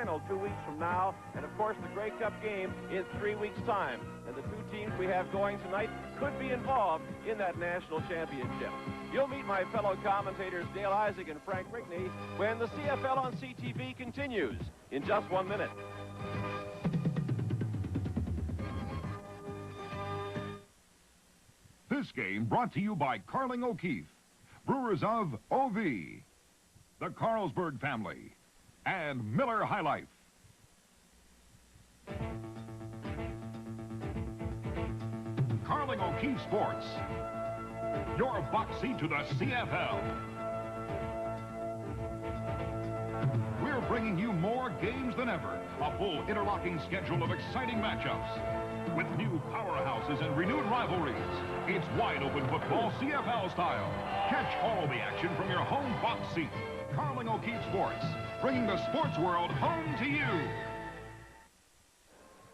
final 2 weeks from now. And, of course, the Grey Cup game in 3 weeks' time. And the two teams we have going tonight could be involved in that national championship. You'll meet my fellow commentators Dale Isaac and Frank Rigney when the CFL on CTV continues in just 1 minute. This game brought to you by Carling O'Keefe, brewers of OV, the Carlsberg family, and Miller High Life. Carling O'Keefe Sports, your box seat to the CFL. We're bringing you more games than ever, a full interlocking schedule of exciting matchups. With new powerhouses and renewed rivalries, it's wide-open football CFL style. Catch all the action from your home box seat. Carling O'Keefe Sports, bringing the sports world home to you.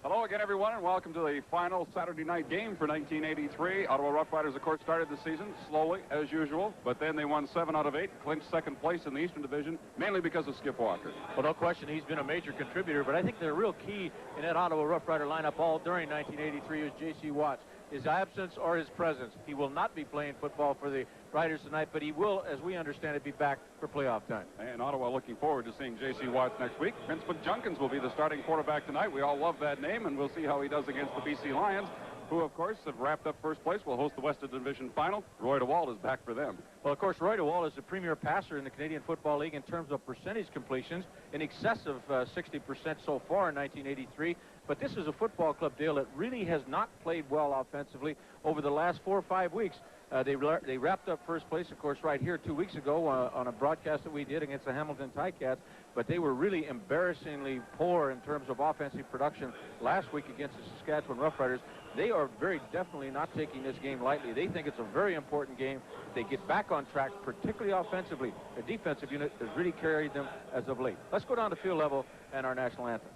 Hello again, everyone, and welcome to the final Saturday night game for 1983. Ottawa Rough Riders, of course, started the season slowly, as usual, but then they won 7 out of 8, clinched second place in the Eastern Division, mainly because of Skip Walker. Well, no question, he's been a major contributor, but I think the real key in that Ottawa Rough Rider lineup all during 1983 is J.C. Watts. His absence or his presence. He will not be playing football for the Riders tonight, but he will, as we understand it, be back for playoff time. And Ottawa looking forward to seeing J.C. Watts next week. Vince McJunkins will be the starting quarterback tonight. We all love that name, and we'll see how he does against the BC Lions, who, of course, have wrapped up first place, will host the Western Division final. Roy DeWalt is back for them. Well, of course, Roy DeWalt is the premier passer in the Canadian Football League in terms of percentage completions, in excess of 60% so far in 1983. But this is a football club, Dale, that really has not played well offensively over the last 4 or 5 weeks. They wrapped up first place, of course, right here 2 weeks ago on a broadcast that we did against the Hamilton Ticats. But they were really embarrassingly poor in terms of offensive production last week against the Saskatchewan Roughriders. They are very definitely not taking this game lightly. They think it's a very important game. They get back on track, particularly offensively. The defensive unit has really carried them as of late. Let's go down to field level and our national anthem.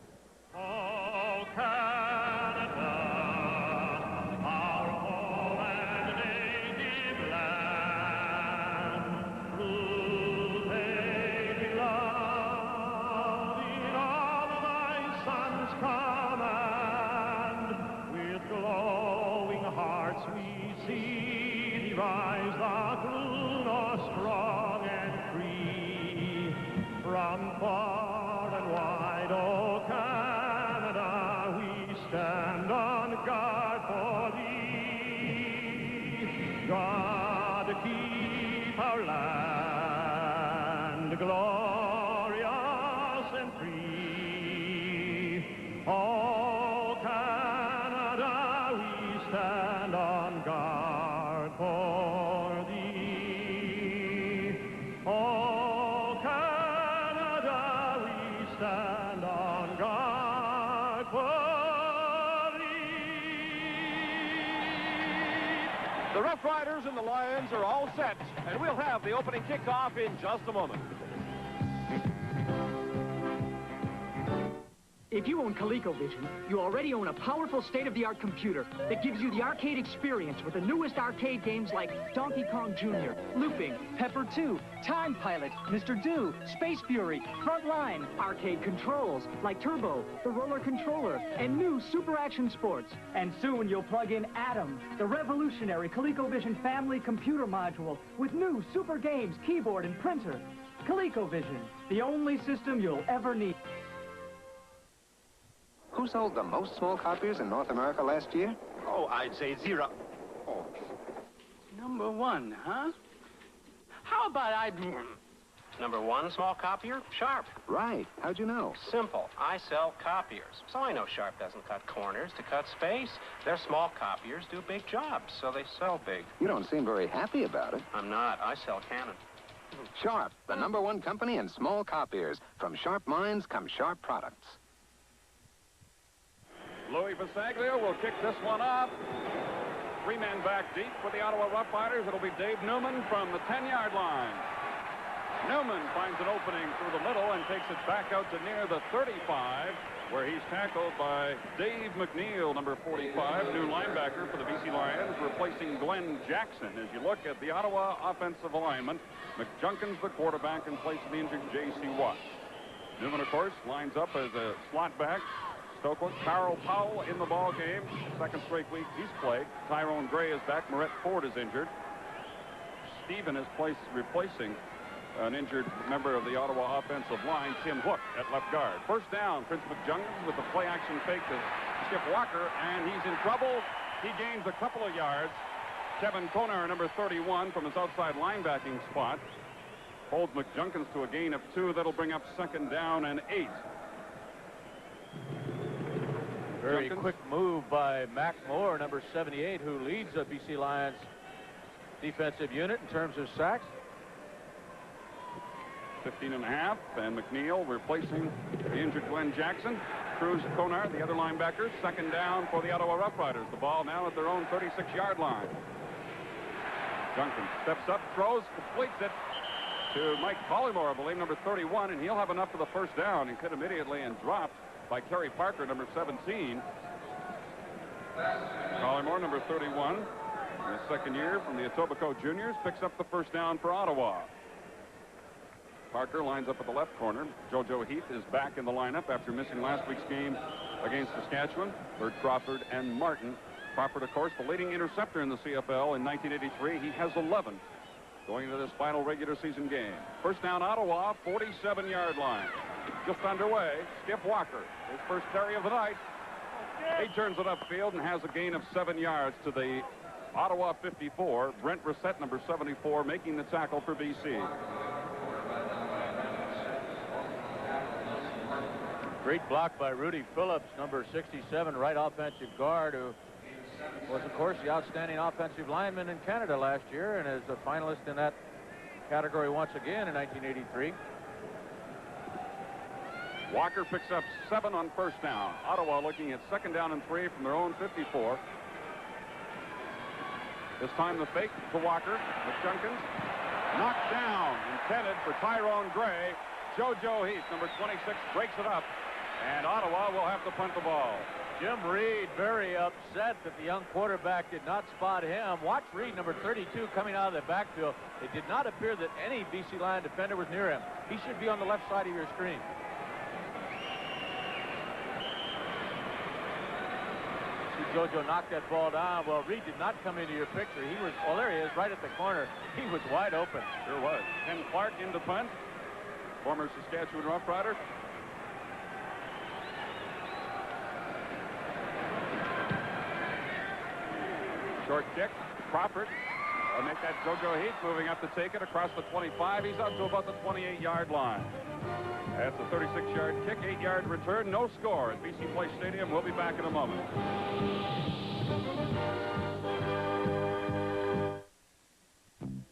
Oh, Canada, our home and native land, rule they beloved in all thy sons' command. With glowing hearts we see thee rise, the Bruno strong and free, from far and wide, oh Canada, we stand on guard for thee. God keep our land glorious and free. Oh Canada, we stand on guard for thee. Oh Canada, we stand on guard for The Rough Riders and the Lions are all set, and we'll have the opening kickoff in just a moment. If you own ColecoVision, you already own a powerful state-of-the-art computer that gives you the arcade experience with the newest arcade games like Donkey Kong Jr., Looping, Pepper 2, Time Pilot, Mr. Do, Space Fury, Frontline, arcade controls like Turbo, the Roller Controller, and new Super Action Sports. And soon you'll plug in Atom, the revolutionary ColecoVision family computer module with new Super Games, keyboard, and printer. ColecoVision, the only system you'll ever need. Who sold the most small copiers in North America last year? Oh, I'd say 0. Oh. Number 1, huh? How about Number 1 small copier? Sharp. Right. How'd you know? Simple. I sell copiers. So I know Sharp doesn't cut corners to cut space. Their small copiers do big jobs, so they sell big. You don't seem very happy about it. I'm not. I sell Canon. Sharp, the #1 company in small copiers. From sharp minds come sharp products. Louis Basaglio will kick this one off. 3 men back deep for the Ottawa Rough Riders. It'll be Dave Newman from the 10-yard line. Newman finds an opening through the middle and takes it back out to near the 35, where he's tackled by Dave McNeil, number 45, new linebacker for the BC Lions, replacing Glenn Jackson. As you look at the Ottawa offensive alignment, McJunkins the quarterback in place of the injured J.C. Watts. Newman, of course, lines up as a slot back. Stokeland, Carl Powell in the ball game. Second straight week he's played. Tyrone Gray is back. Moret Ford is injured. Stephen is replacing an injured member of the Ottawa offensive line, Tim Hook, at left guard. First down, Prince McJunkins with the play-action fake to Skip Walker, and he's in trouble. He gains a couple of yards. Kevin Konar, number 31, from his outside linebacking spot, holds McJunkins to a gain of 2. That'll bring up second down and 8. Very quick move by Mac Moore, number 78, who leads the BC Lions defensive unit in terms of sacks. 15.5, and McNeil replacing the injured Glenn Jackson. Cruz Konar, the other linebackers. Second down for the Ottawa Rough Riders. The ball now at their own 36-yard line. Junkin steps up, throws, completes it to Mike Collymore, I believe, number 31, and he'll have enough for the first down. He could immediately and dropped by Kerry Parker, number 17. Collymore, number 31, in his second year from the Etobicoke Juniors, picks up the first down for Ottawa. Parker lines up at the left corner. JoJo Heath is back in the lineup after missing last week's game against Saskatchewan. Bert Crawford and Martin. Crawford, of course, the leading interceptor in the CFL in 1983. He has 11 going into this final regular season game. First down, Ottawa, 47-yard line. Just underway. Skip Walker, his first carry of the night. He turns it upfield and has a gain of 7 yards to the Ottawa 54. Brent Reset, number 74, making the tackle for BC. Great block by Rudy Phillips, number 67, right offensive guard, who was, of course, the outstanding offensive lineman in Canada last year and is a finalist in that category once again in 1983. Walker picks up 7 on first down. Ottawa looking at second down and 3 from their own 54. This time the fake to Walker. McJunkins knocked down, intended for Tyrone Gray. JoJo Heath, number 26, breaks it up, and Ottawa will have to punt the ball. Jim Reed very upset that the young quarterback did not spot him. Watch Reed, number 32, coming out of the backfield. It did not appear that any BC Lion defender was near him. He should be on the left side of your screen. See JoJo knock that ball down. Well, Reed did not come into your picture. He was, well, there he is, right at the corner. He was wide open. Sure was. Ken Clark into punt. Former Saskatchewan Rough Rider. Short kick. Crawford will make that JoJo Heath, moving up to take it across the 25. He's up to about the 28-yard line. That's a 36-yard kick, 8-yard return, no score at BC Place Stadium. We'll be back in a moment.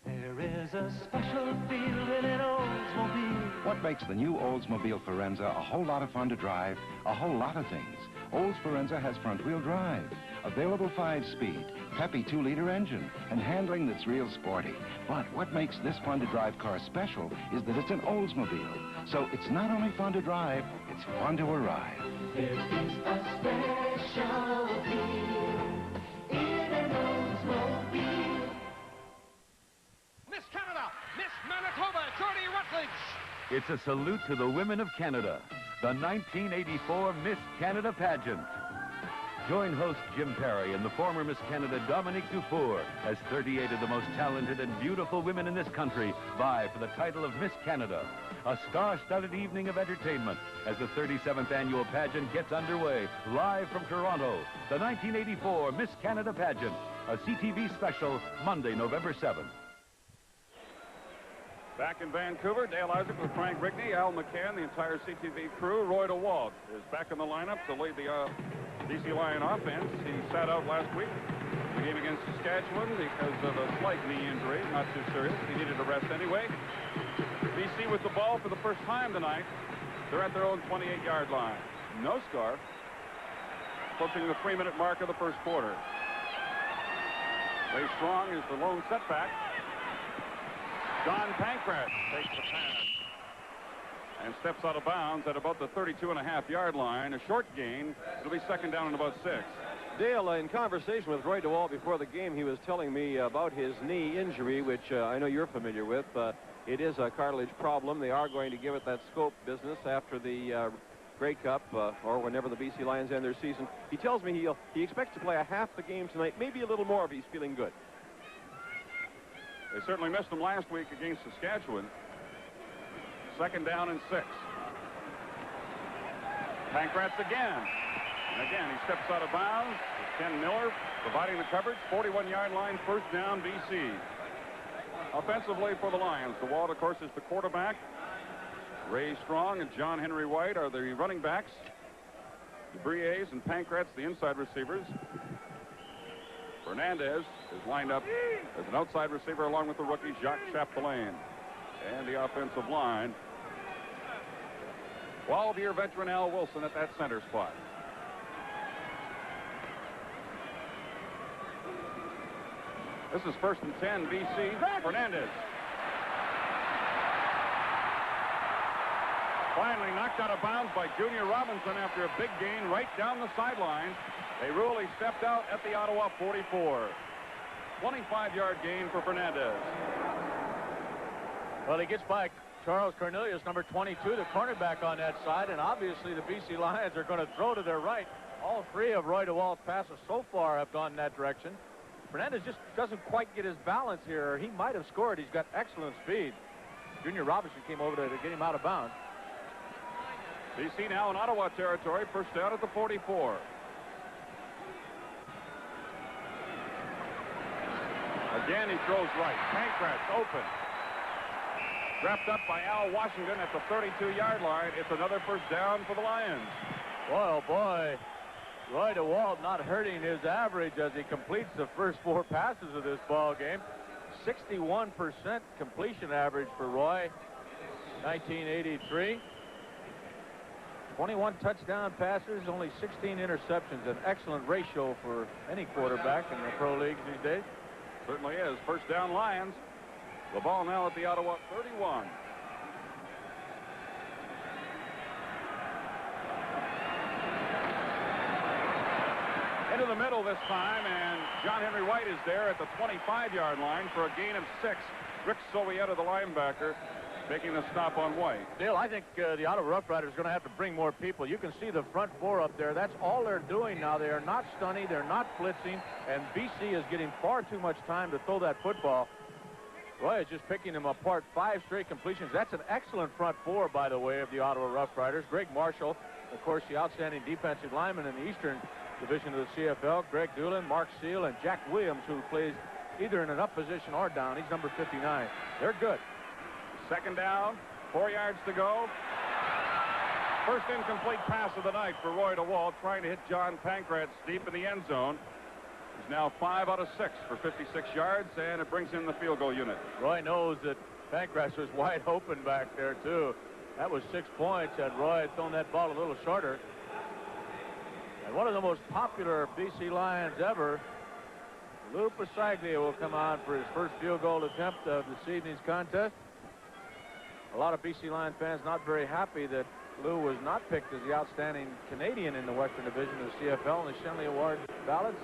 There is a special feeling in Oldsmobile. What makes the new Oldsmobile Forenza a whole lot of fun to drive? A whole lot of things. Olds Forenza has front-wheel drive, available 5-speed, peppy 2-liter engine, and handling that's real sporty. But what makes this fun-to-drive car special is that it's an Oldsmobile. So it's not only fun to drive, it's fun to arrive. There is a special feel in an Oldsmobile. Miss Canada, Miss Manitoba, Jordy Rutledge. It's a salute to the women of Canada, the 1984 Miss Canada pageant. Join host Jim Perry and the former Miss Canada Dominique Dufour as 38 of the most talented and beautiful women in this country vie for the title of Miss Canada. A star-studded evening of entertainment as the 37th annual pageant gets underway, live from Toronto. The 1984 Miss Canada pageant, a CTV special, Monday, November 7th. Back in Vancouver, Dale Isaac with Frank Rigney, Al McCann, the entire CTV crew. Roy DeWalt is back in the lineup to lead the BC Lion offense. He sat out last week in the game against Saskatchewan because of a slight knee injury, not too serious. He needed a rest anyway. BC with the ball for the first time tonight. They're at their own 28-yard line. No score. Approaching the 3-minute mark of the first quarter. Ray Strong is the lone setback. John Pancras takes the pass and steps out of bounds at about the 32.5-yard line. A short gain. It'll be second down and about 6. Dale, in conversation with Roy DeWalt before the game, he was telling me about his knee injury, which I know you're familiar with. it is a cartilage problem. They are going to give it that scope business after the Grey Cup or whenever the BC Lions end their season. He tells me he expects to play a half the game tonight, maybe a little more if he's feeling good. They certainly missed him last week against Saskatchewan. 2nd down and 6. Pankratz again. And again, he steps out of bounds. It's Ken Miller providing the coverage. 41-yard line, 1st down, BC. Offensively for the Lions, DeWalt, of course, is the quarterback. Ray Strong and John Henry White are the running backs. DeBriers and Pankratz, the inside receivers. Fernandez is lined up as an outside receiver along with the rookie Jacques Chapdelaine. And the offensive line, 12-year veteran Al Wilson at that center spot. This is 1st and 10, BC. Fernandez. Finally knocked out of bounds by Junior Robinson after a big gain right down the sideline. They really stepped out at the Ottawa 44. 25-yard gain for Fernandez. Well, he gets by Charles Cornelius, number 22, the cornerback on that side, and obviously the BC Lions are going to throw to their right. All 3 of Roy DeWalt's passes so far have gone in that direction. Fernandez just doesn't quite get his balance here. He might have scored. He's got excellent speed. Junior Robinson came over to get him out of bounds. BC now in Ottawa territory, 1st down at the 44. Again, he throws right. Pankratz open. Wrapped up by Al Washington at the 32-yard line. It's another 1st down for the Lions. Boy, oh boy. Roy DeWalt not hurting his average as he completes the first 4 passes of this ball game. 61% completion average for Roy. 1983. 21 touchdown passes, only 16 interceptions. An excellent ratio for any quarterback in the pro leagues these days. Certainly is. 1st down Lions. The ball now at the Ottawa 31. Into the middle this time, and John Henry White is there at the 25-yard line for a gain of 6. Rick Sovieta, the linebacker, making the stop on White. Dale, I think the Ottawa Rough Riders are going to have to bring more people. You can see the front 4 up there. That's all they're doing now. They are not stunning. They're not blitzing. And BC is getting far too much time to throw that football. Roy is just picking them apart. 5 straight completions. That's an excellent front 4, by the way, of the Ottawa Rough Riders. Greg Marshall, of course, the outstanding defensive lineman in the Eastern Division of the CFL. Greg Doolin, Mark Seal, and Jack Williams, who plays either in an up position or down. He's number 59. They're good. 2nd down, 4 yards to go. First incomplete pass of the night for Roy DeWalt, trying to hit John Pankratz deep in the end zone. He's now 5 out of 6 for 56 yards, and it brings in the field goal unit. Roy knows that Pankratz was wide open back there, too. That was 6 points, and Roy had thrown that ball a little shorter. And one of the most popular BC Lions ever, Lou Pasaglia, will come on for his first field goal attempt of this evening's contest. A lot of BC Lion fans not very happy that Lou was not picked as the outstanding Canadian in the Western Division of the CFL in the Shenley Award ballots.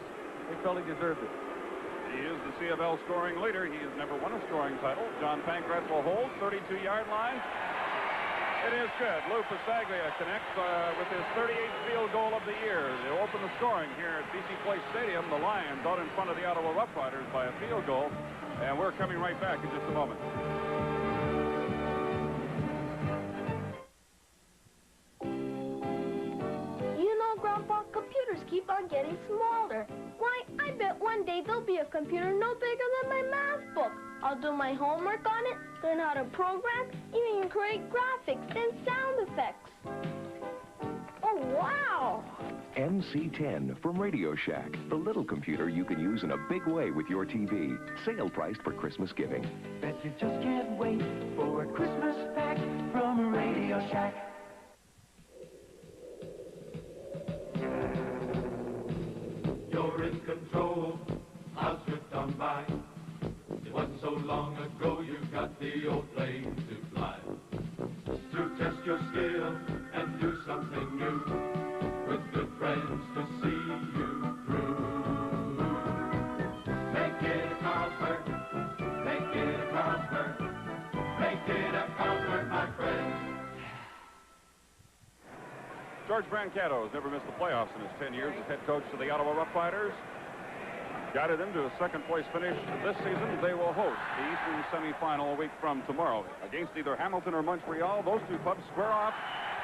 They felt he deserved it. He is the CFL scoring leader. He has never won a scoring title. John Pankratz will hold, 32-yard line. It is good. Lou Pasaglia connects with his 38th field goal of the year. They open the scoring here at BC Place Stadium. The Lions out in front of the Ottawa Rough Riders by a field goal. And we're coming right back in just a moment. Grandpa, computers keep on getting smaller. Why, I bet one day there'll be a computer no bigger than my math book. I'll do my homework on it, learn how to program, even create graphics and sound effects. Oh, wow! NC10 from Radio Shack, the little computer you can use in a big way with your TV. Sale priced for Christmas giving. Bet you just can't wait for a Christmas pack from Radio Shack. You're in control, how's it done by? It wasn't so long ago you got the old plane to fly. To test your skill and do something new, with good friends to see you through. Make it a Carlsberg, make it a Carlsberg, make George Brancato has never missed the playoffs in his 10 years as head coach of the Ottawa Roughriders. Guided them to a second-place finish this season. They will host the Eastern semifinal a week from tomorrow. Against either Hamilton or Montreal, those two clubs square off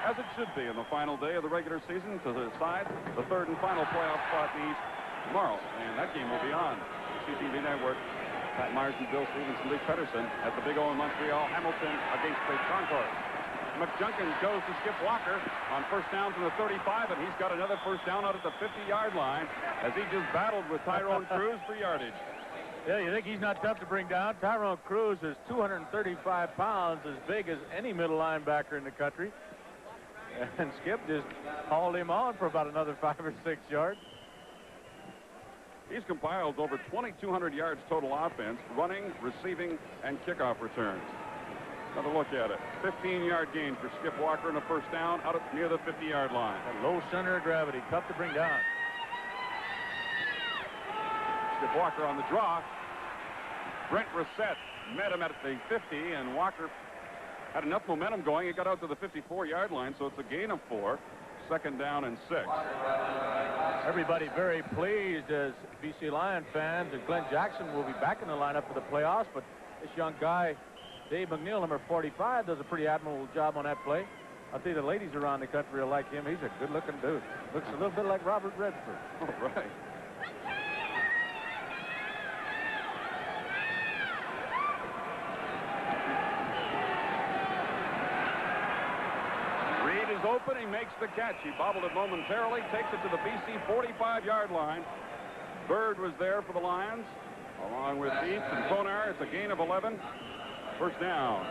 as it should be in the final day of the regular season to decide the third and final playoff spot in the East tomorrow. And that game will be on the CTV network. Pat Myers and Bill Stevens and Lee Pedersen at the Big O in Montreal. Hamilton against the Concord. McJunkins goes to Skip Walker on first down from the 35, and he's got another first down out at the 50-yard line as he just battled with Tyrone Cruz for yardage. Yeah, you think he's not tough to bring down? Tyrone Cruz is 235 pounds, as big as any middle linebacker in the country. And Skip just hauled him on for about another 5 or 6 yards. He's compiled over 2,200 yards total offense, running, receiving, and kickoff returns. Another look at it. 15-yard gain for Skip Walker and a first down out at near the 50-yard line. A low center of gravity, tough to bring down. Skip Walker on the draw. Brent Reset met him at the 50, and Walker had enough momentum going. He got out to the 54-yard line, so it's a gain of 4. Second down and 6. Everybody very pleased as BC Lion fans, and Glenn Jackson will be back in the lineup for the playoffs, but this young guy, Dave McNeil, number 45, does a pretty admirable job on that play. I'll tell you, the ladies around the country will like him. He's a good-looking dude. Looks a little bit like Robert Redford. All right. Reed is open. He makes the catch. He bobbled it momentarily, takes it to the BC 45-yard line. Bird was there for the Lions, along with Dietz and Konar. It's a gain of 11. First down.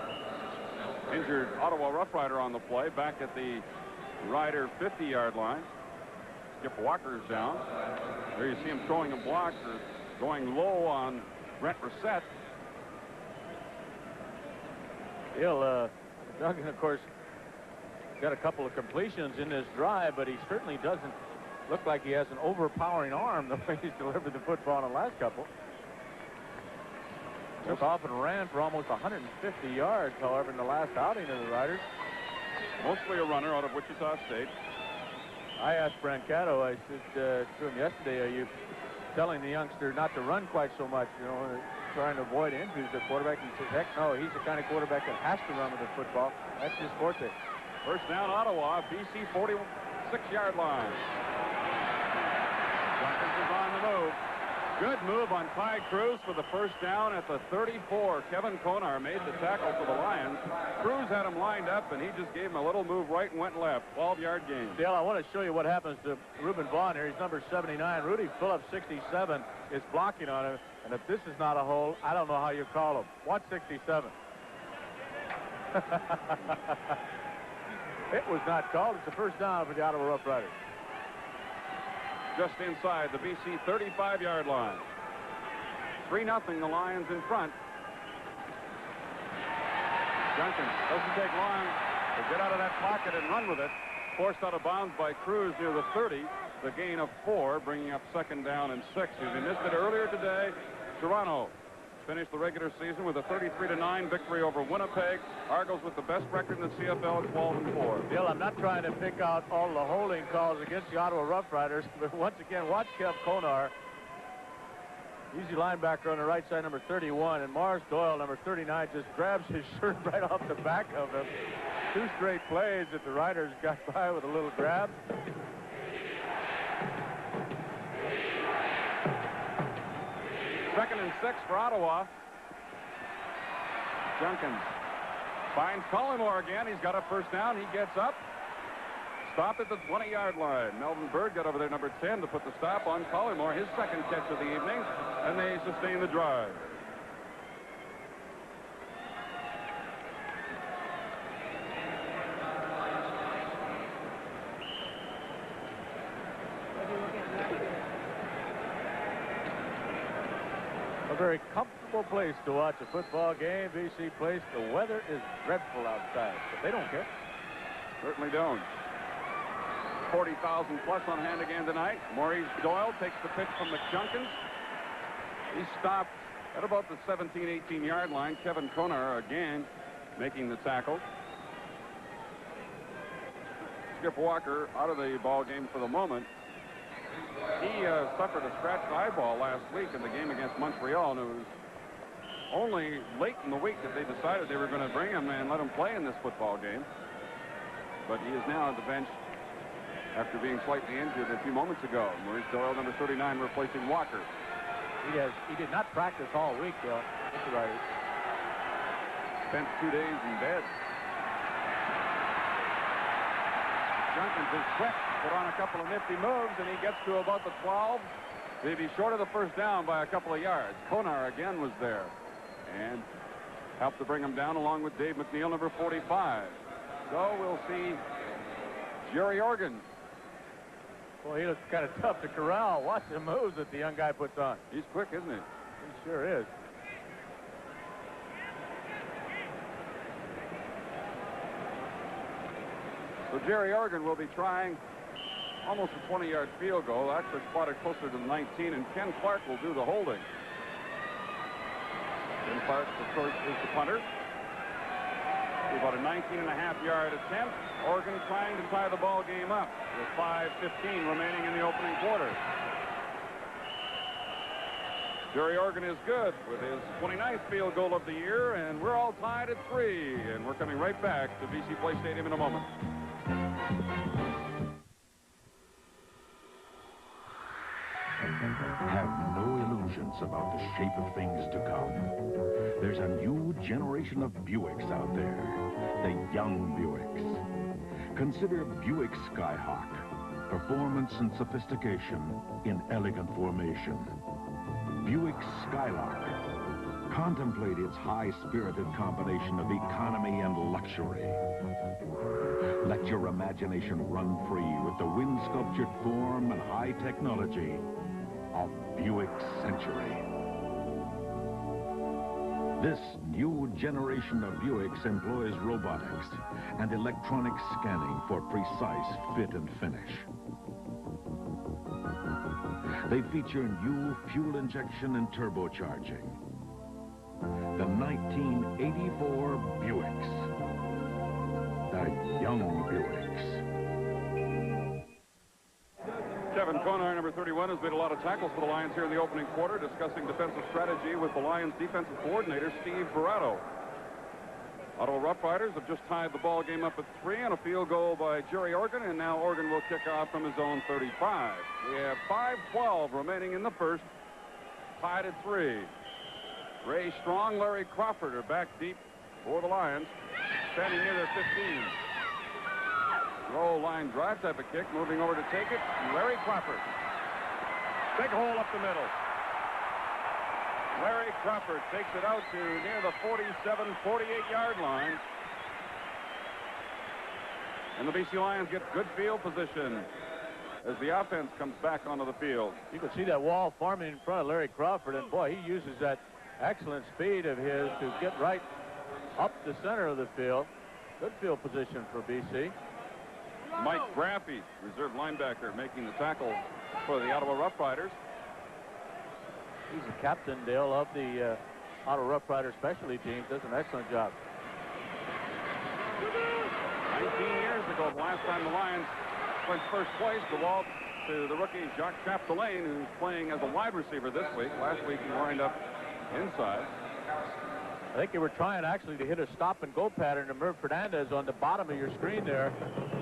Injured Ottawa Rough Rider on the play, back at the Rider 50-yard line. Skip Walker's down. There you see him throwing a block or going low on Brent Reset. Duggan, of course, got a couple of completions in this drive, but he certainly doesn't look like he has an overpowering arm the way he's delivered the football in the last couple. Took off and ran for almost 150 yards, however, in the last outing of the Riders. Mostly a runner out of Wichita State. I asked Brancato, I said to him yesterday, are you telling the youngster not to run quite so much, you know, trying to avoid injuries to the quarterback? He says, heck no, he's the kind of quarterback that has to run with the football. That's his forte. First down, Ottawa, BC 46-yard line. Jenkins is on the move. Good move on Ty Cruz for the first down at the 34. Kevin Konar made the tackle for the Lions. Cruz had him lined up, and he just gave him a little move right and went left. 12-yard gain. Dale, I want to show you what happens to Reuben Vaughn here. He's number 79. Rudy Phillips, 67, is blocking on him. And if this is not a hole, I don't know how you call him. Watch 67. It was not called. It's a first down for the Ottawa Rough Riders. Just inside the BC 35-yard line. 3-0, the Lions in front. Jenkins doesn't take long to get out of that pocket and run with it. Forced out of bounds by Cruz near the 30. The gain of 4, bringing up second down and 6. If you missed it earlier today, Toronto finished the regular season with a 33-9 victory over Winnipeg. Argos with the best record in the CFL at 12-4. Bill, I'm not trying to pick out all the holding calls against the Ottawa Rough Riders, but once again, watch Kev Konar. Easy linebacker on the right side, number 31, and Mars Doyle, number 39, just grabs his shirt right off the back of him. 2 straight plays that the Riders got by with a little grab. Second and 6 for Ottawa. Jenkins finds Collymore again. He's got a first down. He gets up. Stopped at the 20-yard line. Melvin Bird got over there, number 10, to put the stop on Collymore, his second catch of the evening, and they sustain the drive. A very comfortable place to watch a football game. BC Place. The weather is dreadful outside, but they don't care. Certainly don't. 40,000 plus on hand again tonight. Maurice Doyle takes the pitch from McJunkins. He stopped at about the 17, 18-yard line. Kevin Konar again making the tackle. Skip Walker out of the ball game for the moment. He suffered a scratched eyeball last week in the game against Montreal, and it was only late in the week that they decided they were going to bring him and let him play in this football game. But he is now on the bench after being slightly injured a few moments ago. Maurice Doyle, number 39, replacing Walker. He did not practice all week, Bill. Mr. Ryder. Spent 2 days in bed. Jenkins is quick, put on a couple of nifty moves, and he gets to about the 12. Maybe short of the first down by a couple of yards. Konar again was there and helped to bring him down along with Dave McNeil, number 45. So we'll see Jerry Organ. Well, he looks kind of tough to corral. Watch the moves that the young guy puts on. He's quick, isn't he? He sure is. So Jerry Organ will be trying almost a 20-yard field goal, actually spotted closer to the 19, and Ken Clark will do the holding. Ken Clark, of course, is the punter. About a 19.5-yard attempt. Oregon trying to tie the ball game up with 5:15 remaining in the opening quarter. Jerry Organ is good with his 29th field goal of the year, and we're all tied at 3. And we're coming right back to BC Place Stadium in a moment. Have no illusions about the shape of things to come. There's a new generation of Buicks out there, the young Buicks. Consider Buick Skyhawk, performance and sophistication in elegant formation. Buick Skylark. Contemplate its high-spirited combination of economy and luxury. Let your imagination run free with the wind-sculptured form and high technology of Buick Century. This new generation of Buicks employs robotics and electronic scanning for precise fit and finish. They feature new fuel injection and turbocharging. The 1984 Buicks. The young Buicks. Kevin Konar, number 31, has made a lot of tackles for the Lions here in the opening quarter, discussing defensive strategy with the Lions defensive coordinator, Steve Barato. Ottawa Rough Riders have just tied the ball game up at 3 on a field goal by Jerry Organ, and now Organ will kick off from his own 35. We have 5:12 remaining in the first, tied at 3. Ray Strong, Larry Crawford are back deep for the Lions, standing near their 15. Low line drive type of kick, moving over to take it, Larry Crawford. Big hole up the middle. Larry Crawford takes it out to near the 47, 48-yard line. And the BC Lions get good field position as the offense comes back onto the field. You can see that wall forming in front of Larry Crawford, and boy, he uses that excellent speed of his to get right up the center of the field. Good field position for BC. Mike Graffey, reserve linebacker, making the tackle for the Ottawa Rough Riders. He's the captain, Dale, of the Ottawa Rough Riders specialty team. Does an excellent job. 19 years ago, the last time the Lions went first place, the ball to the rookie Jacques Chapdelaine, who's playing as a wide receiver this week. Last week he lined up inside. I think they were trying actually to hit a stop-and-go pattern to Merv Fernandez on the bottom of your screen there.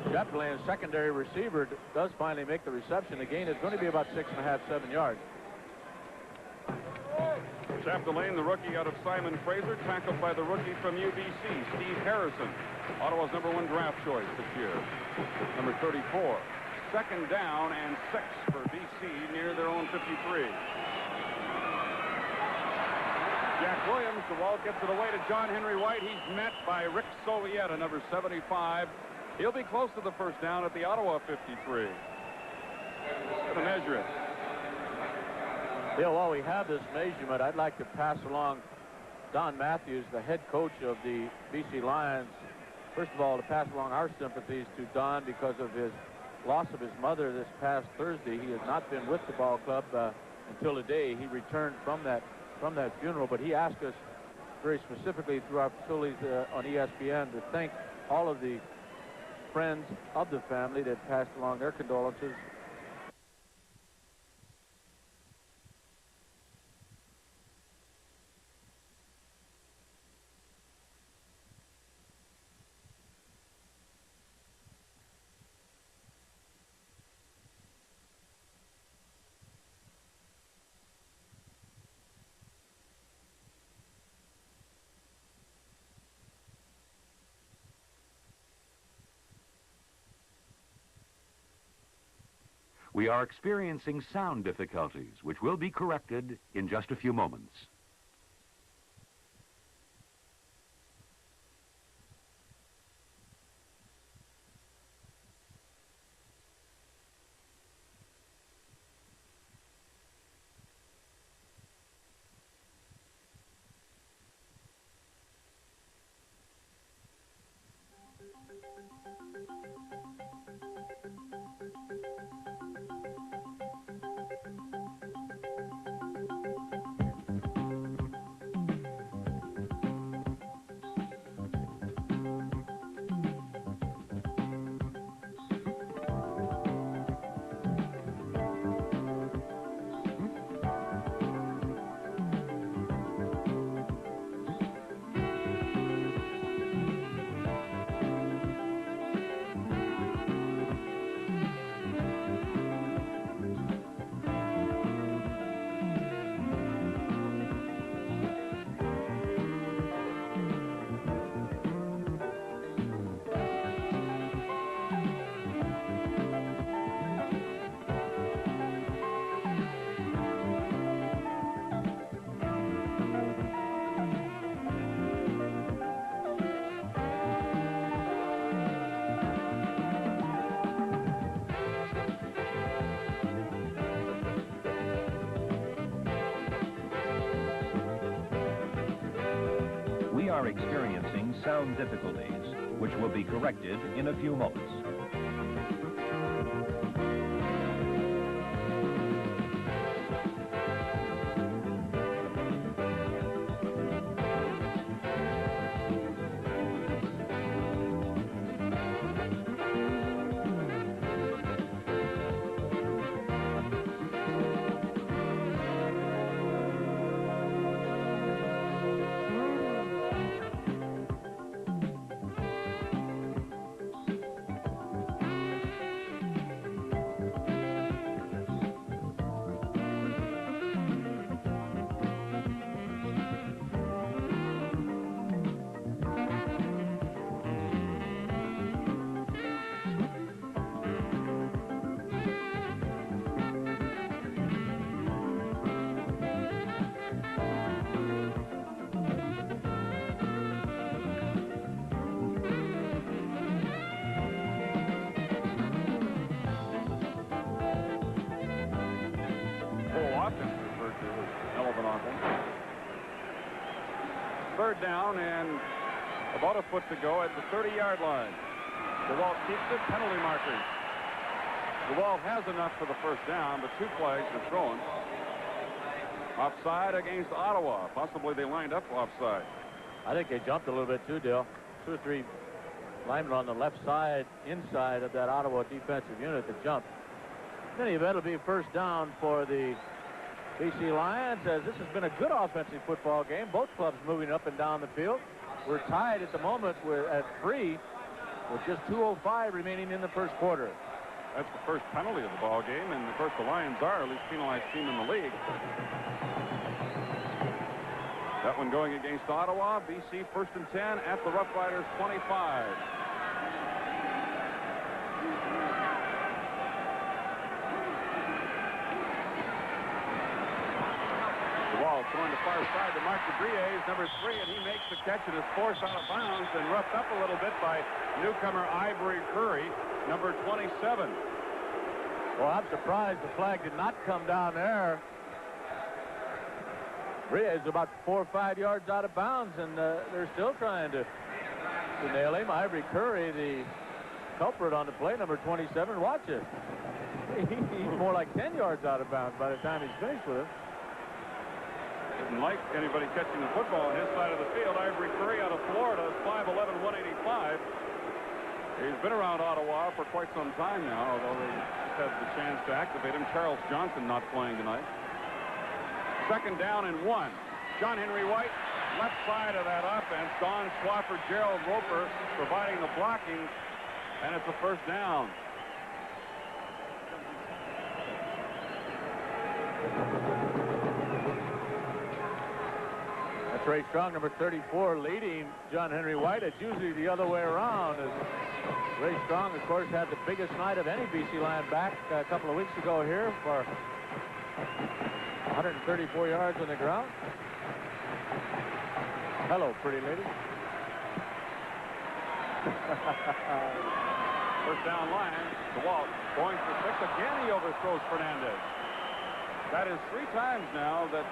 Chapdelaine, secondary receiver, does finally make the reception. The gain is going to be about 6.5, 7 yards. Chapdelaine, the rookie out of Simon Fraser, tackled by the rookie from UBC, Steve Harrison, Ottawa's #1 draft choice this year, number 34. Second down and 6 for BC near their own 53. Jack Williams, the ball gets it away to John Henry White. He's met by Rick Sovieta, number 75. He'll be close to the first down at the Ottawa 53. Gonna measure it. Bill, while we have this measurement, I'd like to pass along Don Matthews, the head coach of the BC Lions. First of all, to pass along our sympathies to Don because of his loss of his mother this past Thursday. He has not been with the ball club until today. He returned from that funeral, but he asked us very specifically through our facilities on ESPN to thank all of the friends of the family that passed along their condolences. We are experiencing sound difficulties, which will be corrected in just a few moments. We are experiencing sound difficulties, which will be corrected in a few moments. Third down and about a foot to go at the 30-yard line. DeWalt keeps it. Penalty markers. DeWalt has enough for the first down, but 2 flags are thrown. Offside against Ottawa. Possibly they lined up offside. I think they jumped a little bit too, Dale. 2 or 3 linemen on the left side, inside of that Ottawa defensive unit that jumped. In any event, it'll be first down for the BC Lions, as this has been a good offensive football game. Both clubs moving up and down the field. We're tied at the moment. We're at 3 with just 2:05 remaining in the first quarter. That's the first penalty of the ball game, and of course the Lions are the least penalized team in the league. That one going against Ottawa. BC first and 10 at the Rough Riders 25. Going to far side to Mark DeBriez, number 3, and he makes the catch and is forced out of bounds and roughed up a little bit by newcomer Ivory Curry, number 27. Well, I'm surprised the flag did not come down there. DeBriez is about 4 or 5 yards out of bounds, and they're still trying to nail him. Ivory Curry, the culprit on the play, number 27. Watch it. He's more like 10 yards out of bounds by the time he's finished with it. Didn't like anybody catching the football on his side of the field. Ivory Curry out of Florida is 5'11", 185. He's been around Ottawa for quite some time now, although they just had the chance to activate him. Charles Johnson not playing tonight. Second down and 1. John Henry White, left side of that offense. Don Schwaffer, Gerald Roper providing the blocking, and it's a first down. That's Ray Strong, number 34, leading John Henry White. It's usually the other way around. As Ray Strong, of course, had the biggest night of any BC Lion back a couple of weeks ago here for 134 yards on the ground. Hello, pretty lady. First down line. DeWalt going for 6. Again, he overthrows Fernandez. That is 3 times now that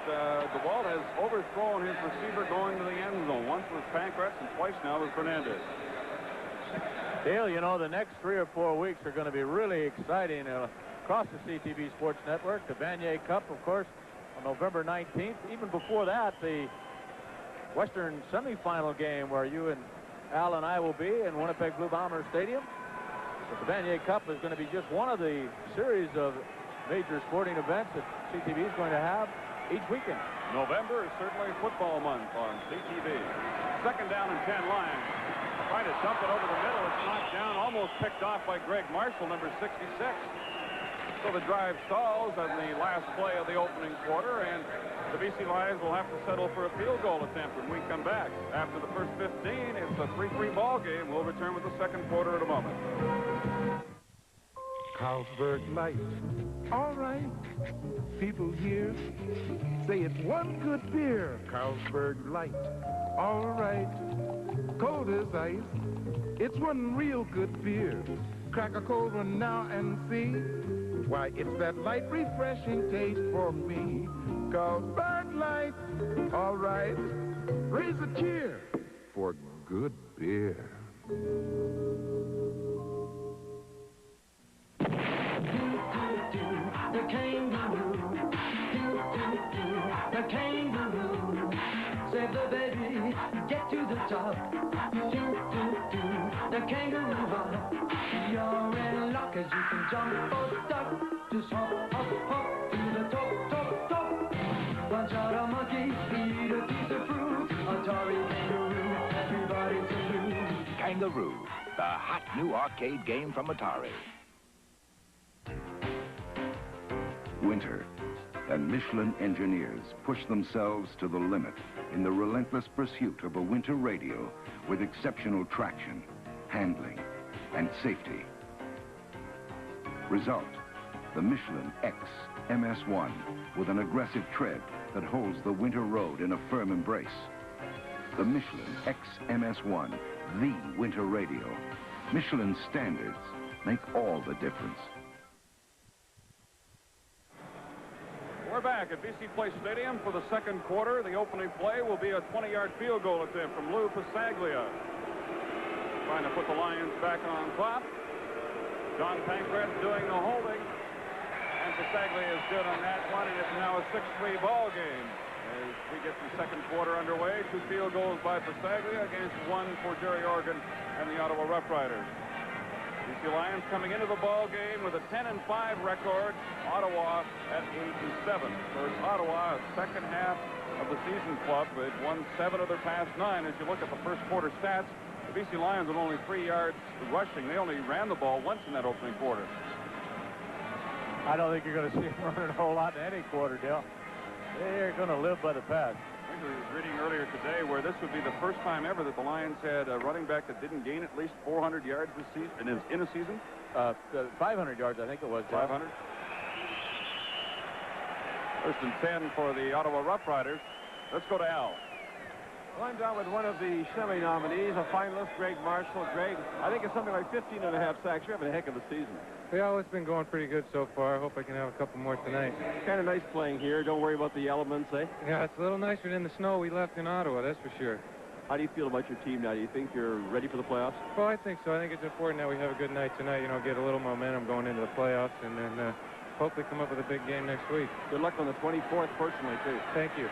DeWalt has overthrown his receiver going to the end zone. Once with Pankratz and twice now with Fernandez. Dale, you know, the next 3 or 4 weeks are going to be really exciting across the CTV Sports Network. The Vanier Cup, of course, on November 19th. Even before that, the Western semifinal game where you and Al and I will be in Winnipeg Blue Bomber Stadium. But the Vanier Cup is going to be just one of the series of major sporting events that CTV is going to have each weekend. November is certainly football month on CTV. Second down and 10 line. Trying to dump it over the middle. It's knocked down, almost picked off by Greg Marshall, number 66. So the drive stalls on the last play of the opening quarter, and the BC Lions will have to settle for a field goal attempt when we come back. After the first 15, it's a 3-3 ball game. We'll return with the second quarter in a moment. Carlsberg Light, all right. People here say it's one good beer. Carlsberg Light, all right. Cold as ice, it's one real good beer. Crack a cold one now and see why it's that light, refreshing taste for me. Carlsberg Light, all right. Raise a cheer for good beer. The kangaroo, the kangaroo, save the baby, get to the top. The kangaroo hop, you're in luck as you can jump or duck. Just hop, hop, hop to the top, top, top. Punch out a monkey, eat a piece of fruit. Atari kangaroo, everybody salute. Kangaroo, the hot new arcade game from Atari. Winter, and Michelin engineers push themselves to the limit in the relentless pursuit of a winter radio with exceptional traction, handling, and safety. Result, the Michelin X MS1 with an aggressive tread that holds the winter road in a firm embrace. The Michelin X MS1, the winter radio. Michelin standards make all the difference. We're back at BC Place Stadium for the second quarter. The opening play will be a 20-yard field goal attempt from Lou Pasaglia. Trying to put the Lions back on top. John Pankratz doing the holding. And Pasaglia is good on that one, and it's now a 6-3 ball game. As we get the second quarter underway, 2 field goals by Pasaglia against 1 for Jerry Organ and the Ottawa Rough Riders. BC Lions coming into the ball game with a 10-5 record. Ottawa at 8-7. First, Ottawa, second half of the season club. They've won 7 of their past 9. As you look at the first quarter stats, the BC Lions with only 3 yards rushing. They only ran the ball once in that opening quarter. I don't think you're going to see them running a whole lot in any quarter, Dale. They're going to live by the pass. I think we were reading earlier today where this would be the first time ever that the Lions had a running back that didn't gain at least 400 yards this season, in a season. 500 yards, I think it was. 500. First and 10 for the Ottawa Rough Riders. Let's go to Al. Well, I'm down with one of the semi-nominees, a finalist, Greg Marshall. Greg, I think it's something like 15 and a half sacks. You're having a heck of a season. Yeah, it's been going pretty good so far. I hope I can have a couple more tonight. Kind of nice playing here. Don't worry about the elements, eh? Yeah, it's a little nicer than the snow we left in Ottawa, that's for sure. How do you feel about your team now? Do you think you're ready for the playoffs? Well, I think so. I think it's important that we have a good night tonight, you know, get a little momentum going into the playoffs, and then hopefully come up with a big game next week. Good luck on the 24th, personally, too. Thank you.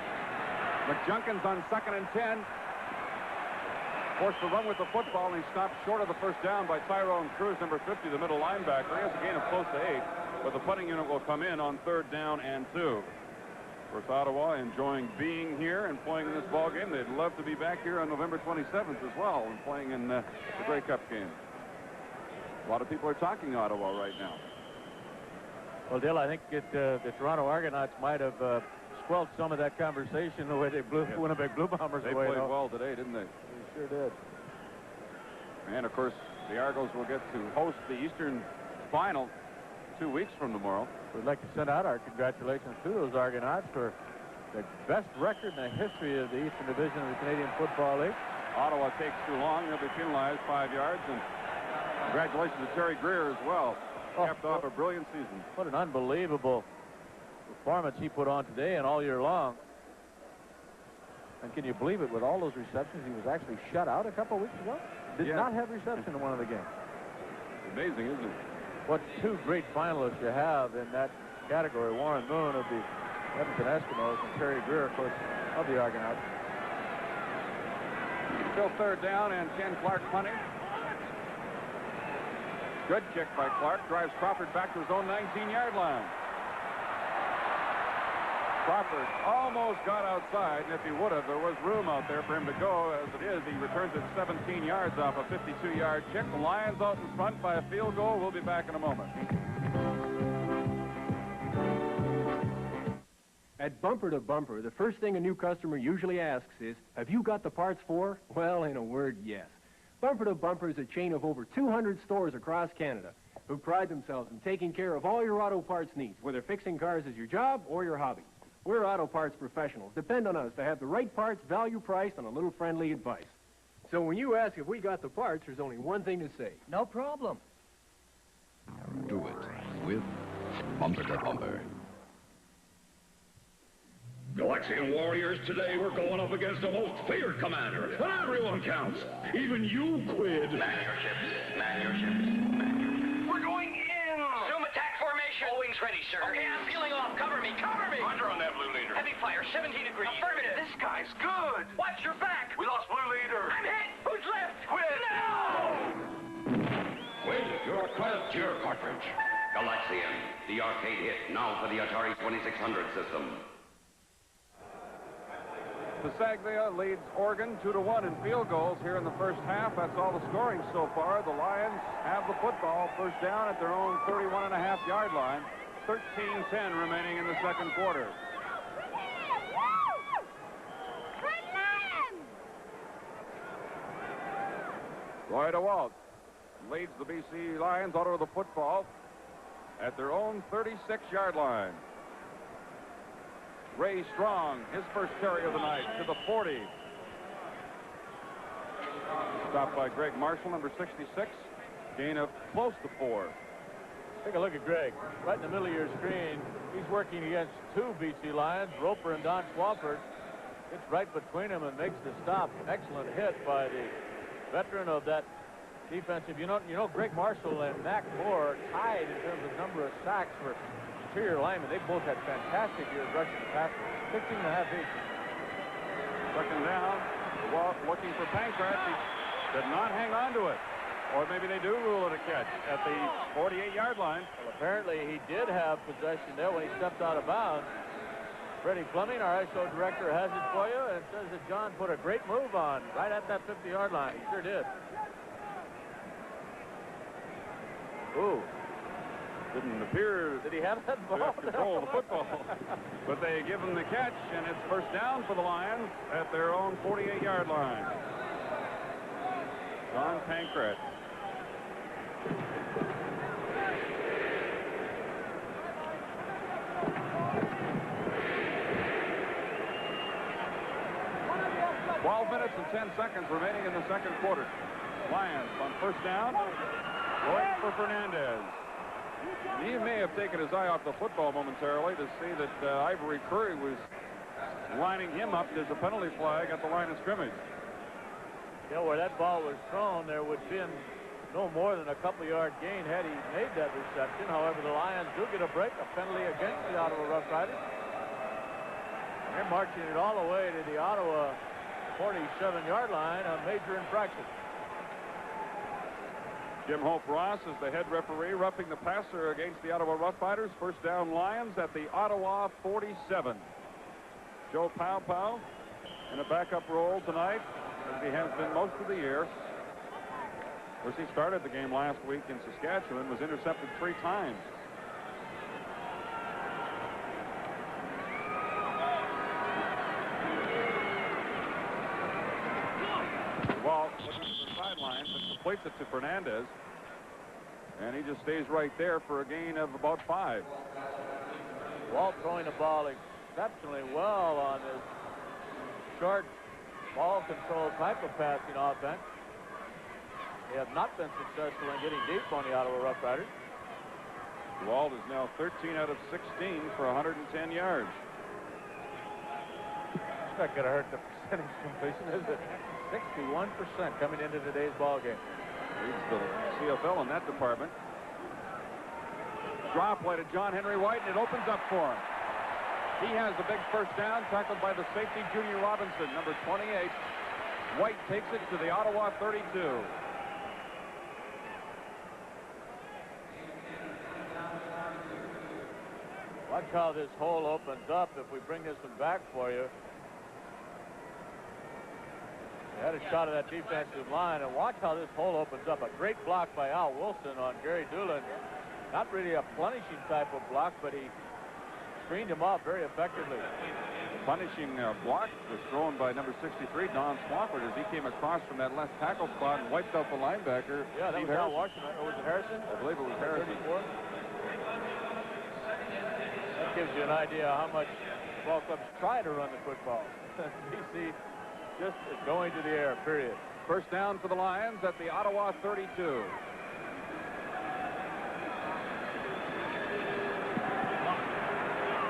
McJunkins on 2nd and 10. Forced to run with the football, and he stopped short of the first down by Tyrone Cruz, number 50, the middle linebacker. He has a gain of close to 8, but the punting unit will come in on 3rd down and 2. Of course, Ottawa enjoying being here and playing in this ball game. They'd love to be back here on November 27th as well and playing in the Grey Cup game. A lot of people are talking Ottawa right now. Well, Dale, I think the Toronto Argonauts might have squelched some of that conversation the way they blew Winnipeg Blue Bombers They away. played well today, didn't they? They sure did. And, of course, the Argos will get to host the Eastern Final 2 weeks from tomorrow. We'd like to send out our congratulations to those Argonauts for the best record in the history of the Eastern Division of the Canadian Football League. Ottawa takes too long. They'll be penalized 5 yards. And congratulations to Terry Greer as well. Capped off a brilliant season. What an unbelievable performance he put on today and all year long. And can you believe it, with all those receptions, he was actually shut out a couple of weeks ago? Did not have reception in one of the games. Amazing, isn't it? What two great finalists you have in that category. Warren Moon of the Edmonton Eskimos and Terry Greer, of course, of the Argonauts. Still 3rd down and Ken Clark punting. Good kick by Clark. Drives Crawford back to his own 19-yard line. Crawford almost got outside, and if he would have, there was room out there for him to go. As it is, he returns it 17 yards off a 52-yard kick. The Lions out in front by a field goal. We'll be back in a moment. At Bumper to Bumper, the first thing a new customer usually asks is, have you got the parts for? Well, in a word, yes. Bumper to Bumper is a chain of over 200 stores across Canada who pride themselves in taking care of all your auto parts needs, whether fixing cars is your job or your hobby. We're auto parts professionals. Depend on us to have the right parts, value priced, and a little friendly advice. So when you ask if we got the parts, there's only one thing to say. No problem. Do it with Bumper to Bumper. Galaxian Warriors, today we're going up against the most feared commander. And everyone counts. Even you, Quid. Man your ships. Man your ships. We're going in. Zoom attack formation. All wings ready, sir. Okay, I'm peeling off. Cover me. Cover me. Roger on that, Blue Leader. Heavy fire, 17 degrees. Affirmative. This guy's good. Watch your back. We lost Blue Leader. I'm hit. Who's left? Quid. No! Quid, your 12-tier cartridge. Galaxian, the arcade hit, now for the Atari 2600 system. Bisaglia leads Oregon 2-1 in field goals here in the first half. That's all the scoring so far. The Lions have the football, first down at their own 31.5-yard line. 13-10 remaining in the second quarter. Roy DeWalt leads the BC Lions out of the football at their own 36-yard line. Ray Strong, his first carry of the night, to the 40. Stopped by Greg Marshall, number 66. Gain of close to 4. Take a look at Greg. Right in the middle of your screen, he's working against two BC Lions, Roper and Don Swafford. Gets right between them and makes the stop. Excellent hit by the veteran of that defensive. You know, Greg Marshall and Mac Moore tied in terms of number of sacks for interior linemen. They both had fantastic years rushing the passer. 15.5 each. Second down. DeWalt looking for Pankratz. He did not hang on to it. Or maybe they do rule it a catch at the 48-yard line. Well, apparently he did have possession there when he stepped out of bounds. Freddie Fleming, our ISO director, has it for you and says that John put a great move on right at that 50-yard line. He sure did. Ooh. Didn't appear. Did he have that ball? To have control of the football. But they give him the catch, and it's first down for the Lions at their own 48-yard line. Don Pankratz. Minutes and 10 seconds remaining in the second quarter. Lions on first down, going for Fernandez. He may have taken his eye off the football momentarily to see that Ivory Curry was lining him up as a penalty flag at the line of scrimmage. Yeah, where that ball was thrown, there would have been no more than a couple-yard gain had he made that reception. However, the Lions do get a break, a penalty against the Ottawa Rough Riders. They're marching it all the way to the Ottawa 47-yard line, a major infraction. Jim Hope Ross is the head referee, roughing the passer against the Ottawa Roughriders. First down, Lions at the Ottawa 47. Joe Pow in a backup role tonight, as he has been most of the year. Of course, he started the game last week in Saskatchewan, was intercepted 3 times. Well, looking to the sidelines and completes it to Fernandez. And he just stays right there for a gain of about 5. Walt throwing the ball exceptionally well on this short ball control type of passing offense. They have not been successful in getting deep on the Ottawa Roughriders. Walt is now 13 out of 16 for 110 yards. It's not going to hurt the percentage completion, is it? 61% coming into today's ball game. Leads the CFL in that department. Draw play to John Henry White, and it opens up for him. He has the big first down, tackled by the safety, Junior Robinson, number 28. White takes it to the Ottawa 32. Watch how this hole opens up if we bring this one back for you. They had a shot at that defensive line, and watch how this hole opens up. A great block by Al Wilson on Gary Doolin. Not really a punishing type of block, but he screened him off very effectively. The punishing block was thrown by number 63, Don Swafford, as he came across from that left tackle spot and wiped out the linebacker. Yeah, that Steve was Al Harrison. Washington. Or was it Harrison? I believe it was Harrison. 34. That gives you an idea how much ball clubs try to run the football. BC just is going to the air, period. First down for the Lions at the Ottawa 32.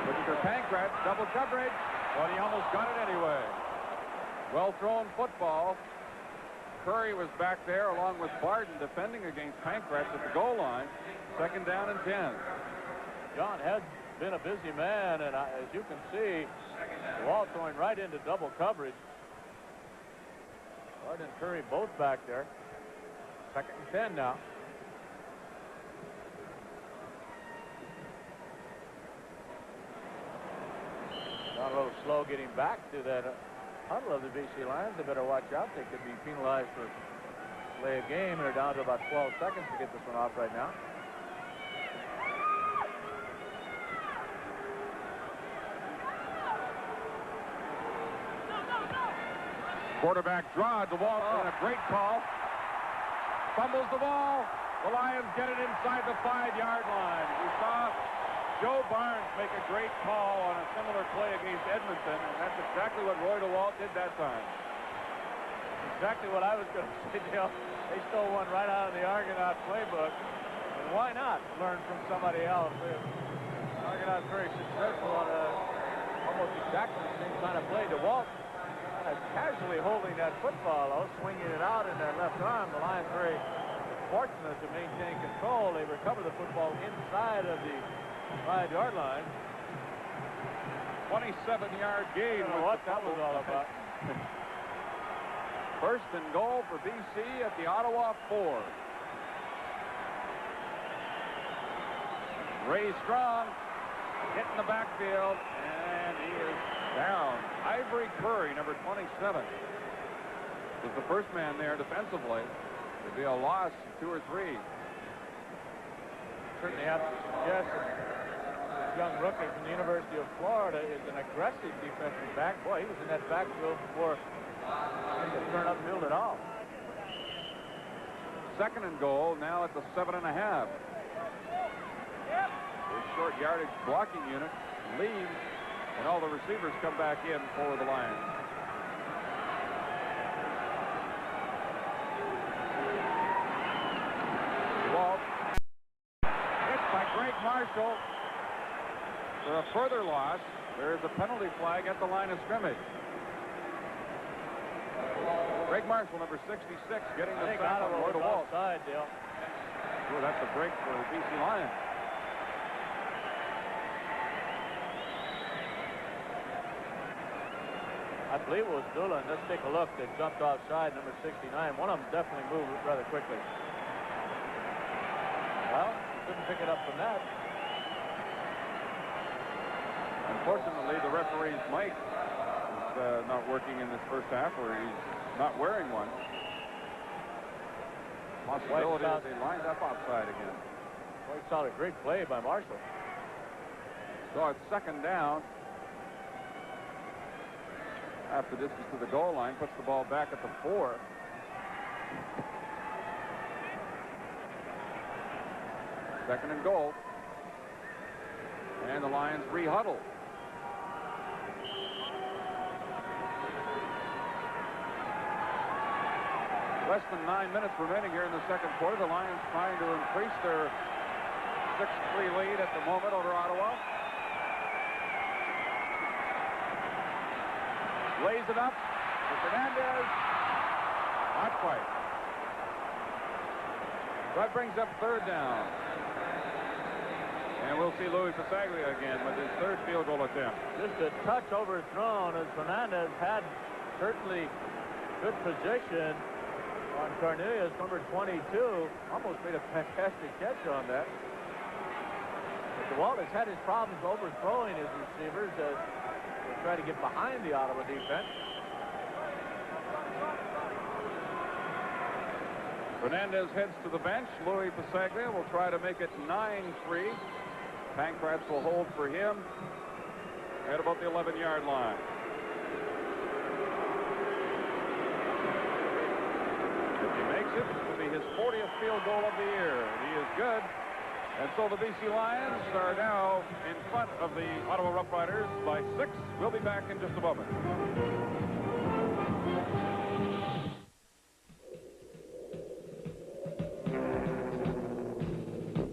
Mr. Pankratz, double coverage, but he almost got it anyway. Well thrown football. Curry was back there along with Barden defending against Pankratz at the goal line. Second down and 10. John has been a busy man, and as you can see, Walt throwing right into double coverage. Barden and Curry both back there. Second and 10 now. Not a little slow getting back to that huddle of the BC Lions. They better watch out. They could be penalized for delay a game, and they're down to about 12 seconds to get this one off right now. Quarterback draw to Walt, and a great call. Fumbles the ball. The Lions get it inside the 5-yard line. We saw Joe Barnes make a great call on a similar play against Edmonton, and that's exactly what Roy DeWalt did that time. Exactly what I was going to say, Dale. They stole one right out of the Argonaut playbook. And why not learn from somebody else? Argonaut's very successful on almost exactly the same kind of play. DeWalt casually holding that football, though, swinging it out in their left arm. The Lions very fortunate to maintain control. They recover the football inside of the 5-yard line. 27-yard gain. I don't know what that was all about. First and goal for BC at the Ottawa 4. Ray Strong hit in the backfield, and he is down. Ivory Curry, number 27, was the first man there defensively. It'd be a loss, 2 or 3. Certainly have to suggest that this young rookie from the University of Florida is an aggressive defensive back. Boy, he was in that backfield before he could turn upfield at all. Second and goal, now at the 7.5. The short yardage blocking unit leaves, and all the receivers come back in for the Lions. Walt hit by Greg Marshall for a further loss. There is a penalty flag at the line of scrimmage. Greg Marshall, number 66, getting the sack on Roy DeWalt. Offside, Dale. Sure, that's a break for the BC Lions. I believe it was Doolin. Let's take a look. They jumped offside, number 69. One of them definitely moved rather quickly. Well, couldn't pick it up from that. Unfortunately, the referee's mic is not working in this first half, or he's not wearing one. Possibility is he lined up outside again. Well, he saw a great play by Marshall. So it's second down. Half the distance to the goal line, puts the ball back at the 4. Second and goal. And the Lions re-huddle. Less than 9 minutes remaining here in the second quarter. The Lions trying to increase their 6-3 lead at the moment over Ottawa. Lays it up to Fernandez. Not quite. That brings up third down. And we'll see Louis Pasaglia again with his third field goal attempt. Just a touch overthrown as Fernandez had certainly good position on Cornelius, number 22. Almost made a fantastic catch on that. But DeWalt has had his problems overthrowing his receivers as they try to get behind the Ottawa defense. Fernandez heads to the bench. Louis Pasaglia will try to make it 9-3. Pankratz will hold for him at about the 11-yard line. If he makes it, it will be his 40th field goal of the year. He is good. And so the BC Lions are now in front of the Ottawa Rough Riders by 6. We'll be back in just a moment.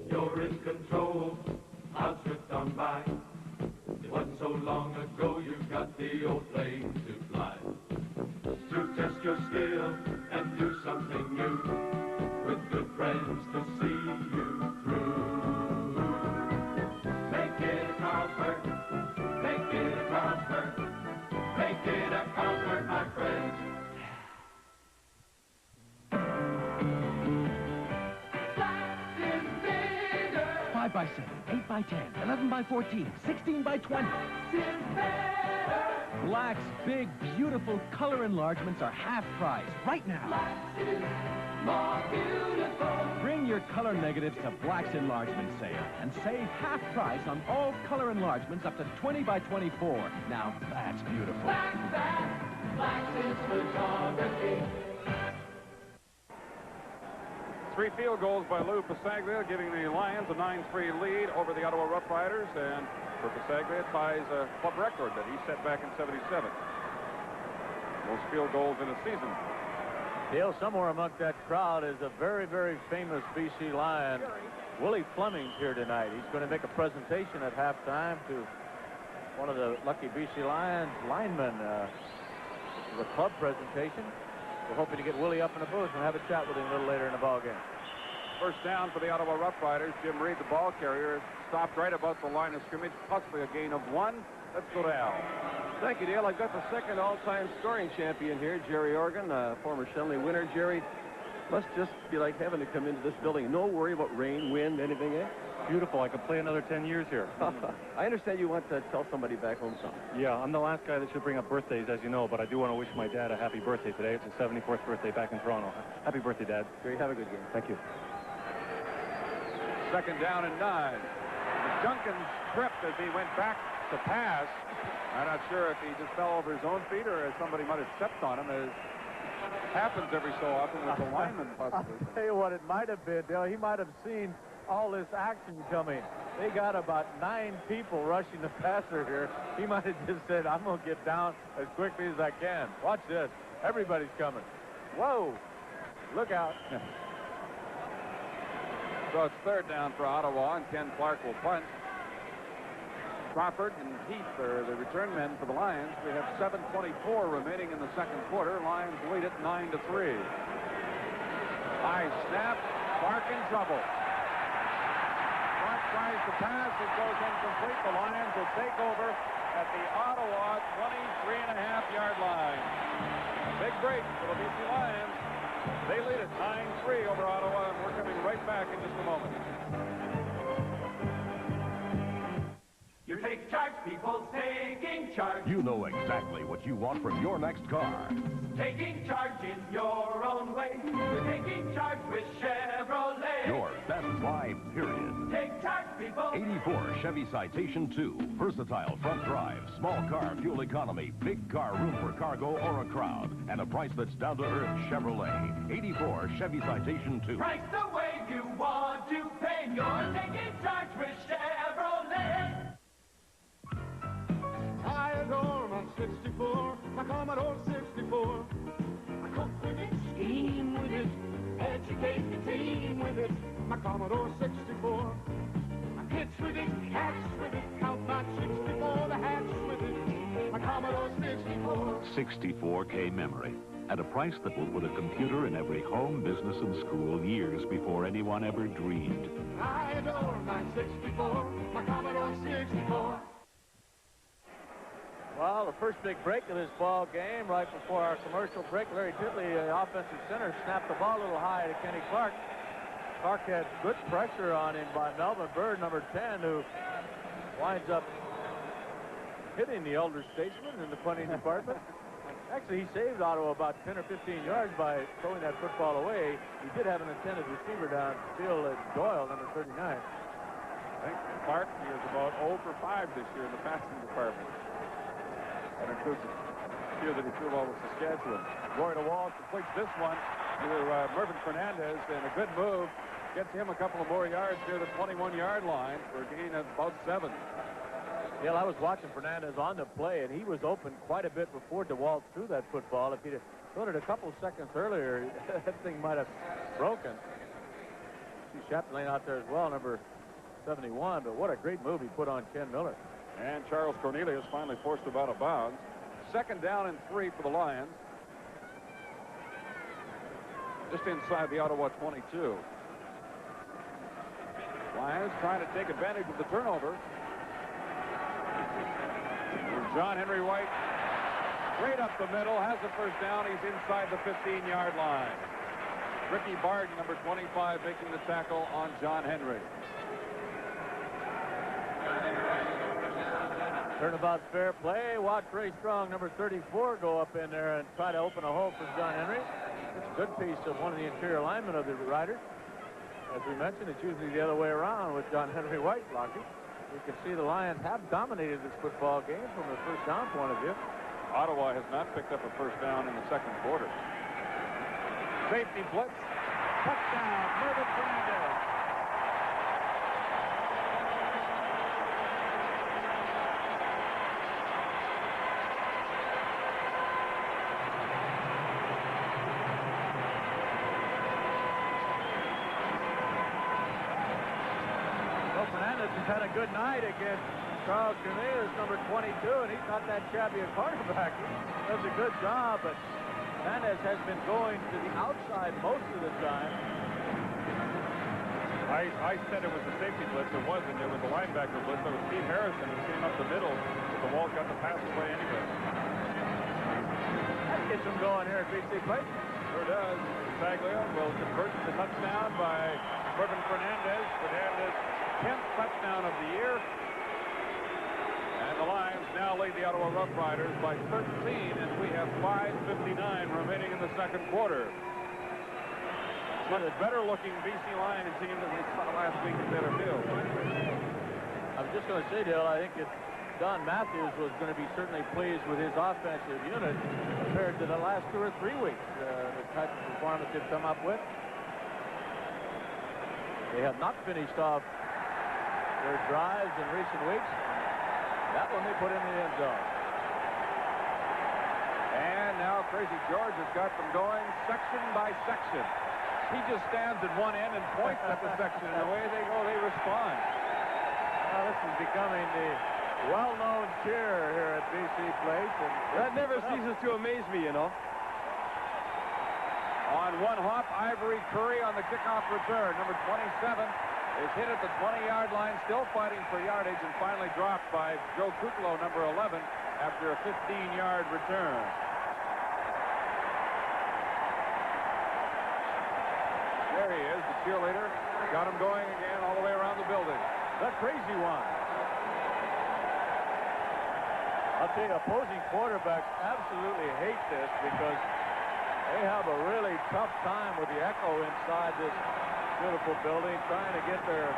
You're in control, I'll drift on by. It wasn't so long ago you got the old plane to fly. To test your skill and do something new, with good friends to see you through. Make it a Carlsberg, make it a Carlsberg, make it a Carlsberg, my friend. 5 by 7, 8 by 10, 11 by 14, 16 by 20. Black's big, beautiful color enlargements are half price right now. More beautiful. Bring your color negatives to Black's enlargement sale and save half price on all color enlargements up to 20 by 24. Now that's beautiful. Black's is photography. 3 field goals by Lou Pasaglia, giving the Lions a 9-3 lead over the Ottawa Rough Riders, and for Pasaglia ties a club record that he set back in '77. Most field goals in a season. Dale, somewhere among that crowd is a very, very famous BC Lion. Willie Fleming's here tonight. He's going to make a presentation at halftime to one of the lucky BC Lions linemen. This is a club presentation. We're hoping to get Willie up in the booth and have a chat with him a little later in the ballgame. First down for the Ottawa Rough Riders. Jim Reed, the ball carrier, stopped right about the line of scrimmage, possibly a gain of 1. Let's go to Al. Thank you, Dale. I've got the second all-time scoring champion here, Jerry Organ, former Shenley winner. Jerry, must just be like heaven to come into this building. No worry about rain, wind, anything, eh? Beautiful. I could play another 10 years here. I understand you want to tell somebody back home something. Yeah, I'm the last guy that should bring up birthdays, as you know, but I do want to wish my dad a happy birthday today. It's his 74th birthday back in Toronto. Happy birthday, Dad. Jerry, have a good game. Thank you. Second down and 9. Duncan tripped as he went back to pass. I'm not sure if he just fell over his own feet or if somebody might have stepped on him, as happens every so often with the lineman, possibly. I'll tell you what it might have been, Dale. He might have seen all this action coming. They got about 9 people rushing the passer here. He might have just said, I'm going to get down as quickly as I can. Watch this. Everybody's coming. Whoa. Look out. So it's third down for Ottawa, and Ken Clark will punt. Crawford and Heath are the return men for the Lions. We have 7:24 remaining in the second quarter. Lions lead it 9-3. High snap. Clark in trouble. Clark tries to pass. It goes incomplete. The Lions will take over at the Ottawa 23.5-yard line. A big break for the BC Lions. They lead it 9-3 over Ottawa, and we're coming right back in just a moment. You take charge, people, taking charge. You know exactly what you want from your next car. Taking charge in your own way. You're taking charge with Chevrolet. Your best buy, period. Take charge, people. 84 Chevy Citation 2. Versatile front drive, small car fuel economy, big car room for cargo or a crowd, and a price that's down to earth Chevrolet. 84 Chevy Citation 2. Price the way you want to pay. You're taking charge with Chevrolet. I adore my 64, my Commodore 64. I cook with it, scheme with it, educate the team with it. My Commodore 64. I pitch with it, catch with it, count my 64, the hatch with it. My Commodore 64. 64K memory at a price that will put a computer in every home, business, and school years before anyone ever dreamed. I adore my 64, my Commodore 64. Well, the first big break of this ball game, right before our commercial break, Larry Titley, the offensive center, snapped the ball a little high to Kenny Clark. Clark had good pressure on him by Melvin Bird, number 10, who winds up hitting the elder statesman in the punting department. Actually, he saved Ottawa about 10 or 15 yards by throwing that football away. He did have an intended receiver downfield at Doyle, number 39. I think Clark is about 0 for 5 this year in the passing department. That includes a few that he threw over Saskatchewan. Roy DeWalt completes this one to Mervyn Fernandez, and a good move gets him a couple of more yards near the 21-yard line for a gain of about 7. Yeah, I was watching Fernandez on the play, and he was open quite a bit before DeWalt threw that football. If he'd have thrown it a couple of seconds earlier, that thing might have broken. See Chaplain out there as well, number 71, but what a great move he put on Ken Miller. And Charles Cornelius finally forced him out of bounds. 2nd down and 3 for the Lions. Just inside the Ottawa 22. Lions trying to take advantage of the turnover. John Henry White, straight up the middle, has the first down. He's inside the 15-yard line. Ricky Barden, number 25, making the tackle on John Henry. Turnabout's fair play. Watch Ray Strong, number 34, go up in there and try to open a hole for John Henry. It's a good piece of one of the interior linemen of the Riders. As we mentioned, it's usually the other way around with John Henry White blocking. You can see the Lions have dominated this football game from a first down point of view. Ottawa has not picked up a first down in the 2nd quarter. Safety blitz. Touchdown, Mervyn Fernandez. Had a good night against Charles Cornelius, number 22, and he's not that shabby a quarterback. He does a good job, but Fernandez has been going to the outside most of the time. I said it was a safety blitz. It wasn't. It was a linebacker blitz. It was Steve Harrison who came up the middle, but the Walt got the pass away anyway. That gets him going here at BC Place. Sure does. Saglia will convert the touchdown by Mervyn Fernandez. Fernandez 10th touchdown of the year. And the Lions now lead the Ottawa Rough Riders by 13, and we have 5:59 remaining in the 2nd quarter. But a better-looking BC Lions team than we saw last week at Taylor Field. I was just going to say, Dale, I think that Don Matthews was going to be certainly pleased with his offensive unit compared to the last 2 or 3 weeks, the type of performance they've come up with. They have not finished off their drives in recent weeks. That one they put in the end zone. And now Crazy George has got them going section by section. He just stands at one end and points at the section, and away they go, they respond. Well, this is becoming the well-known cheer here at BC Place. And that never ceases to amaze me, you know. On one hop, Ivory Curry on the kickoff return. Number 27 is hit at the 20-yard line, still fighting for yardage, and finally dropped by Joe Kuklo, number 11, after a 15-yard return. There he is, the cheerleader. Got him going again all the way around the building. The crazy one. I'll tell you, opposing quarterbacks absolutely hate this because they have a really tough time with the echo inside this beautiful building, trying to get their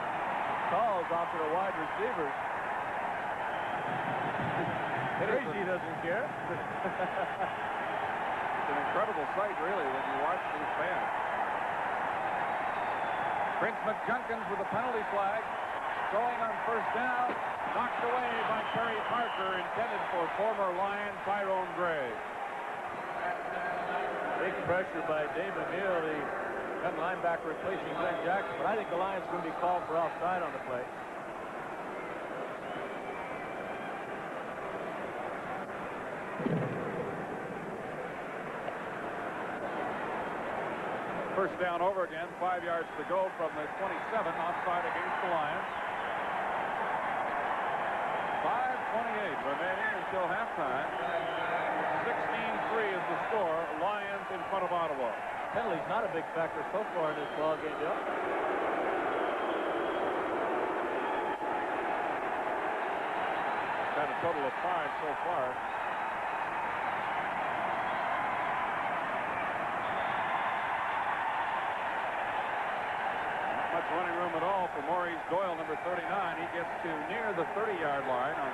calls off to the wide receivers. Crazy doesn't care. It's an incredible sight, really, when you watch these fans. Prince McJunkins with a penalty flag. Throwing on first down. Knocked away by Terry Parker, intended for former Lion Tyrone Gray. Big pressure by Dave McNeil, the young linebacker replacing Glenn Jackson, but I think the Lions are going to be called for offside on the play. First down over again, 5 yards to go from the 27, offside against the Lions. 5:28 remaining until halftime. 16-3 is the score. Lions in front of Ottawa. Penalty's not a big factor so far in this ball game, Bill. Got a total of 5 so far. Not much running room at all for Maurice Doyle, number 39. He gets to near the 30-yard line on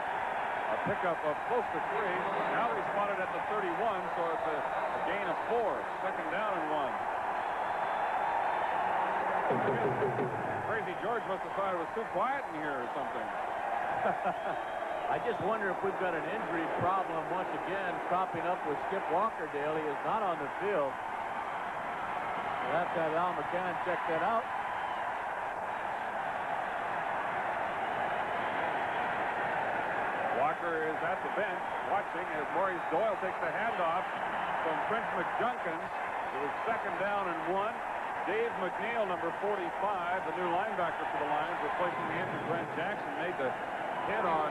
a pickup of close to 3. Now they spotted at the 31, so it's a gain of 4. Second down and 1. Crazy George must have thought it was too quiet in here or something. I just wonder if we've got an injury problem once again cropping up with Skip Walker, Dale. He is not on the field. We'll have to have Al McCann check that out. Walker is at the bench watching as Maurice Doyle takes the handoff from Prince McJunkins. It was second down and 1. Dave McNeil, number 45, the new linebacker for the Lions, replacing the injured Brent Jackson, made the hit on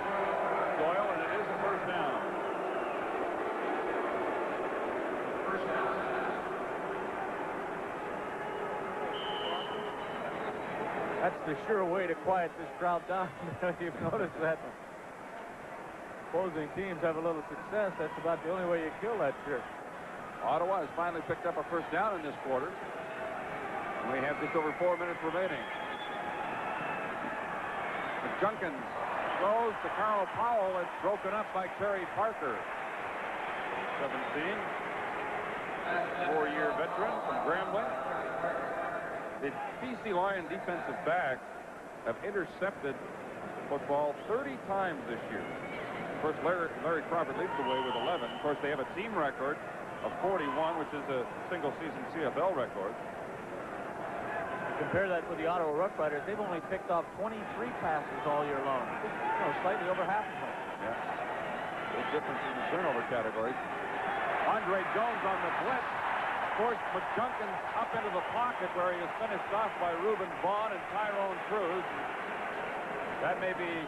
Doyle, and it is a first down. That's the sure way to quiet this crowd down. You've noticed that opposing teams have a little success. That's about the only way you kill that cheer. Ottawa has finally picked up a first down in this quarter. And we have just over 4 minutes remaining. McJunkins throws to Carl Powell. It's broken up by Terry Parker. 17. 4-year veteran from Grambling. The BC Lion defensive backs have intercepted football 30 times this year. Of course, Larry Crawford leads the way with 11. Of course, they have a team record of 41, which is a single-season CFL record. Compare that with the Ottawa Rough Riders. They've only picked off 23 passes all year long. Slightly over half of them. Yeah. Big difference in the turnover categories. Andre Jones on the blitz. Forced McJunkins up into the pocket where he is finished off by Reuben Vaughn and Tyrone Cruz. That may be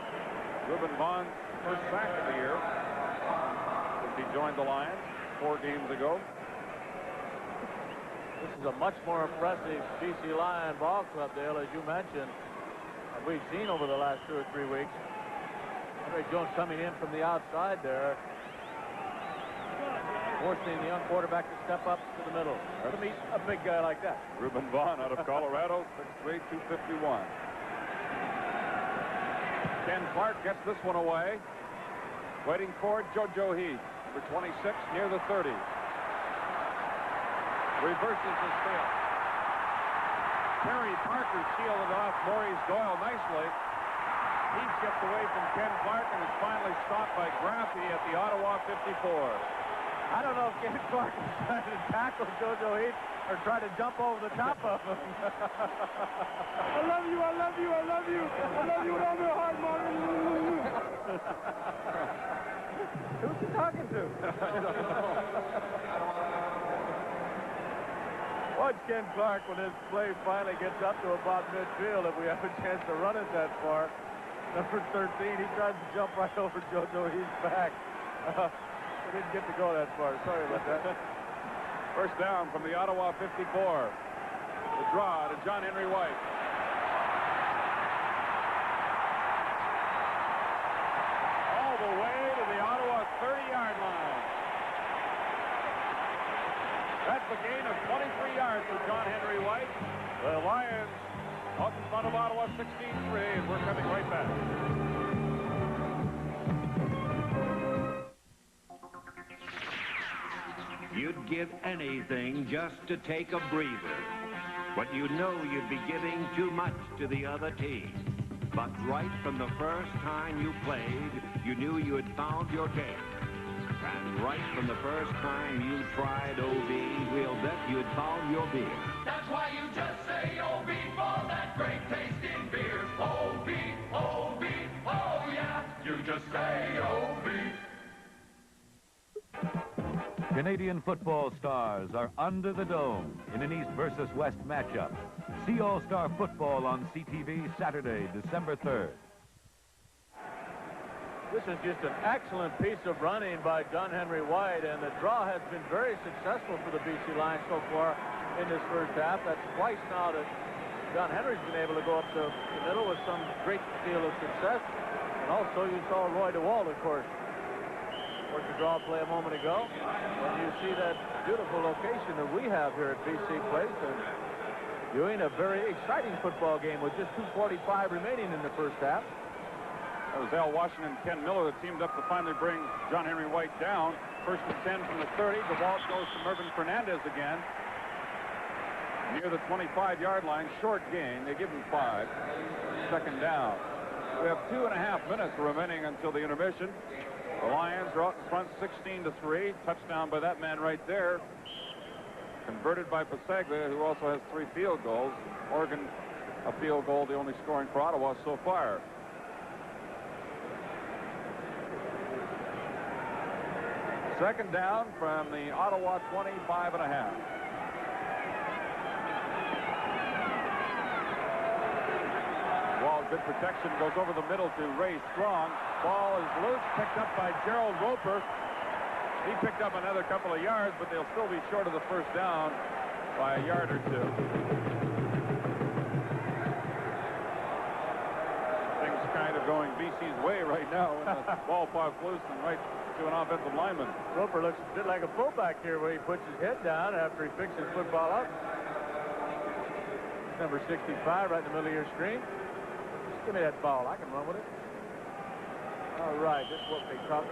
Reuben Vaughn's first sack of the year since he joined the Lions 4 games ago. This is a much more impressive BC Lion ball club, Dale, as you mentioned, that we've seen over the last 2 or 3 weeks. Andre Jones coming in from the outside there, forcing the young quarterback to step up to the middle to meet a big guy like that. Reuben Vaughn out of Colorado, 6'3", 251. Ken Clark gets this one away. Waiting for it, JoJo Heath, number 26, near the 30. Reverses his field. Terry Parker shielded off Maurice Doyle nicely. He chipped away from Ken Clark and is finally stopped by Graffy at the Ottawa 54. I don't know if Ken Clark is trying to tackle JoJo Heath or try to jump over the top of him. I love you, I love you, I love you. I love you with all my heart, Martin. Who's he talking to? Watch Ken Clark when this play finally gets up to about midfield, if we have a chance to run it that far. Number 13, he tries to jump right over JoJo. He's back. We didn't get to go that far. Sorry about that. First down from the Ottawa 54. The draw to John Henry White. All the way to the Ottawa 30-yard line. That's a gain of 23 yards for John Henry White. The Lions out in front of Ottawa 16-3, and we're coming right back. You'd give anything just to take a breather. But you know you'd be giving too much to the other team. But right from the first time you played, you knew you had found your game. And right from the first time you tried OB, we'll bet you'd found your beer. That's why you just say OB for that great tasting beer. OB, OB, oh yeah, you just say OB. Canadian football stars are under the dome in an East versus West matchup. See All-Star Football on CTV Saturday, December 3rd. This is just an excellent piece of running by John Henry White, and the draw has been very successful for the BC Lions so far in this first half. That's twice now that John Henry's been able to go up the middle with some great deal of success. And also you saw Roy DeWalt, of course, work the draw play a moment ago. And you see that beautiful location that we have here at BC Place, and doing a very exciting football game with just 2:45 remaining in the first half. That was Al Washington and Ken Miller that teamed up to finally bring John Henry White down. First and 10 from the 30. The ball goes to Mervyn Fernandez again. Near the 25-yard line, short gain. They give him 5. Second down. We have 2.5 minutes remaining until the intermission. The Lions are out in front 16-3. Touchdown by that man right there. Converted by Pasaglia, who also has 3 field goals. Oregon, a field goal, the only scoring for Ottawa so far. Second down from the Ottawa 25.5. Wall, good protection, goes over the middle to Ray Strong. Ball is loose, picked up by Gerald Roper. He picked up another couple of yards, but they'll still be short of the first down by a yard or two. Things kind of going BC's way right now when the ball pops loose and right to an offensive lineman. Roper looks a bit like a fullback here where he puts his head down after he picks his football up. Number 65 right in the middle of your screen. Just give me that ball. I can run with it. All right, this will be tough.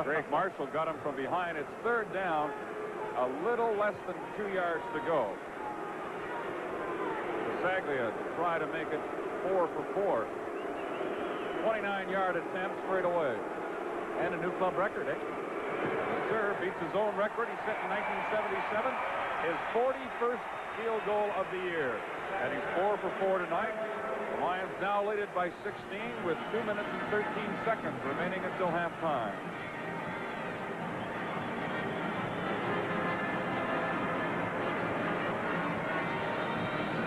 Greg Marshall got him from behind. It's third down. A little less than 2 yards to go. Pasaglia try to make it 4 for 4. 29-yard attempt straight away. And a new club record, eh? Sir beats his own record he set in 1977. His 41st field goal of the year. And he's 4 for 4 tonight. The Lions now lead it by 16 with 2 minutes and 13 seconds remaining until halftime.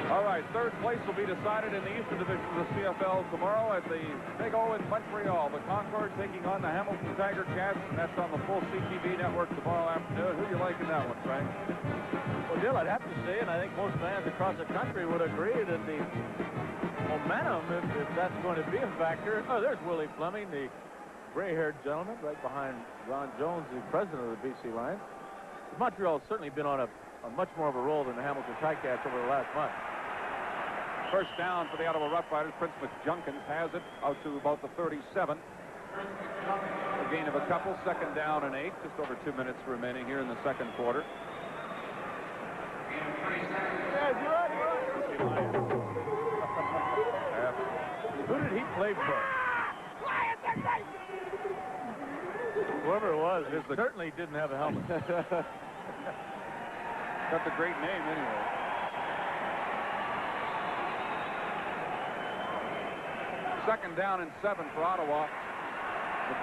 All right, third place will be decided in the Eastern Division of the CFL tomorrow at the Big O in Montreal. The Concord taking on the Hamilton Tiger Cats, and that's on the full CTV network tomorrow afternoon. Who do you like in that one, Frank? Well, Jill, I'd have to say, and I think most fans across the country would agree that the momentum, if that's going to be a factor. Oh, there's Willie Fleming, the gray-haired gentleman right behind Ron Jones, the president of the BC Lions. Montreal's certainly been on a much more of a roll than the Hamilton Ticats over the last month. First down for the Ottawa Roughriders. Prince McJunkins has it out to about the 37. A gain of a couple. Second down and 8. Just over 2 minutes remaining here in the second quarter. Yeah, you're right. Who did he play for? Whoever it was, it certainly didn't have a helmet. Got the great name anyway. Second down and 7 for Ottawa.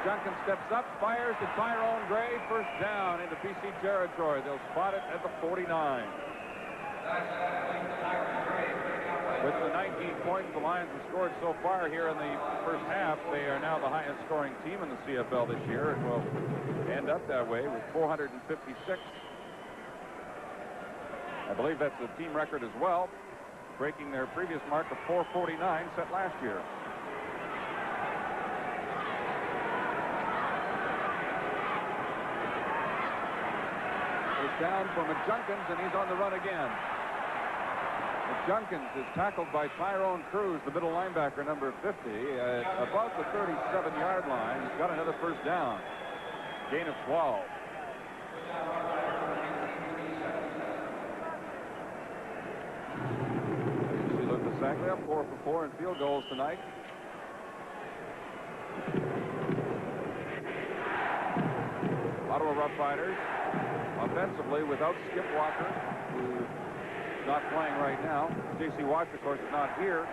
Junkin steps up, fires to Tyrone Gray. First down into BC territory. They'll spot it at the 49. With the 19 points the Lions have scored so far here in the first half, they are now the highest scoring team in the CFL this year and will end up that way with 456. I believe that's a team record as well, breaking their previous mark of 449 set last year. It's down for Junkins, and he's on the run again. Junkins is tackled by Tyrone Cruz, the middle linebacker, number 50, at about the 37-yard line. He's got another first down. Gain of 12. See, look at Saglia, 4 for 4 in field goals tonight. Ottawa Rough Riders offensively without Skip Walker, who not playing right now. J.C. Watts, of course, is not here.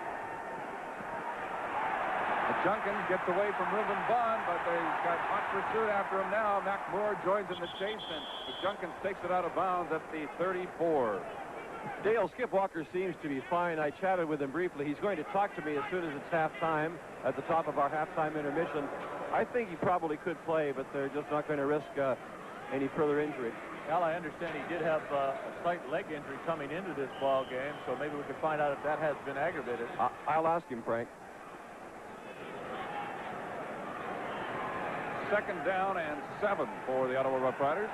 Junkins gets away from Reuben Bond, but they've got hot pursuit after him now. Mac Moore joins in the chase, and Junkins takes it out of bounds at the 34. Dale, Skip Walker seems to be fine. I chatted with him briefly. He's going to talk to me as soon as it's halftime, at the top of our halftime intermission. I think he probably could play, but they're just not going to risk any further injury. Well, I understand he did have a slight leg injury coming into this ball game, so maybe we can find out if that has been aggravated. I'll ask him, Frank. Second down and 7 for the Ottawa Rough Riders.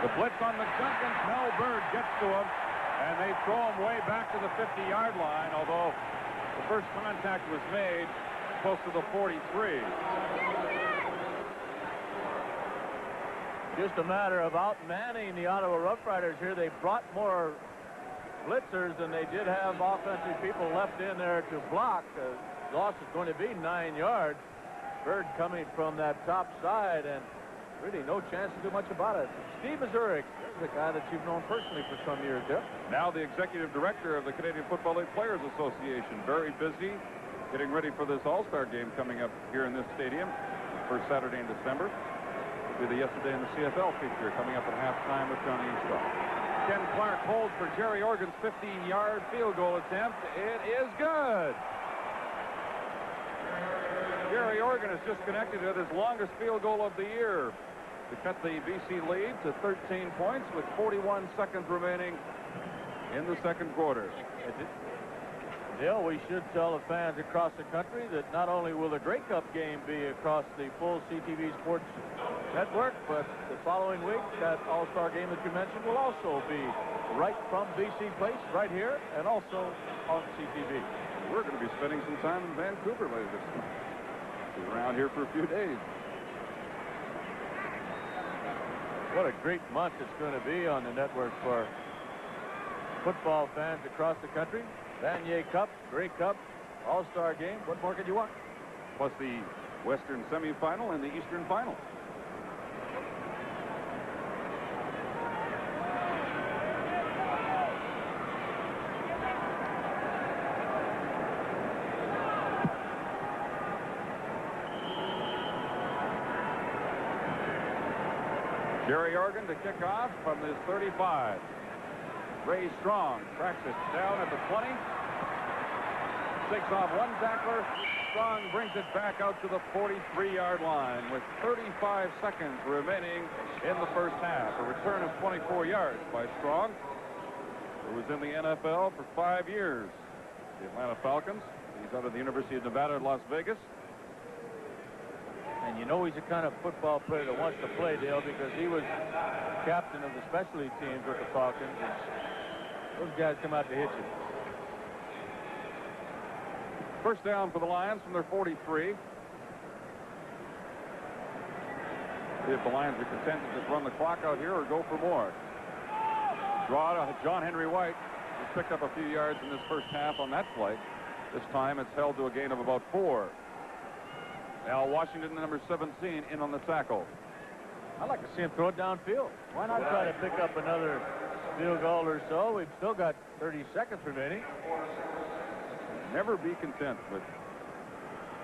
The blitz on the Junkins. Mel Bird gets to him, and they throw him way back to the 50-yard line, although the first contact was made close to the 43. Just a matter of outmanning the Ottawa Rough Riders here. They brought more blitzers than they did have offensive people left in there to block. The loss is going to be 9 yards. Bird coming from that top side, and really no chance to do much about it. Steve Mazurek, there's a guy that you've known personally for some years, Jeff. Now the executive director of the Canadian Football League Players Association. Very busy getting ready for this All-Star game coming up here in this stadium. First Saturday in December. It'll be the Yesterday in the CFL feature coming up at halftime with Johnny Eastraw. Ken Clark holds for Jerry Organ's 15-yard field goal attempt. It is good. Jerry Organ has just connected with his longest field goal of the year to cut the BC lead to 13 points with 41 seconds remaining in the second quarter. Dale, we should tell the fans across the country that not only will the Grey Cup game be across the full CTV Sports Network, but the following week, that All-Star game that you mentioned will also be right from BC Place, right here, and also on CTV. We're going to be spending some time in Vancouver later this month. Be around here for a few days. What a great month it's going to be on the network for football fans across the country. Vanier Cup, Grey Cup, All-Star game. What more could you want? Plus the Western semifinal and the Eastern final. Jerry Organ to kick off from his 35. Ray Strong tracks it down at the 20. Takes off one tackler. Strong brings it back out to the 43-yard line with 35 seconds remaining in the first half. A return of 24 yards by Strong, who was in the NFL for 5 years. The Atlanta Falcons. He's out of the University of Nevada in Las Vegas. And you know he's the kind of football player that wants to play, Dale, because he was captain of the specialty teams with the Falcons. And those guys come out to hit you. First down for the Lions from their 43. See if the Lions are content to just run the clock out here or go for more. Draw to John Henry White. He's picked up a few yards in this first half on that play. This time it's held to a gain of about 4. Al Washington, number 17, in on the tackle. I'd like to see him throw it downfield. Why not try to pick up another field goal or so. We've still got 30 seconds remaining. Never be content with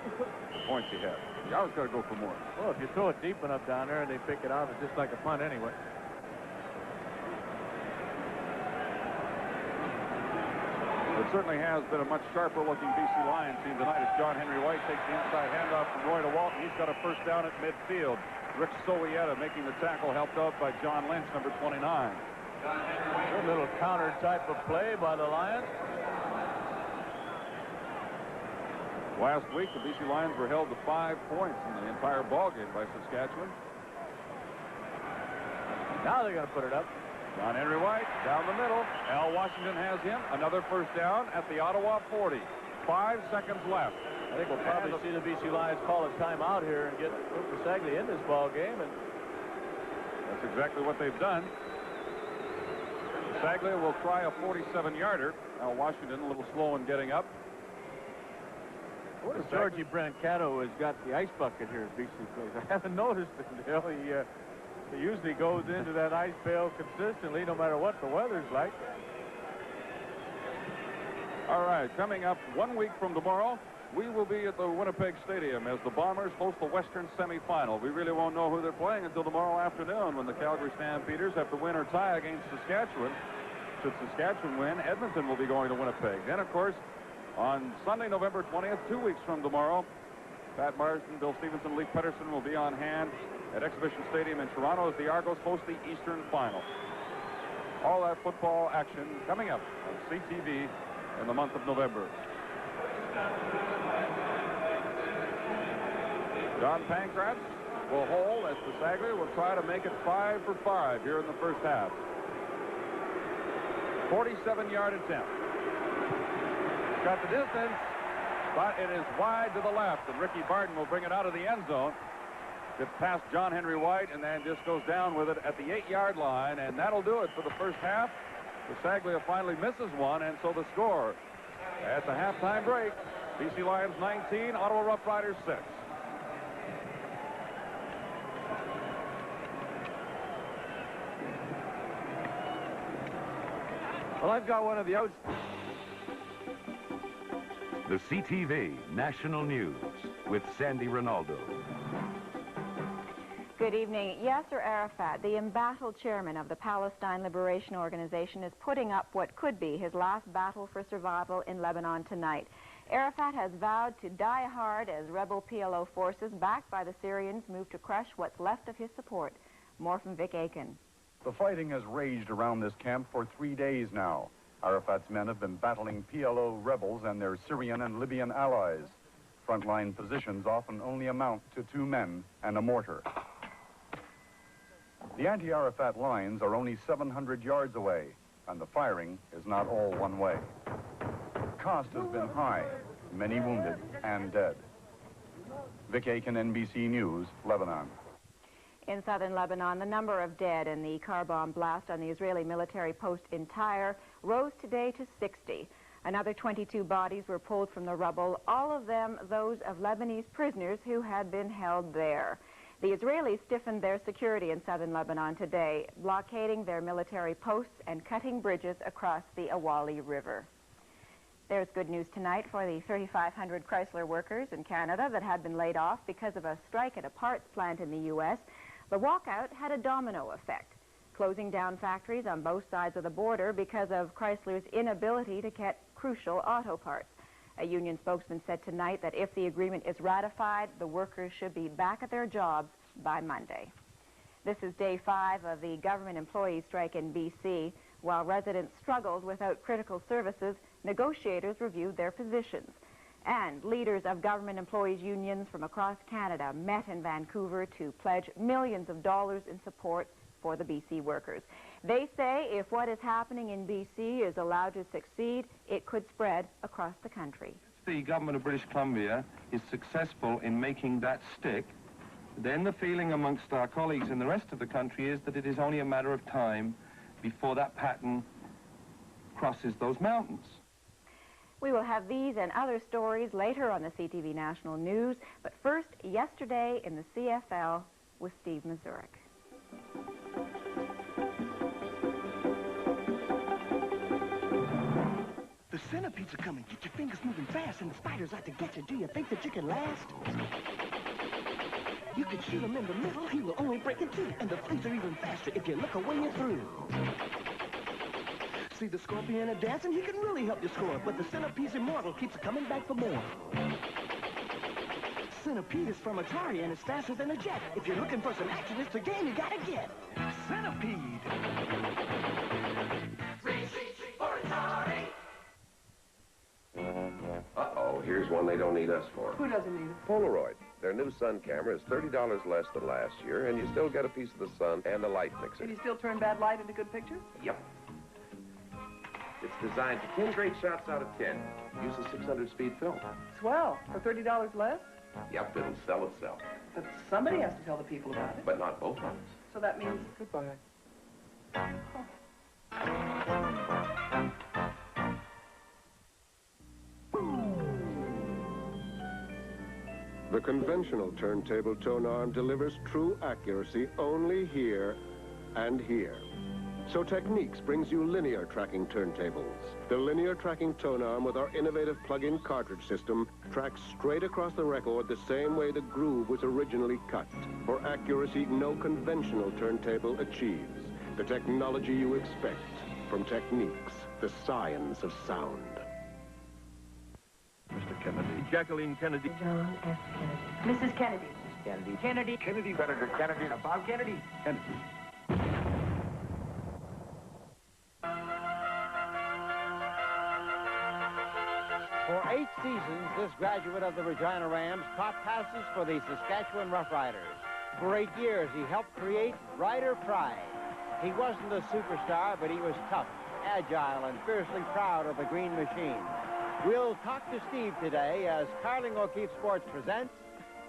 the points you have. You always got to go for more. Well, if you throw it deep enough down there and they pick it out, it's just like a punt anyway. It certainly has been a much sharper-looking BC Lions team tonight as John Henry White takes the inside handoff from Roy to Walton. He's got a first down at midfield. Rick Sowieta making the tackle, helped out by John Lynch, number 29. Good little counter type of play by the Lions. Last week, the BC Lions were held to 5 points in the entire ballgame by Saskatchewan. Now they're going to put it up. John Henry White down the middle. Al Washington has him. Another first down at the Ottawa 40. 5 seconds left. I think we'll probably see the BC Lions call a timeout here and get Cooper Sagley in this ball game. And that's exactly what they've done. Sagley will try a 47-yarder. Al Washington a little slow in getting up. What if Georgie Brancato has got the ice bucket here at BC Place? I haven't noticed it. He usually goes into that ice pail consistently, no matter what the weather's like. All right, coming up 1 week from tomorrow, we will be at the Winnipeg Stadium as the Bombers host the Western semifinal. We really won't know who they're playing until tomorrow afternoon when the Calgary Stampeders have to win or tie against Saskatchewan. Should Saskatchewan win, Edmonton will be going to Winnipeg. Then, of course, on Sunday, November 20th, 2 weeks from tomorrow, Pat Marsden, Bill Stevenson, Lee Pedersen will be on hand at Exhibition Stadium in Toronto as the Argos host the Eastern Final. All that football action coming up on CTV in the month of November. John Pankratz will hold as the Sagley will try to make it 5 for 5 here in the first half. 47-yard attempt. Got the distance, but it is wide to the left, and Ricky Barton will bring it out of the end zone. Gets past John Henry White and then just goes down with it at the 8-yard line, and that'll do it for the first half. The Saglia finally misses one, and so the score at the halftime break, BC Lions 19, Ottawa Rough Riders 6. Well, I've got one of the outs. The CTV National News with Sandy Ronaldo. Good evening. Yasser Arafat, the embattled chairman of the Palestine Liberation Organization, is putting up what could be his last battle for survival in Lebanon tonight. Arafat has vowed to die hard as rebel PLO forces, backed by the Syrians, move to crush what's left of his support. More from Vic Aiken. The fighting has raged around this camp for 3 days now. Arafat's men have been battling PLO rebels and their Syrian and Libyan allies. Frontline positions often only amount to 2 men and a mortar. The anti-Arafat lines are only 700 yards away, and the firing is not all one way. Cost has been high, many wounded and dead. Vic Aiken, NBC News, Lebanon. In southern Lebanon, the number of dead in the car bomb blast on the Israeli military post in Tyre rose today to 60. Another 22 bodies were pulled from the rubble, all of them those of Lebanese prisoners who had been held there. The Israelis stiffened their security in southern Lebanon today, blockading their military posts and cutting bridges across the Awali River. There's good news tonight for the 3,500 Chrysler workers in Canada that had been laid off because of a strike at a parts plant in the U.S. The walkout had a domino effect, closing down factories on both sides of the border because of Chrysler's inability to get crucial auto parts. A union spokesman said tonight that if the agreement is ratified, the workers should be back at their jobs by Monday. This is day 5 of the government employee strike in B.C. While residents struggled without critical services, negotiators reviewed their positions. And leaders of government employees' unions from across Canada met in Vancouver to pledge millions of dollars in support for the BC workers. They say if what is happening in BC is allowed to succeed, it could spread across the country. If the government of British Columbia is successful in making that stick, then the feeling amongst our colleagues in the rest of the country is that it is only a matter of time before that pattern crosses those mountains. We will have these and other stories later on the CTV National News, but first, yesterday in the CFL with Steve Mazurek. The centipedes are coming. Get your fingers moving fast, and the spiders out to get you. Do you think that you can last? You can shoot him in the middle. He will only break in two. And the fleas are even faster if you look away you're through. See the scorpion a dancing? He can really help you score. But the centipede's immortal, keeps coming back for more. Centipede is from Atari, and it's faster than a jet. If you're looking for some action, it's the game you gotta get. Centipede. For Atari. Uh-oh, here's one they don't need us for. Who doesn't need it? Polaroid. Their new sun camera is $30 less than last year, and you still get a piece of the sun and a light mixer. Can you still turn bad light into good pictures? Yep. It's designed for 10 great shots out of 10. Use a 600-speed film. Swell. For $30 less? Yep, it'll sell itself. But somebody has to tell the people about it. But not both of us. So that means goodbye. The conventional turntable tone arm delivers true accuracy only here and here. So Techniques brings you linear tracking turntables. The linear tracking tone arm with our innovative plug-in cartridge system tracks straight across the record the same way the groove was originally cut. For accuracy no conventional turntable achieves. The technology you expect from Techniques, the science of sound. Mr. Kennedy. Jacqueline Kennedy. John F. Kennedy. Mrs. Kennedy. Kennedy. Kennedy. Kennedy. Senator Kennedy. Bob Kennedy. Kennedy. For 8 seasons, this graduate of the Regina Rams caught passes for the Saskatchewan Roughriders. For 8 years, he helped create Rider Pride. He wasn't a superstar, but he was tough, agile, and fiercely proud of the Green Machine. We'll talk to Steve today as Carling O'Keefe Sports presents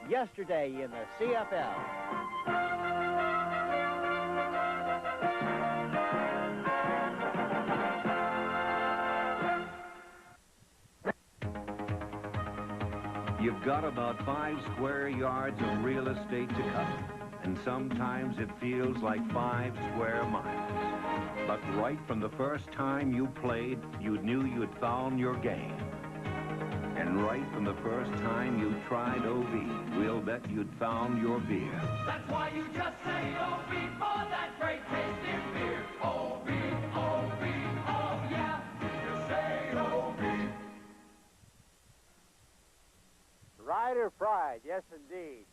Yesterday in the CFL. You've got about 5 square yards of real estate to cover, and sometimes it feels like 5 square miles. But right from the first time you played, you knew you'd found your game. And right from the first time you tried OB, we'll bet you'd found your beer. That's why you just say OB for that great tasting beer. OB, OB, oh yeah, you say OB. Rider Pride, yes indeed.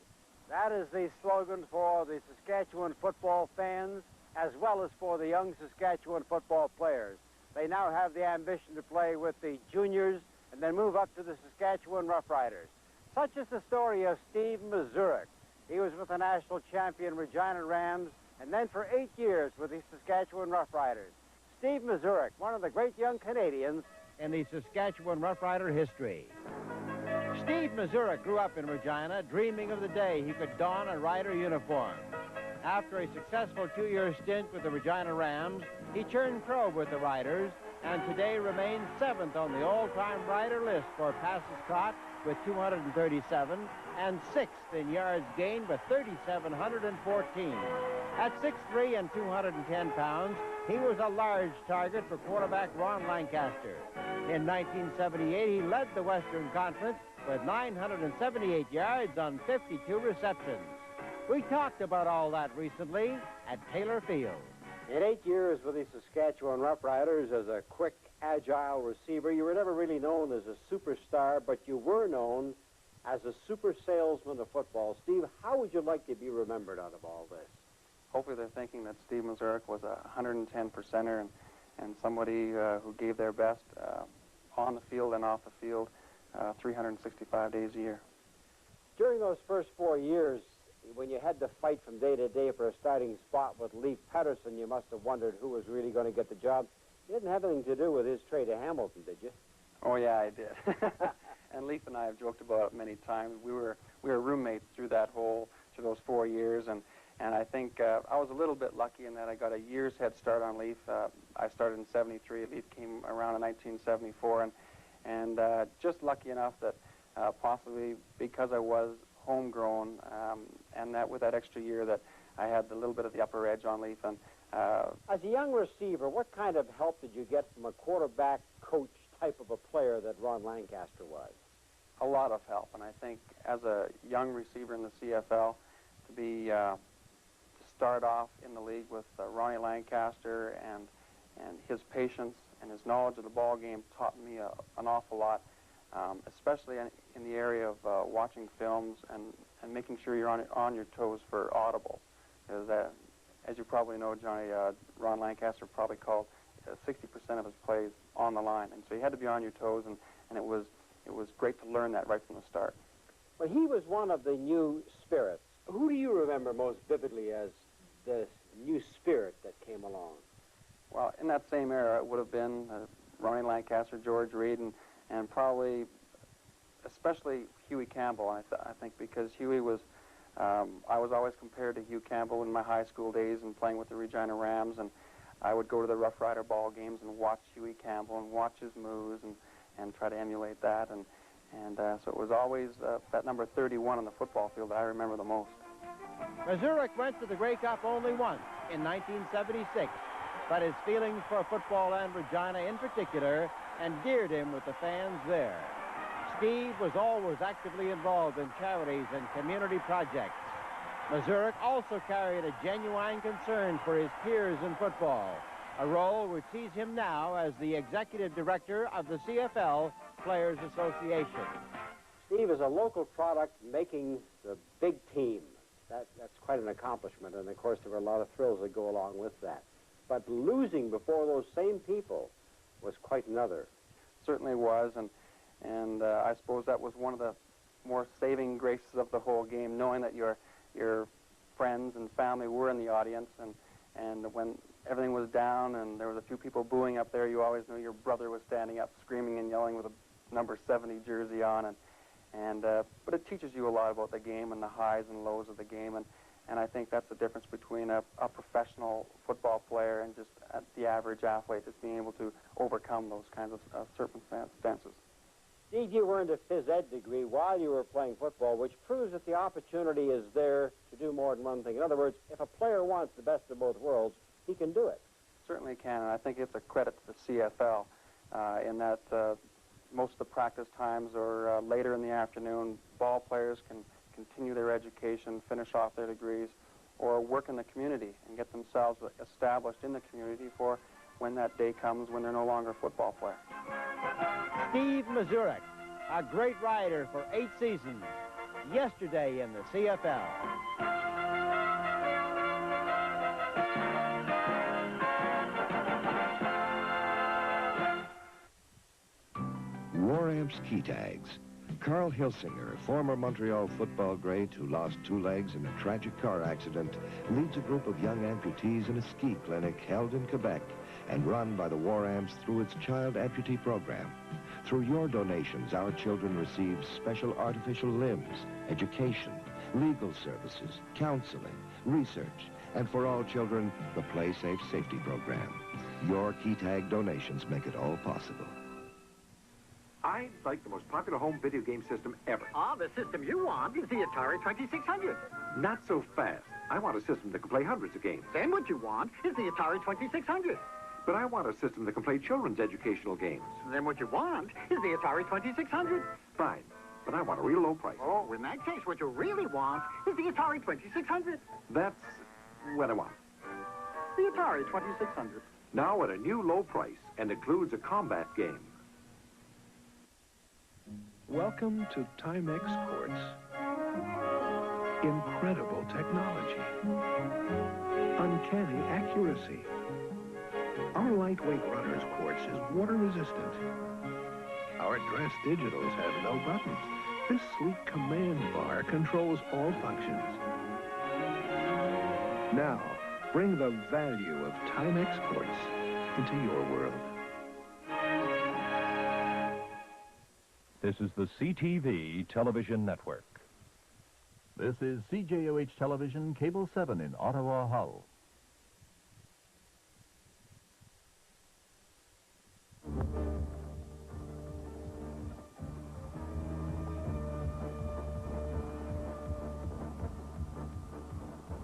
That is the slogan for the Saskatchewan football fans as well as for the young Saskatchewan football players. They now have the ambition to play with the juniors and then move up to the Saskatchewan Roughriders. Such is the story of Steve Mazurek. He was with the national champion Regina Rams and then for 8 years with the Saskatchewan Roughriders. Steve Mazurek, one of the great young Canadians in the Saskatchewan Roughrider history. Steve Mazurek grew up in Regina, dreaming of the day he could don a Rider uniform. After a successful 2-year stint with the Regina Rams, he turned pro with the Riders, and today remains 7th on the all-time Rider list for passes caught with 237, and 6th in yards gained with 3,714. At 6'3" and 210 pounds, he was a large target for quarterback Ron Lancaster. In 1978, he led the Western Conference with 978 yards on 52 receptions. We talked about all that recently at Taylor Field. In 8 years with the Saskatchewan Roughriders as a quick, agile receiver, you were never really known as a superstar, but you were known as a super salesman of football. Steve, how would you like to be remembered out of all this? Hopefully they're thinking that Steve Mazurek was a 110%er and somebody who gave their best on the field and off the field 365 days a year. During those first 4 years, when you had to fight from day to day for a starting spot with Leif Pettersson, you must have wondered who was really going to get the job. You didn't have anything to do with his trade to Hamilton, did you? Oh, yeah, I did. And Leif and I have joked about it many times. We were roommates through those 4 years, and I think I was a little bit lucky in that I got a year's head start on Leif. I started in '73. Leif came around in 1974, and just lucky enough that possibly because I was homegrown, and that with that extra year that I had a little bit of the upper edge on Leif. And as a young receiver, what kind of help did you get from a quarterback coach type of a player that Ron Lancaster was? A lot of help, and I think as a young receiver in the CFL, to start off in the league with Ronnie Lancaster and his patience and his knowledge of the ball game taught me an awful lot, especially in the area of watching films and making sure you're on your toes for audibles. Because as you probably know, Johnny, Ron Lancaster probably called 60% of his plays on the line, and so you had to be on your toes, and it was great to learn that right from the start. Well, he was one of the new spirits. Who do you remember most vividly as the new spirit that came along? Well, in that same era, it would have been Ronnie Lancaster, George Reed, and probably, especially Huey Campbell, I think, because Huey was, I was always compared to Hugh Campbell in my high school days and playing with the Regina Rams, and I would go to the Rough Rider ball games and watch Huey Campbell and watch his moves and try to emulate that, and so it was always that number 31 on the football field that I remember the most. Mazurek went to the Grey Cup only once, in 1976, but his feelings for football and Regina in particular endeared him with the fans there. Steve was always actively involved in charities and community projects. Mazurek also carried a genuine concern for his peers in football, a role which sees him now as the executive director of the CFL Players Association. Steve is a local product making the big team. That's quite an accomplishment, and of course there were a lot of thrills that go along with that. But losing before those same people was quite another. Certainly was, and I suppose that was one of the more saving graces of the whole game, knowing that your friends and family were in the audience, and when everything was down and there was a few people booing up there, you always knew your brother was standing up screaming and yelling with a number 70 jersey on, but it teaches you a lot about the game and the highs and lows of the game, and I think that's the difference between a professional football player and just the average athlete, is being able to overcome those kinds of circumstances. Steve, you earned a phys ed degree while you were playing football, which proves that the opportunity is there to do more than one thing. In other words, if a player wants the best of both worlds, he can do it. Certainly can, and I think it's a credit to the CFL in that most of the practice times are later in the afternoon. Ball players can continue their education, finish off their degrees, or work in the community and get themselves established in the community for when that day comes when they're no longer a football player. Steve Mazurek, a great rider for 8 seasons, yesterday in the CFL. War Amps key tags. Carl Hilsinger, a former Montreal football great who lost 2 legs in a tragic car accident, leads a group of young amputees in a ski clinic held in Quebec and run by the War Amps through its child amputee program. Through your donations, our children receive special artificial limbs, education, legal services, counseling, research, and for all children, the Play Safe Safety Program. Your key tag donations make it all possible. I like the most popular home video game system ever. The system you want is the Atari 2600. Not so fast. I want a system that can play hundreds of games. Then what you want is the Atari 2600. But I want a system that can play children's educational games. Then what you want is the Atari 2600. Fine, but I want a real low price. Oh, in that case, what you really want is the Atari 2600. That's what I want. The Atari 2600. Now at a new low price and includes a combat game. Welcome to Timex Courts. Incredible technology. Uncanny accuracy. Our lightweight runner's quartz is water resistant. Our dress digitals have no buttons. This sleek command bar controls all functions. Now, bring the value of Timex Quartz into your world. This is the CTV Television Network. This is CJOH Television, Cable 7 in Ottawa, Hull.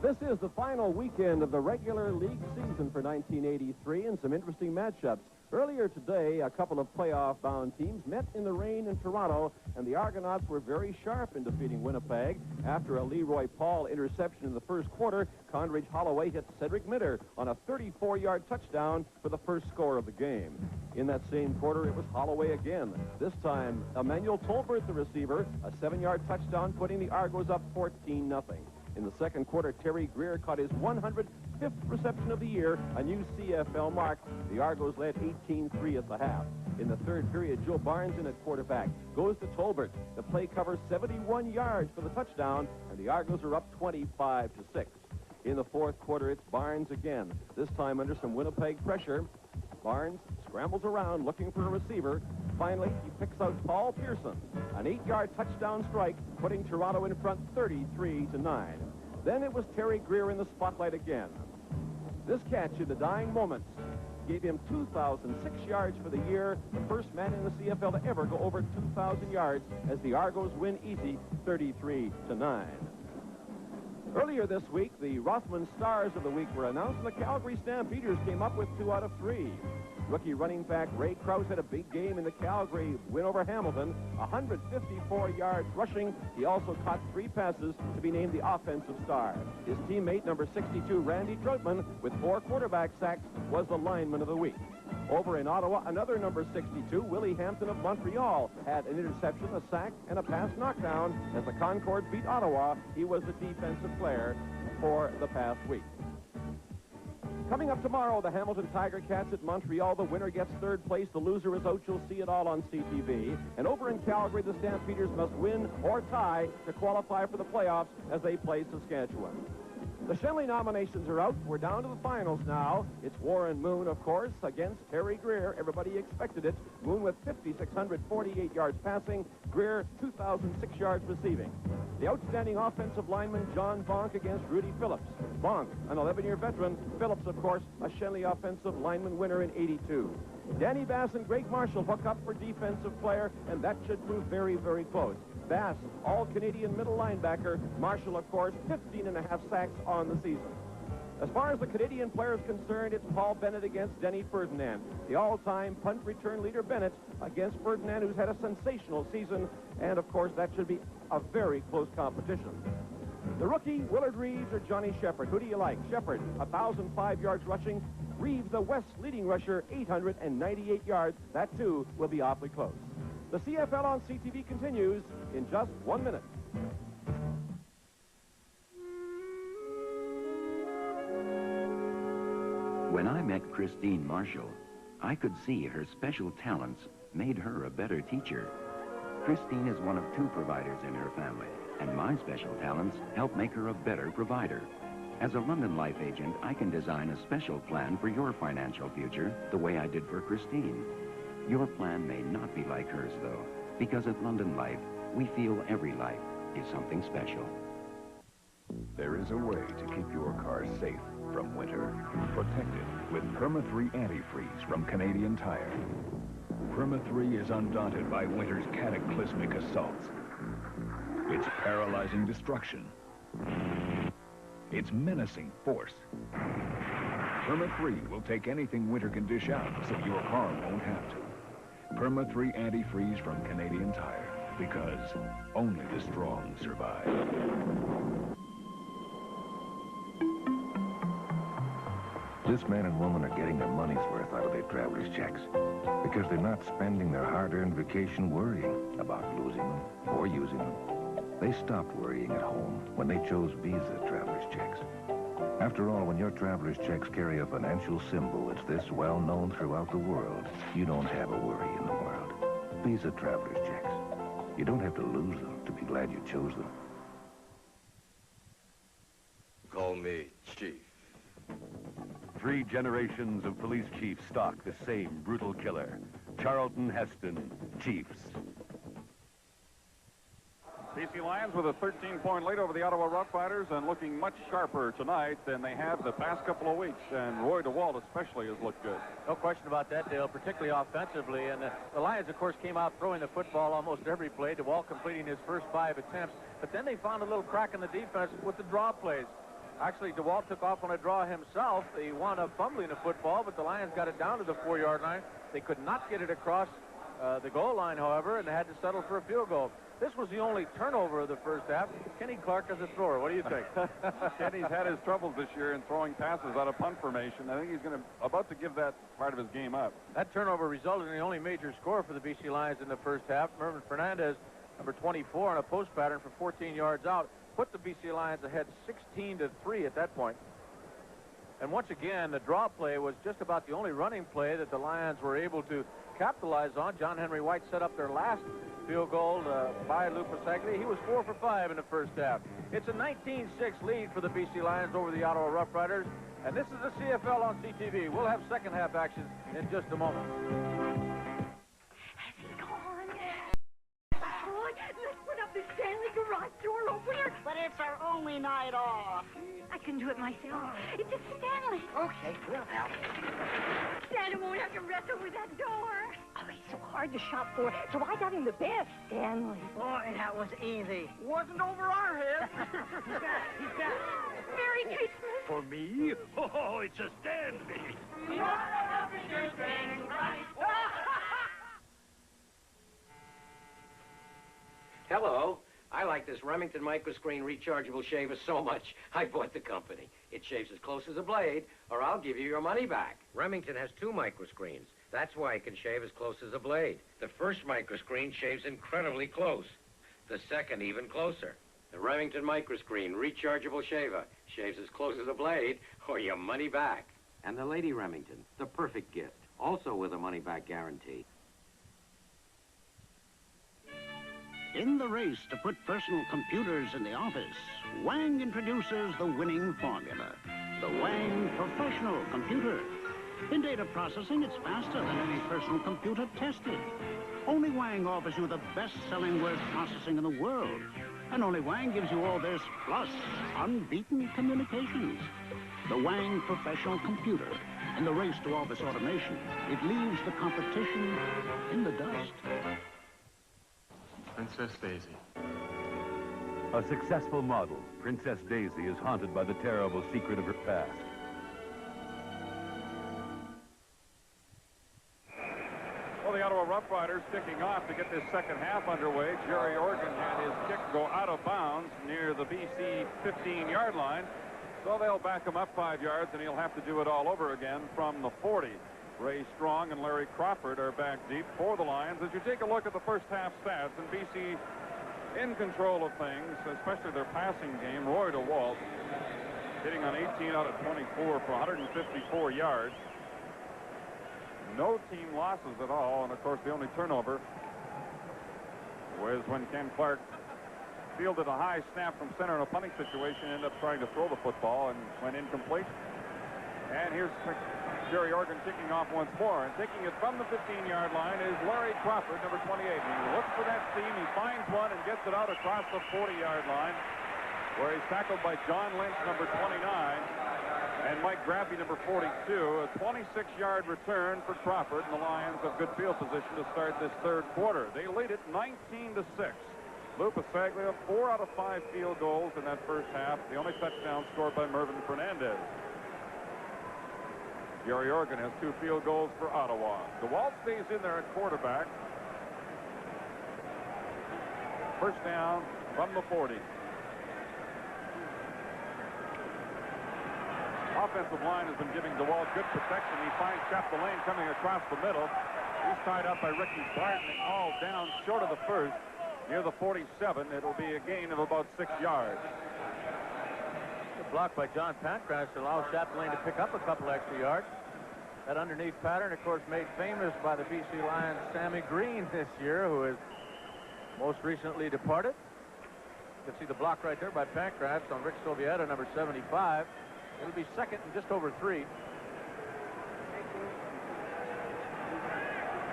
This This is the final weekend of the regular league season for 1983 and some interesting matchups. Earlier today, a couple of playoff-bound teams met in the rain in Toronto, and the Argonauts were very sharp in defeating Winnipeg. After a Leroy Paul interception in the first quarter, Condridge Holloway hit Cedric Mitter on a 34-yard touchdown for the first score of the game. In that same quarter, it was Holloway again. This time, Emmanuel Tolbert, the receiver, a 7-yard touchdown, putting the Argos up 14-0. In the second quarter, Terry Greer caught his 105th reception of the year, a new CFL mark. The Argos led 18-3 at the half. In the third period, Joe Barnes in at quarterback goes to Tolbert. The play covers 71 yards for the touchdown, and the Argos are up 25-6. In the fourth quarter, it's Barnes again, this time under some Winnipeg pressure. Barnes scrambles around looking for a receiver. Finally, he picks out Paul Pearson, an 8-yard touchdown strike, putting Toronto in front 33-9. Then it was Terry Greer in the spotlight again. This catch in the dying moments gave him 2,006 yards for the year, the first man in the CFL to ever go over 2,000 yards as the Argos win easy 33-9. Earlier this week, the Rothman Stars of the Week were announced, and the Calgary Stampeders came up with 2 out of 3. Rookie running back Ray Krause had a big game in the Calgary win over Hamilton, 154 yards rushing. He also caught 3 passes to be named the offensive star. His teammate, number 62, Randy Troutman, with 4 quarterback sacks, was the lineman of the week. Over in Ottawa, another number 62, Willie Hampton of Montreal, had an interception, a sack, and a pass knockdown. As the Concord beat Ottawa, he was the defensive player for the past week. Coming up tomorrow, the Hamilton Tiger Cats at Montreal. The winner gets 3rd place. The loser is out. You'll see it all on CTV. And over in Calgary, the Stampeders must win or tie to qualify for the playoffs as they play Saskatchewan. The Shenley nominations are out. We're down to the finals now. It's Warren Moon, of course, against Terry Greer. Everybody expected it. Moon with 5,648 yards passing. Greer, 2,006 yards receiving. The outstanding offensive lineman, John Bonk, against Rudy Phillips. Bonk, an 11-year veteran. Phillips, of course, a Shenley offensive lineman winner in 82. Danny Bass and Greg Marshall hook up for defensive player, and that should prove very, very close. Bass, all-Canadian middle linebacker. Marshall, of course, 15.5 sacks on the season. As far as the Canadian player is concerned, it's Paul Bennett against Denny Ferdinand. The all-time punt return leader Bennett against Ferdinand, who's had a sensational season, and of course that should be a very close competition. The rookie, Willard Reeves or Johnny Shepard. Who do you like? Shepard, 1,005 yards rushing. Reeves, the West's leading rusher, 898 yards. That, too, will be awfully close. The CFL on CTV continues in just 1 minute. When I met Christine Marshall, I could see her special talents made her a better teacher. Christine is one of 2 providers in her family, and my special talents help make her a better provider. As a London Life agent, I can design a special plan for your financial future the way I did for Christine. Your plan may not be like hers, though, because at London Life, we feel every life is something special. There is a way to keep your car safe from winter. Protected with Perma-3 antifreeze from Canadian Tire. Perma-3 is undaunted by winter's cataclysmic assaults. Its paralyzing destruction. Its menacing force. Perma-3 will take anything winter can dish out so your car won't have to. Perma-3 antifreeze from Canadian Tire, because only the strong survive. This man and woman are getting their money's worth out of their traveler's checks because they're not spending their hard-earned vacation worrying about losing them or using them. They stopped worrying at home when they chose Visa traveler's checks. After all, when your traveler's checks carry a financial symbol that's this well known throughout the world, you don't have a worry in the world. Visa traveler's checks. You don't have to lose them to be glad you chose them. Call me Chief. 3 generations of police chiefs stalk the same brutal killer. Charlton Heston, Chiefs. BC Lions with a 13-point lead over the Ottawa Rough-Riders and looking much sharper tonight than they have the past couple of weeks. And Roy DeWalt especially has looked good. No question about that, Dale, particularly offensively. And the Lions, of course, came out throwing the football almost every play. DeWalt completing his first 5 attempts. But then they found a little crack in the defense with the draw plays. Actually, DeWalt took off on a draw himself. He wound up fumbling the football, but the Lions got it down to the 4-yard line. They could not get it across the goal line, however, and they had to settle for a field goal. This was the only turnover of the first half. Kenny Clark as a thrower. What do you think? Kenny's had his troubles this year in throwing passes out of punt formation. I think he's about to give that part of his game up. That turnover resulted in the only major score for the BC Lions in the first half. Mervyn Fernandez, number 24, on a post pattern for 14 yards out, put the BC Lions ahead 16-3 at that point. And once again, the draw play was just about the only running play that the Lions were able to capitalize on. John Henry White set up their last field goal by Lou Pasaglia. He was 4 for 5 in the first half. It's a 19-6 lead for the BC Lions over the Ottawa Rough Riders. And this is the CFL on CTV. We'll have second half action in just a moment. Has he gone? Oh, let's put up the Stanley garage door opener. But it's our only night off. I can do it myself. It's a Stanley. Okay, we'll help. Santa won't have to wrestle with that door. Oh, he's so hard to shop for, so I got him the best Stanley. Boy, that was easy. Wasn't over our heads. He's got Merry Christmas. For me? Oh, it's a Stanley. Hello. I like this Remington microscreen rechargeable shaver so much, I bought the company. It shaves as close as a blade, or I'll give you your money back. Remington has 2 microscreens. That's why it can shave as close as a blade. The first microscreen shaves incredibly close. The second, even closer. The Remington microscreen rechargeable shaver shaves as close as a blade, or your money back. And the Lady Remington, the perfect gift, also with a money-back guarantee. In the race to put personal computers in the office, Wang introduces the winning formula, the Wang Professional Computer. In data processing, it's faster than any personal computer tested. Only Wang offers you the best-selling word processing in the world. And only Wang gives you all this, plus unbeaten communications. The Wang Professional Computer. In the race to office automation, it leaves the competition in the dust. Princess Daisy. A successful model, Princess Daisy is haunted by the terrible secret of her past. Well, the Ottawa Rough Riders kicking off to get this second half underway. Jerry Organ had his kick go out of bounds near the BC 15-yard line. So they'll back him up 5 yards, and he'll have to do it all over again from the 40. Ray Strong and Larry Crawford are back deep for the Lions. As you take a look at the first half stats, and BC in control of things, especially their passing game. Roy DeWalt hitting on 18 out of 24 for 154 yards. No team losses at all, and of course the only turnover was when Ken Clark fielded a high snap from center in a punting situation, ended up trying to throw the football and went incomplete. And here's Jerry Organ kicking off once more, and taking it from the 15-yard line is Larry Crawford, number 28. And he looks for that seam, he finds one and gets it out across the 40-yard line, where he's tackled by John Lynch, number 29, and Mike Graffey, number 42. A 26-yard return for Crawford, and the Lions have good field position to start this third quarter. They lead it 19-6. Lou Pasaglia, 4 out of 5 field goals in that first half. The only touchdown scored by Mervyn Fernandez. Jerry Organ has 2 field goals for Ottawa. DeWalt stays in there at quarterback. First down from the 40. Offensive line has been giving DeWalt good protection. He finds Chapdelaine coming across the middle. He's tied up by Ricky Barton, all down short of the first. Near the 47, it'll be a gain of about 6 yards. Good block by John Pancras to allow Chapdelaine to pick up a couple extra yards. That underneath pattern, of course, made famous by the BC Lions' Sammy Green this year, who has most recently departed. You can see the block right there by Pancras on Rick Sovieta, number 75. It'll be second and just over 3.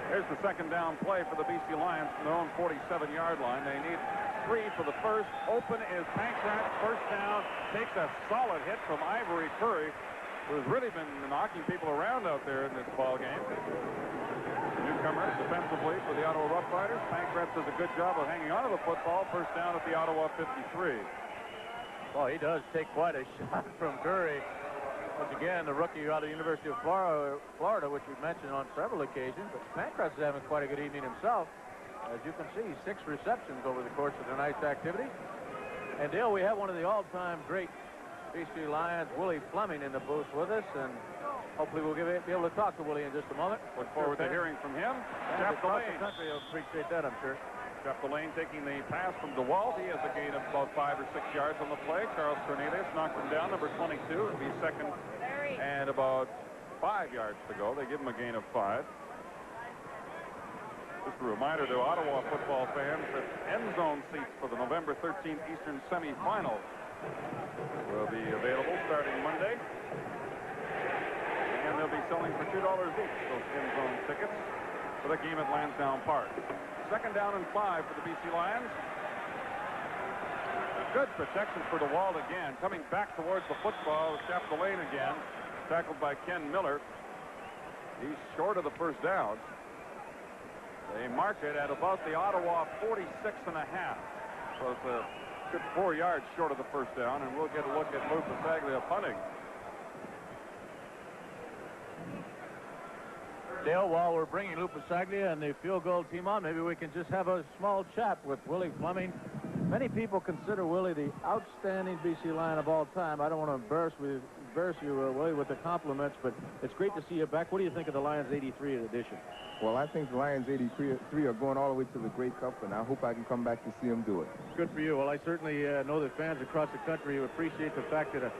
Here's the second down play for the BC Lions from their own 47-yard line. They need 3 for the first. Open is Pancras. First down. Takes a solid hit from Ivory Curry, who's really been knocking people around out there in this ball game. Newcomer defensively for the Ottawa Rough Riders. Pancras does a good job of hanging onto the football. First down at the Ottawa 53. Oh, he does take quite a shot from Dury. Once again, the rookie out of the University of Florida, which we've mentioned on several occasions. But Pancras is having quite a good evening himself. As you can see, 6 receptions over the course of tonight's activity. And Dale, we have one of the all-time great BC Lions, Willie Fleming, in the booth with us, and hopefully we'll be able to talk to Willie in just a moment. Look forward to hearing from him. Jeff Delane. The country will appreciate that, I'm sure. Jeff Delane taking the pass from DeWalt. He has a gain of about 5 or 6 yards on the play. Charles Cornelius knocked him down, number 22. It'll be second and about 5 yards to go. They give him a gain of 5. Just a reminder to Ottawa football fans that end zone seats for the November 13th Eastern semifinal will be available starting Monday. And they'll be selling for $2 each, those end zone tickets, for the game at Lansdowne Park. Second down and 5 for the BC Lions. Good protection for DeWalt again. Coming back towards the football, Jeff Delane again. Tackled by Ken Miller. He's short of the first down. They mark it at about the Ottawa 46.5. So it's a good 4 yards short of the first down, and we'll get a look at Lou Pasaglia punting. Dale, while we're bringing Lou Pasaglia and the field goal team on, maybe we can just have a small chat with Willie Fleming. Many people consider Willie the outstanding BC Lion of all time. I don't want to embarrass you, Willie, with the compliments, but it's great to see you back. What do you think of the Lions 83 edition? Well, I think the Lions 83 are going all the way to the Grey Cup, and I hope I can come back to see them do it. Good for you. Well, I certainly know that fans across the country appreciate the fact that a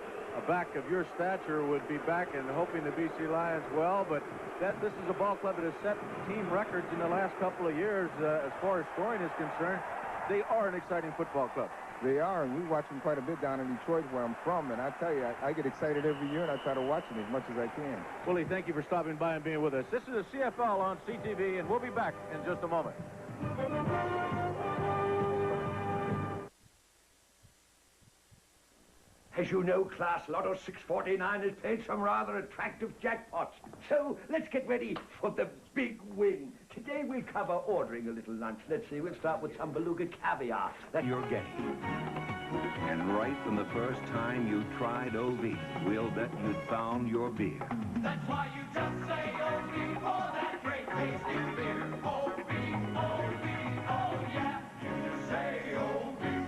back of your stature would be back and hoping the BC Lions well, but this is a ball club that has set team records in the last couple of years as far as scoring is concerned. They are an exciting football club. They are, and we watch them quite a bit down in Detroit, where I'm from, and I tell you, I get excited every year, and I try to watch them as much as I can. Willie, thank you for stopping by and being with us. This is a CFL on CTV, and we'll be back in just a moment. As you know, Class Lotto 649 has paid some rather attractive jackpots. So let's get ready for the big win. Today we'll cover ordering a little lunch. Let's see, we'll start with some beluga caviar that you're getting. And right from the first time you tried OV, we'll bet you'd found your beer. That's why you just say OV for that great tasting beer. OV, OV, oh yeah, you just say OV.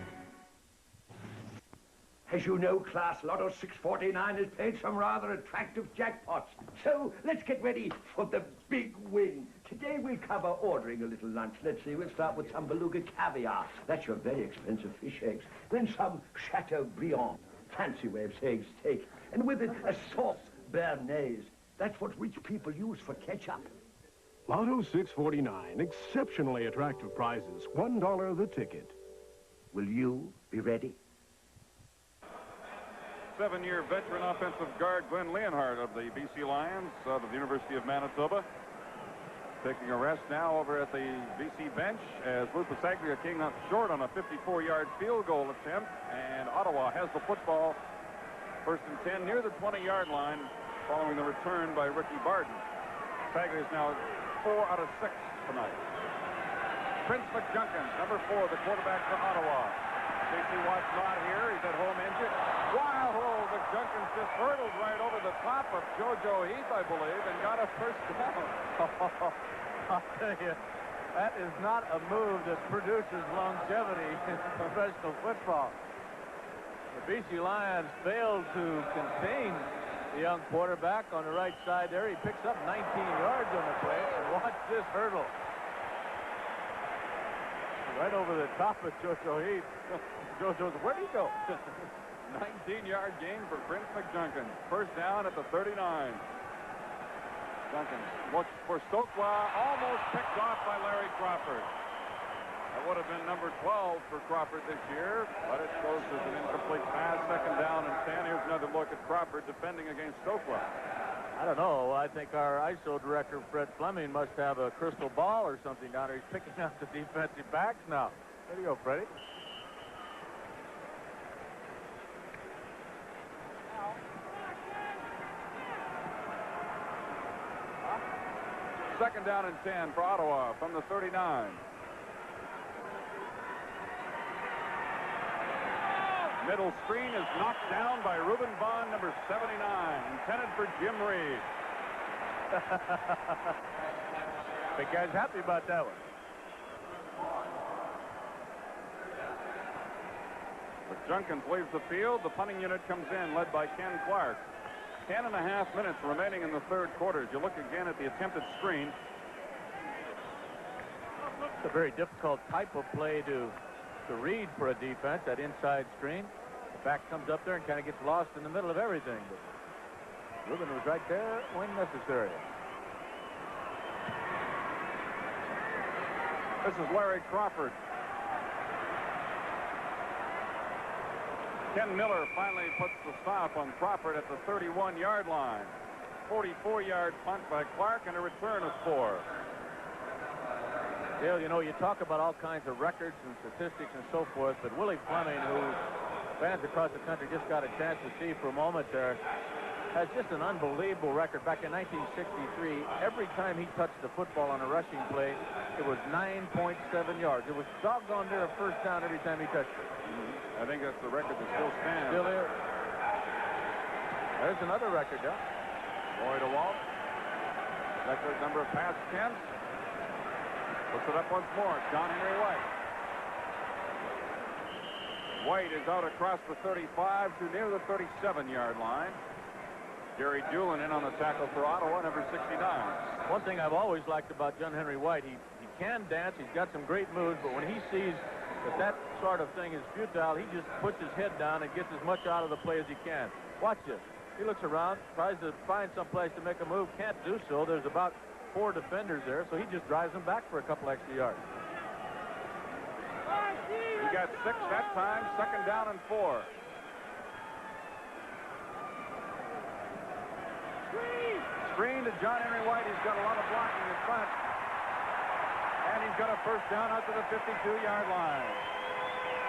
As you know, Class Lotto 649 has paid some rather attractive jackpots. So let's get ready for the big win. Today we'll cover ordering a little lunch. Let's see, we'll start with some beluga caviar. That's your very expensive fish eggs. Then some Chateaubriand, fancy way of saying steak. And with it, a sauce béarnaise. That's what rich people use for ketchup. Lotto 649, exceptionally attractive prizes, $1 the ticket. Will you be ready? 7-year veteran offensive guard Glenn Leonhardt of the BC Lions out of the University of Manitoba. Taking a rest now over at the BC bench as Lou Pasaglia came up short on a 54-yard field goal attempt, and Ottawa has the football first and 10 near the 20-yard line following the return by Ricky Barden. Pasaglia is now 4 out of 6 tonight. Prince McJunkins, number 4, the quarterback for Ottawa. J.C. Watt's not here. He's at home injured. Wild hole. McJunkins just hurtled right over the top of JoJo Heath, I believe, and got a first down. I'll tell you, that is not a move that produces longevity in professional football. The BC Lions failed to contain the young quarterback on the right side there. He picks up 19 yards on the play, and watch this hurdle. Right over the top of JoJo Heath. JoJo's, where'd he go? 19-yard gain for Prince McJunkins. First down at the 39. Junkins looks for Stokwa, almost picked off by Larry Crawford. That would have been number 12 for Crawford this year, but it goes as an incomplete pass. Second down and 10. Here's another look at Crawford defending against Stokwa. I don't know. I think our ISO director, Fred Fleming, must have a crystal ball or something down there. He's picking out the defensive backs now. There you go, Freddie. Second down and 10 for Ottawa from the 39. Middle screen is knocked down by Reuben Vaughn, number 79, intended for Jim Reed. Big guy's happy about that one. But Junkins leaves the field. The punting unit comes in, led by Ken Clark. 10.5 minutes remaining in the third quarter. As you look again at the attempted screen. It's a very difficult type of play to read for a defense, that inside screen. The back comes up there and kind of gets lost in the middle of everything. But Reuben was right there when necessary. This is Larry Crawford. Ken Miller finally puts the stop on Crawford at the 31-yard line. 44-yard punt by Clark and a return of 4. Dale, you know, you talk about all kinds of records and statistics and so forth, but Willie Fleming, who fans across the country just got a chance to see for a moment there, has just an unbelievable record. Back in 1963, every time he touched the football on a rushing play, it was 9.7 yards. It was doggone near a first down every time he touched it. I think that's the record that still stands. Still is. There's another record, yeah. Boy DeWalt. Record number of pass attempts. Puts it up once more. John Henry White. White is out across the 35 to near the 37-yard line. Gary Doolin in on the tackle for Ottawa, number 69. One thing I've always liked about John Henry White, he can dance, he's got some great moves, but when he sees that sort of thing is futile, he just puts his head down and gets as much out of the play as he can. Watch this. He looks around, tries to find some place to make a move, can't do so. There's about 4 defenders there, so he just drives them back for a couple extra yards. He got 6 that time, second down and 4. Screen to John Henry White. He's got a lot of blocking in front. And he's got a first down out to the 52-yard line.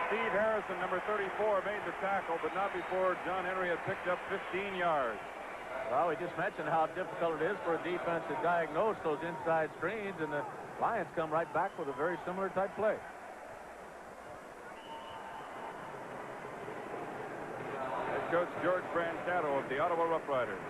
Steve Harrison, number 34, made the tackle, but not before John Henry had picked up 15 yards. Well, we just mentioned how difficult it is for a defense to diagnose those inside screens, and the Lions come right back with a very similar type play. Head coach George Brancato of the Ottawa Rough Riders.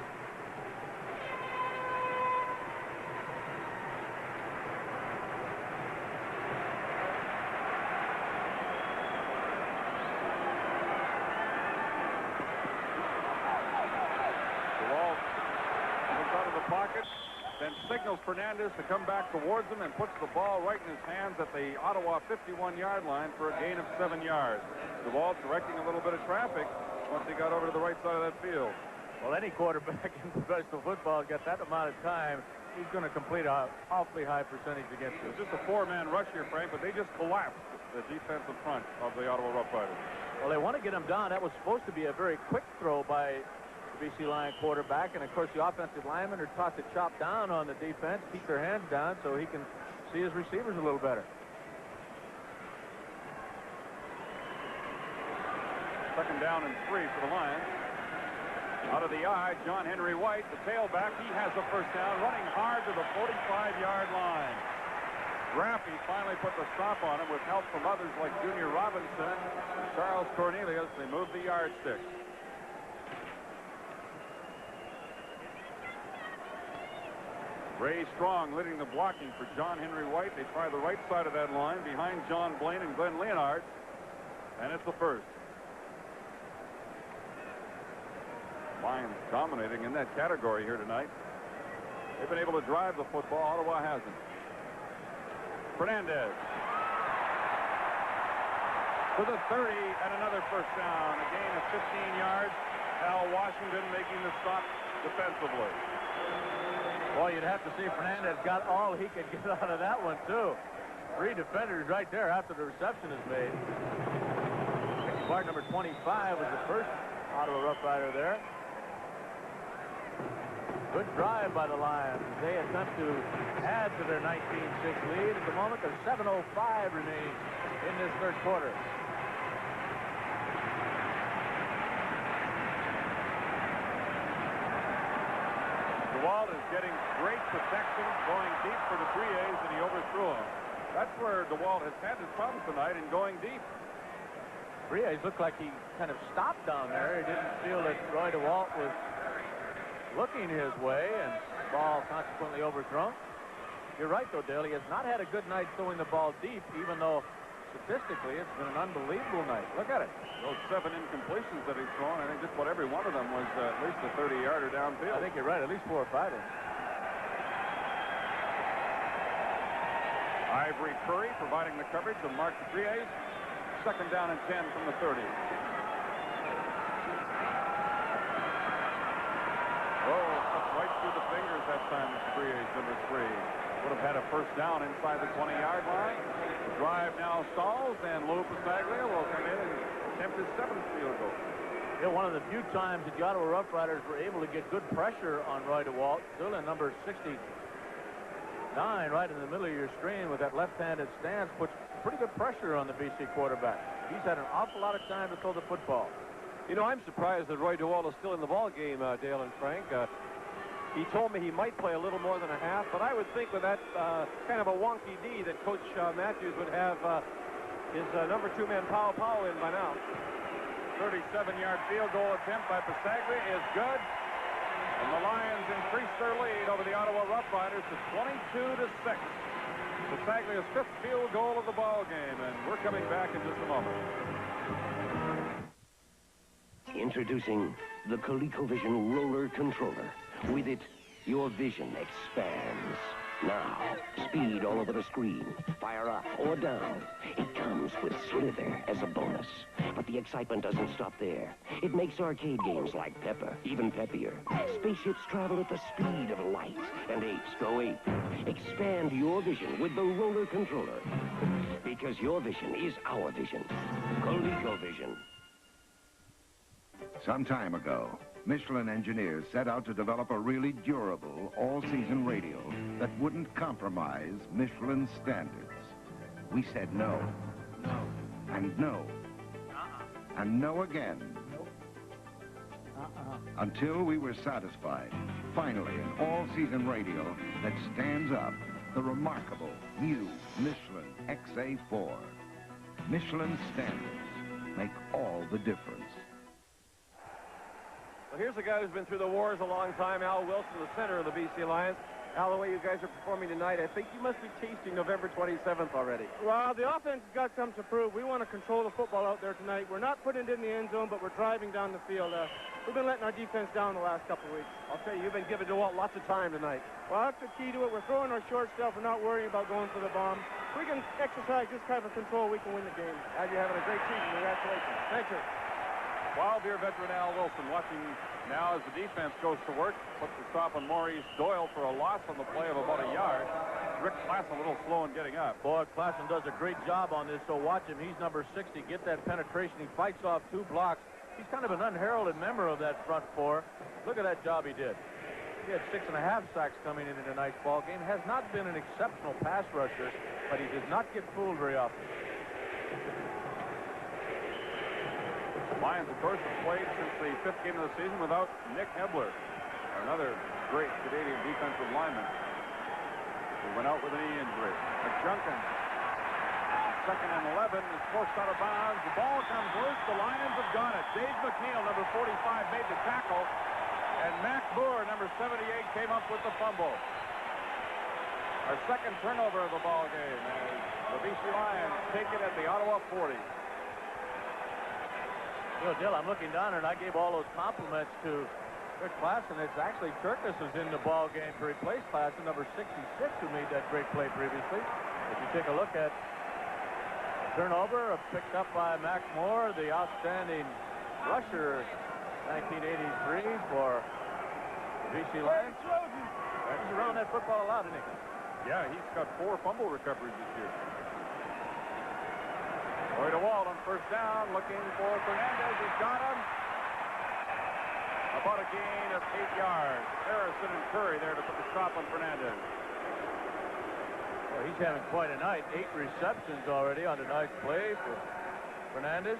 Pocket, then signals Fernandez to come back towards him and puts the ball right in his hands at the Ottawa 51-yard line for a gain of 7 yards. DeWalt directing a little bit of traffic once he got over to the right side of that field. Well, any quarterback in professional football has got that amount of time. He's going to complete an awfully high percentage against it. It was just a 4-man rush here, Frank, but they just collapsed the defensive front of the Ottawa Rough Riders. Well, they want to get him down. That was supposed to be a very quick throw by BC Lion quarterback, and of course the offensive linemen are taught to chop down on the defense, keep their hands down so he can see his receivers a little better. Second down and 3 for the Lions. Out of the eye, John Henry White, the tailback. He has the first down, running hard to the 45-yard line. Graffy finally put the stop on him with help from others like Junior Robinson and Charles Cornelius. They moved the yardstick. Ray Strong leading the blocking for John Henry White. They try the right side of that line behind John Blaine and Glenn Leonard. And it's the first. Lions dominating in that category here tonight. They've been able to drive the football. Ottawa hasn't. Fernandez. To the 30 and another first down. A gain of 15 yards. Al Washington making the stop defensively. Boy, you'd have to see Fernandez got all he could get out of that one, too. 3 defenders right there after the reception is made. Clark, number 25, was the first Ottawa Rough Rider there. Good drive by the Lions. They attempt to add to their 19-6 lead. At the moment, there's 7:05 remaining in this third quarter. DeWalt is getting great protection, going deep for the Briers, and he overthrew him. That's where DeWalt has had his problems tonight in going deep. Briez looked like he kind of stopped down there. He didn't feel that Roy DeWalt was looking his way, and the ball consequently overthrown. You're right, though, Dale. He has not had a good night throwing the ball deep, even though statistically it's been an unbelievable night. Look at it. Those 7 incompletions that he's thrown, I think just about every one of them was at least a 30-yarder downfield. I think you're right, at least 4 or 5 of them. Ivory Curry providing the coverage of Mark Briez. 2nd down and 10 from the 30. Right through the fingers that time, Briez, number 3. Would have had a first down inside the 20-yard line. The drive now stalls, and Lou Pasaglia will come in and attempt his 7th field goal. Yeah, one of the few times that the Ottawa Rough Riders were able to get good pressure on Roy DeWalt. Still in number 69, right in the middle of your screen with that left-handed stance, puts pretty good pressure on the BC quarterback. He's had an awful lot of time to throw the football. You know, I'm surprised that Roy DeWalt is still in the ball game, Dale and Frank. He told me he might play a little more than a half, but I would think with that kind of a wonky D that Coach Matthews would have his number 2 man Powell in by now. 37-yard field goal attempt by Pasaglia is good. And the Lions increase their lead over the Ottawa Rough Riders to 22-6. Pasaglia's 5th field goal of the ball game, and we're coming back in just a moment. Introducing the ColecoVision Roller Controller. With it, your vision expands. Now, speed all over the screen, fire up or down. It comes with Slither as a bonus. But the excitement doesn't stop there. It makes arcade games like Pepper even peppier. Spaceships travel at the speed of light, and apes go ape. Expand your vision with the Roller Controller. Because your vision is our vision. ColecoVision. Some time ago, Michelin engineers set out to develop a really durable, all-season radio that wouldn't compromise Michelin's standards. We said no. No. And no. And no again. Nope. Until we were satisfied. Finally, an all-season radio that stands up. The remarkable new Michelin XA4. Michelin standards make all the difference. Well, here's a guy who's been through the wars a long time, Al Wilson, the center of the BC Lions. Al, the way you guys are performing tonight, I think you must be tasting November 27th already. Well, the offense has got something to prove. We want to control the football out there tonight. We're not putting it in the end zone, but we're driving down the field. We've been letting our defense down the last couple of weeks. I'll tell you, you've been giving DeWalt lots of time tonight. Well, that's the key to it. We're throwing our short stuff. We're not worrying about going for the bomb. If we can exercise this kind of control, we can win the game. Al, you're having a great season. Congratulations. Thank you. Wild Deer veteran Al Wilson watching now as the defense goes to work. Puts the stop on Maurice Doyle for a loss on the play of about a yard. Rick Klassen a little slow in getting up. Boy, Klassen does a great job on this, so watch him. He's number 60. Get that penetration. He fights off 2 blocks. He's kind of an unheralded member of that front 4. Look at that job he did. He had 6.5 sacks coming in tonight's ball game. Has not been an exceptional pass rusher, but he does not get fooled very often. Lions, of course, have played since the 5th game of the season without Nick Hebler, another great Canadian defensive lineman, who went out with a knee injury. McJunkin, 2nd and 11, is forced out of bounds. The ball comes loose. The Lions have got it. Dave McNeil, number 45, made the tackle, and Mac Moore, number 78, came up with the fumble. Our 2nd turnover of the ball game as the BC Lions take it at the Ottawa 40. You know, Dill, I'm looking down and I gave all those compliments to Rick Klassen. It's actually Turkis who's in the ball game to replace Klassen, number 66, who made that great play previously. If you take a look at the turnover picked up by Mac Moore, the outstanding rusher 1983 for the BC Lions. He's around that football a lot, isn't he? Yeah, he's got 4 fumble recoveries this year. Roy DeWalt on 1st down, looking for Fernandez. He's got him. About a gain of 8 yards. Harrison and Curry there to put the stop on Fernandez. Well, he's having quite a night. 8 receptions already on tonight's play for Fernandez.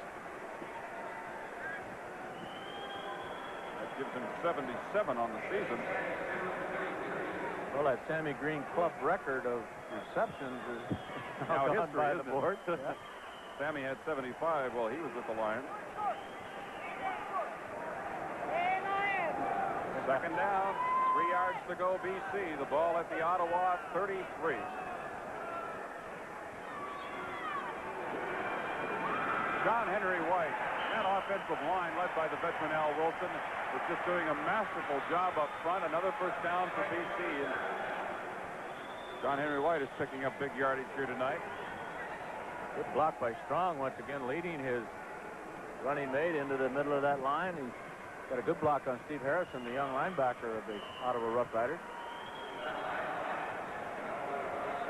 That gives him 77 on the season. Well, that Sammy Green club record of receptions is now gone history, by the board. Yeah. Sammy had 75 while he was with the Lions. Second down, 3 yards to go, BC. The ball at the Ottawa 33. John Henry White, that offensive line led by the veteran Al Wilson, was just doing a masterful job up front. Another first down for BC. And John Henry White is picking up big yardage here tonight. Good block by Strong, once again leading his running mate into the middle of that line. He's got a good block on Steve Harrison, the young linebacker of the Ottawa Rough Riders.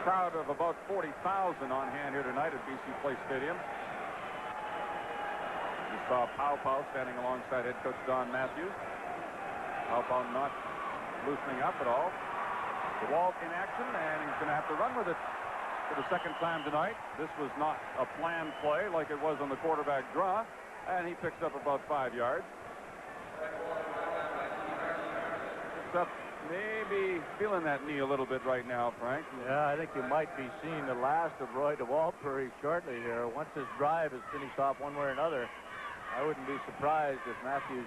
Crowd of about 40,000 on hand here tonight at BC Place Stadium. You saw Pow Pow standing alongside head coach Don Matthews. Pow Pow not loosening up at all. DeWalt in action, and he's going to have to run with it for the second time tonight. This was not a planned play like it was on the quarterback draw, and he picks up about 5 yards. Except maybe feeling that knee a little bit right now, Frank. Yeah, I think you might be seeing the last of Roy DeWalt very shortly here. Once his drive is finished off one way or another, I wouldn't be surprised if Matthews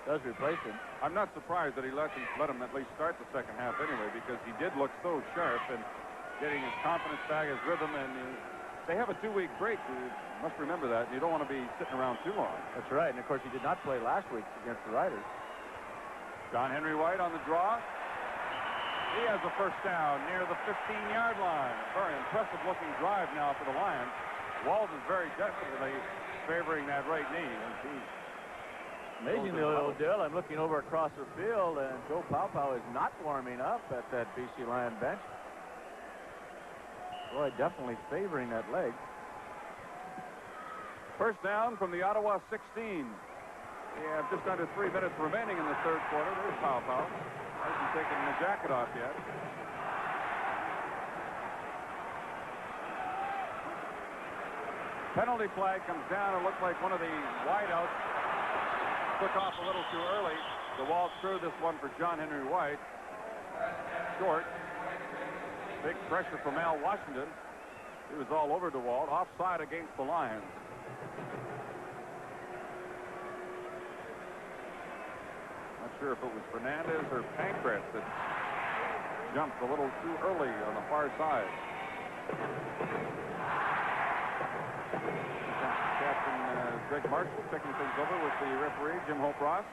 does replace him. I'm not surprised that he let him at least start the second half anyway, because he did look so sharp and getting his confidence back, his rhythm, and they have a 2-week break. You must remember that. You don't want to be sitting around too long. That's right, and of course he did not play last week against the Riders. John Henry White on the draw. He has a first down near the 15-yard line. Very impressive looking drive now for the Lions. Walls is very definitely favoring that right knee. Amazingly, Odell, I'm looking over across the field, and Joe Pow Pow is not warming up at that BC Lion bench. Roy definitely favoring that leg. First down from the Ottawa 16. We have just under 3 minutes remaining in the third quarter. There's Pow Pow. Hasn't taken the jacket off yet. Penalty flag comes down. It looked like one of the wideouts took off a little too early. DeWalt threw this one for John Henry White. Short. Big pressure from Al Washington. He was all over DeWalt. Offside against the Lions. Not sure if it was Fernandez or Pancratz that jumped a little too early on the far side. Captain Greg Marshall checking things over with the referee, Jim Hope-Ross.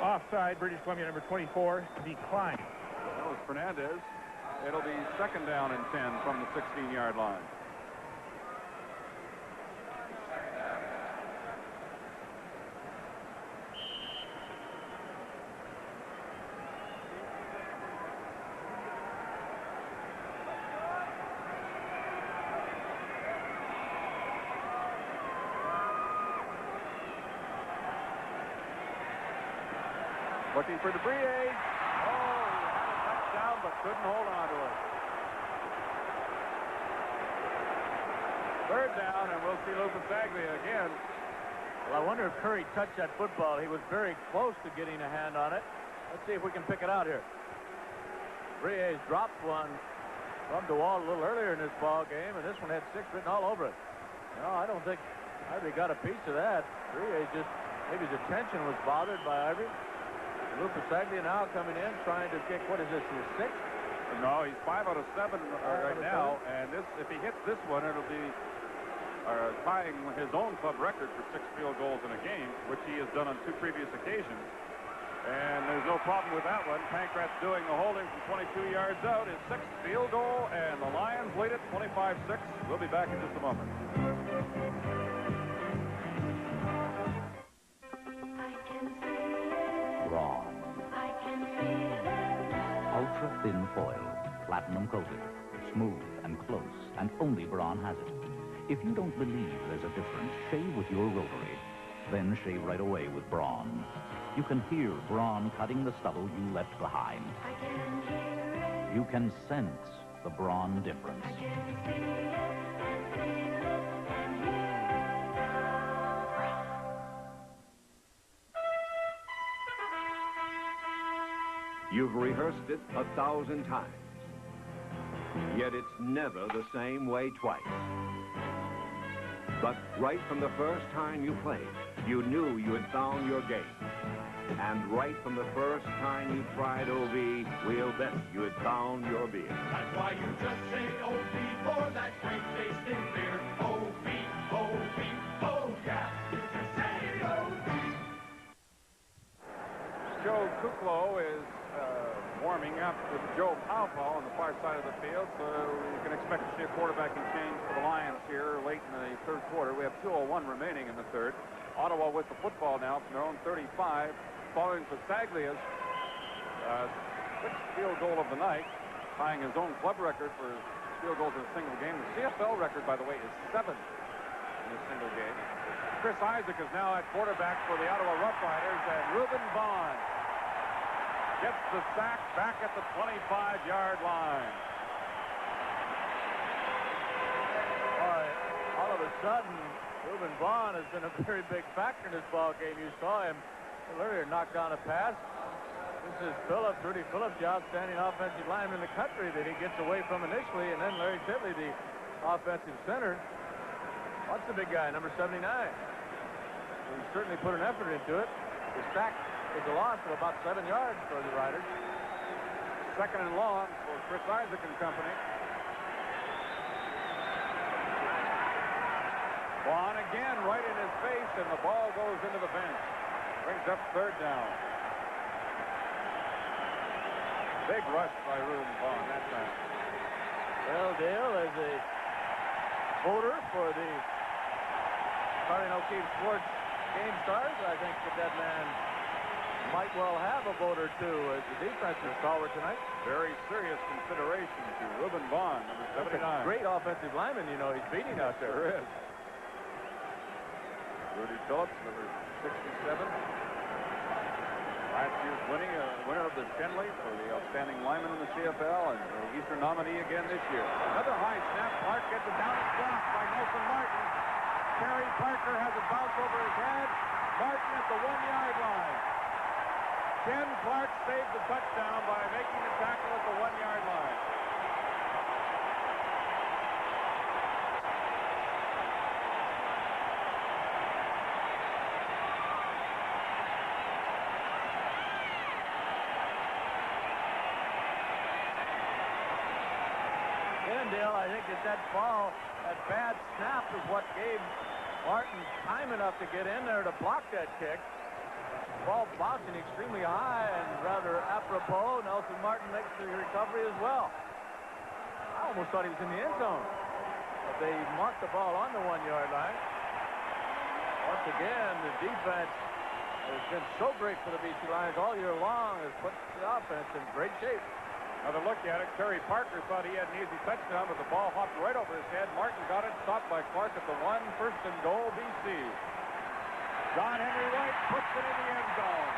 Offside, British Columbia number 24, declined. That was Fernandez. It'll be second down and 10 from the 16-yard line. Looking for Debris. Oh, he had a touchdown, but couldn't hold on to it. Third down, and we'll see Lou Pasaglia again. Well, I wonder if Curry touched that football. He was very close to getting a hand on it. Let's see if we can pick it out here. Brier's dropped one from DeWalt a little earlier in this ball game, and this one had 6 written all over it. No, I don't think Ivory got a piece of that. Brier just, maybe his attention was bothered by Ivory. Lou Pasaglia now coming in, trying to kick, what is this, his 6th? No, he's 5 out of 7 right now, and this, if he hits this one, it'll be tying his own club record for 6 field goals in a game, which he has done on 2 previous occasions. And there's no problem with that one. Pancratz doing the holding from 22 yards out, his 6th field goal, and the Lions lead it 25-6. We'll be back in just a moment. Braun. Ultra thin foil, platinum coated, smooth and close, and only Braun has it. If you don't believe there's a difference, shave with your rotary. Then shave right away with Braun. You can hear Braun cutting the stubble you left behind. You can sense the Braun difference. You've rehearsed it 1,000 times, yet it's never the same way twice. But right from the first time you played, you knew you had found your game. And right from the first time you tried OV, we'll bet you had found your beer. That's why you just say OV for that great tasting beer. OV, OV, oh yeah, you just say OV. Joe Kuklo is warming up with Joe Powell on the far side of the field, so you can expect to see a quarterbacking change for the Lions here late in the third quarter. We have 2:01 remaining in the third. Ottawa with the football now from their own 35, following Pasaglia's sixth field goal of the night, tying his own club record for field goals in a single game. The CFL record, by the way, is 7 in a single game. Chris Isaac is now at quarterback for the Ottawa Roughriders, and Reuben Vaughn gets the sack back at the 25-yard line. Boy, all of a sudden, Reuben Vaughn has been a very big factor in this ball game. You saw him earlier knock down a pass. This is Phillips, Rudy Phillips, the outstanding offensive lineman in the country that he gets away from initially, and then Larry Titley, the offensive center. What's the big guy, number 79? He certainly put an effort into it. The sack is a loss of about 7 yards for the Riders. Second and long for Chris Isaac and company. Vaughn again right in his face, and the ball goes into the bench. Brings up third down. Big rush by Reuben Vaughn that time. Well, Dale, as a voter for the Starting O'Keefe Sports Game Stars, I think that man might well have a vote or two as the defensive stalwart tonight. Very serious consideration to Reuben Vaughn, number 79. That's a great offensive lineman, you know, he's beating out there. Sure is. Rudy Phillips, number 67. Last year's winner of the Shenley for the outstanding lineman in the CFL, and the Eastern nominee again this year. Another high snap. Clark gets it down and blocked by Nelson Martin. Terry Parker has it bounce over his head. Martin at the 1-yard line. Ken Clark saved the touchdown by making the tackle at the 1-yard line. Dale, I think that ball, that bad snap is what gave Martin time enough to get in there to block that kick. Ball bouncing extremely high and rather apropos. Nelson Martin makes the recovery as well. I almost thought he was in the end zone. But they marked the ball on the 1-yard line. Once again, the defense has been so great for the BC Lions all year long, has put the offense in great shape. Another look at it. Terry Parker thought he had an easy touchdown, but the ball hopped right over his head. Martin got it, stopped by Clark at the 1, first and goal, BC. John Henry White puts it in the end zone.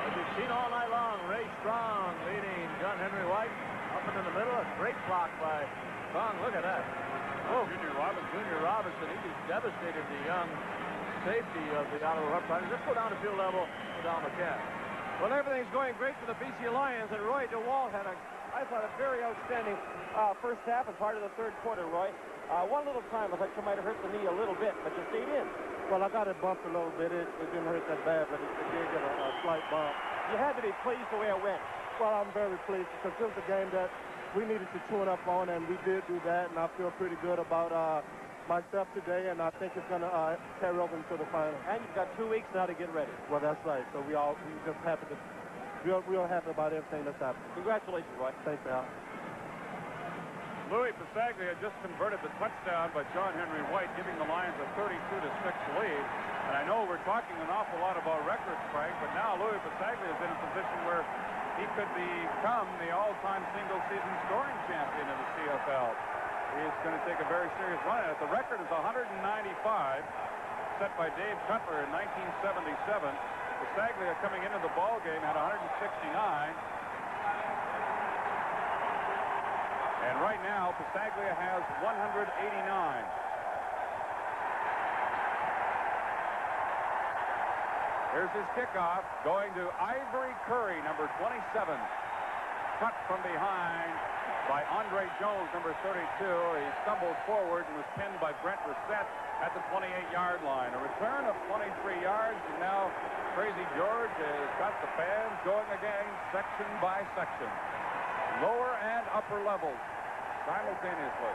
As you've seen all night long, Ray Strong leading John Henry White up into the middle. A great block by Strong. Look at that. Oh, Junior Robinson, he just devastated the young safety of the Ottawa Roughriders. Let's go down to field level with Al McCann. Well, everything's going great for the BC Lions, and Roy DeWalt had I thought, a very outstanding first half and part of the third quarter, Roy. One little time, I thought you might have hurt the knee a little bit, but you stayed in. Well, I got it bumped a little bit. It didn't hurt that bad, but it did get a slight bump. You had to be pleased the way it went. Well, I'm very pleased because it was a game that we needed to tune up on, and we did do that, and I feel pretty good about myself today, and I think it's going to carry over into the final. And you've got 2 weeks now to get ready. Well, that's right. So we just happy to, real happy about everything that's happening. Congratulations, Roy. Thanks, Al. Louis Pasaglia just converted the touchdown by John Henry White, giving the Lions a 32-6 lead. And I know we're talking an awful lot about records, Frank, but now Louis Pasaglia is in a position where he could become the all-time single-season scoring champion in the CFL. He's going to take a very serious run at it. The record is 195, set by Dave Cutler in 1977. Pasaglia coming into the ball game had 169. And right now, Pasaglia has 189. Here's his kickoff, going to Ivory Curry, number 27. Cut from behind by Andre Jones, number 32. He stumbled forward and was pinned by Brent Reset at the 28-yard line. A return of 23 yards, and now Crazy George has got the fans going again, section by section. Lower and upper levels simultaneously.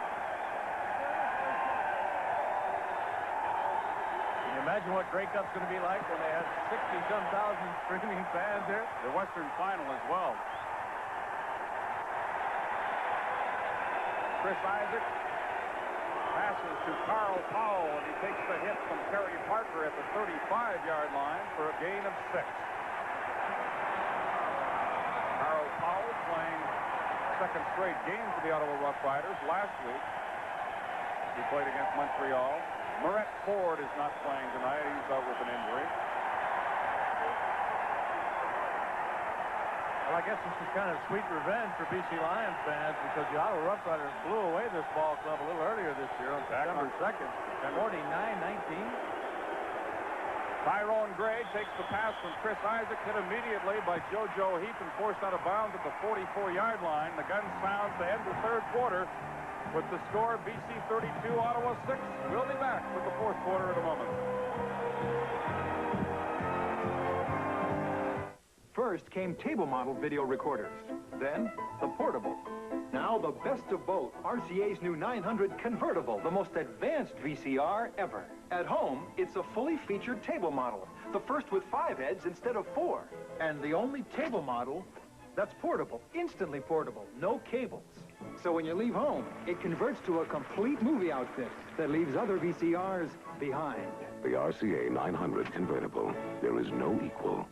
Can you imagine what Grey Cup's going to be like when they have 60-some thousand screaming fans here? The Western Final as well. Chris Isaac passes to Carl Powell, and he takes the hit from Terry Parker at the 35-yard line for a gain of 6. Carl Powell playing second straight game for the Ottawa Rough Riders. Last week, he played against Montreal. Marette Ford is not playing tonight. He's out with an injury. Well, I guess this is kind of sweet revenge for BC Lions fans because the Ottawa Rough Riders blew away this ball club a little earlier this year on September 2nd, 49-19. Tyrone Gray takes the pass from Chris Isaac, hit immediately by JoJo Heap and forced out of bounds at the 44-yard line. The gun sounds to end the third quarter with the score BC 32, Ottawa 6. We'll be back with the fourth quarter in a moment. First came table model video recorders, then the portable. Now the best of both, RCA's new 900 convertible, the most advanced VCR ever. At home, it's a fully featured table model, the first with 5 heads instead of 4. And the only table model that's portable, instantly portable, no cables. So when you leave home, it converts to a complete movie outfit that leaves other VCRs behind. The RCA 900 convertible, there is no equal.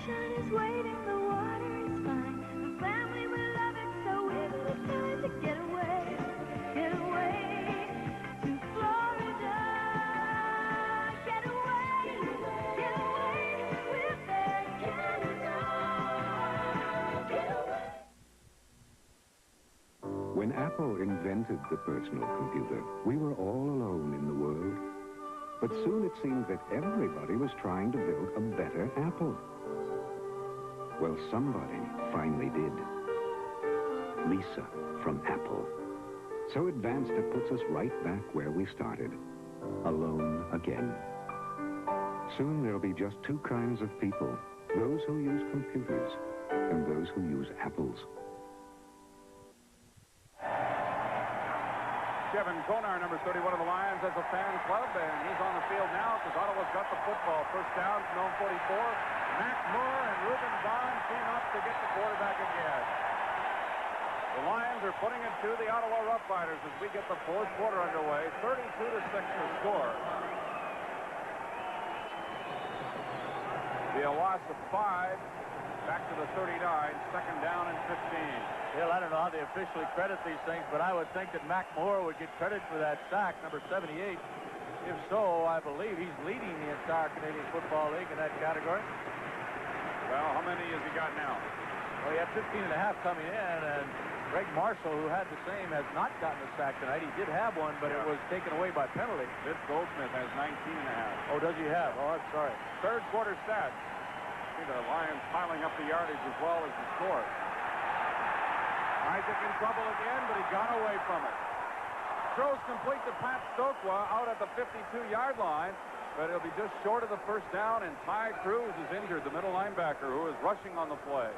Is waiting, the water is fine. The family will love it, so it's the time to get away to Florida. Get away with their Canada. Get away. When Apple invented the personal computer, we were all alone in the world. But soon it seemed that everybody was trying to build a better Apple. Well, somebody finally did. Lisa from Apple. So advanced it puts us right back where we started. Alone again. Soon there'll be just 2 kinds of people. Those who use computers and those who use apples. Kevin Konar, number 31 of the Lions, has a fan club, and he's on the field now because Ottawa's got the football. First down from 44. Mac Moore and Reuben Vaughn team up to get the quarterback again. The Lions are putting it to the Ottawa Rough Riders as we get the fourth quarter underway. 32-6 the score. The loss of 5. Back to the 39. Second down and 15. Well, I don't know how they officially credit these things, but I would think that Mac Moore would get credit for that sack, number 78. If so, I believe he's leading the entire Canadian Football League in that category. Well, how many has he got now? Well, he had 15 and a half coming in, and Greg Marshall, who had the same, has not gotten a sack tonight. He did have one, but it was taken away by penalty. Vince Goldsmith has 19 and a half. Oh, does he have? Oh, I'm sorry. Third quarter stats. See the Lions piling up the yardage as well as the score. Isaac in trouble again, but he got away from it. Throws complete to Pat Stokwa out at the 52-yard line, but it'll be just short of the first down, and Ty Cruz is injured, the middle linebacker, who is rushing on the play.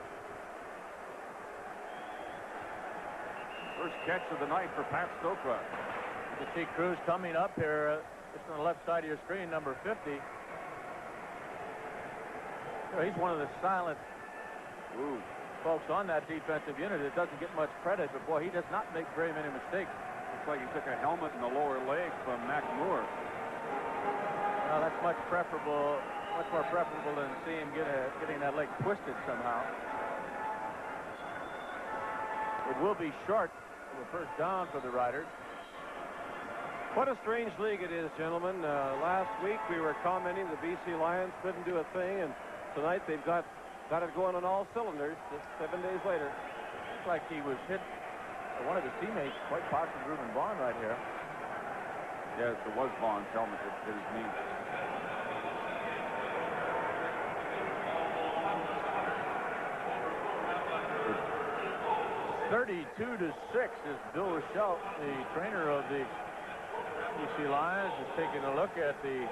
First catch of the night for Pat Stokwa. You see Cruz coming up here, just on the left side of your screen, number 50. He's one of the silent folks on that defensive unit. It doesn't get much credit, but boy, he does not make very many mistakes. Looks like he took a helmet in the lower leg from Mac Moore. Well, that's much more preferable than see him getting that leg twisted somehow. It will be short for the first down for the Riders. What a strange league it is, gentlemen. Last week we were commenting the BC Lions couldn't do a thing, and tonight they've got Got it going on all cylinders just 7 days later. Looks like he was hit by one of his teammates, quite possibly Reuben Vaughn right here. Yes, it was Vaughn's helmet that hit his knee. 32-6 is Bill Rochelle, the trainer of the BC Lions, is taking a look at the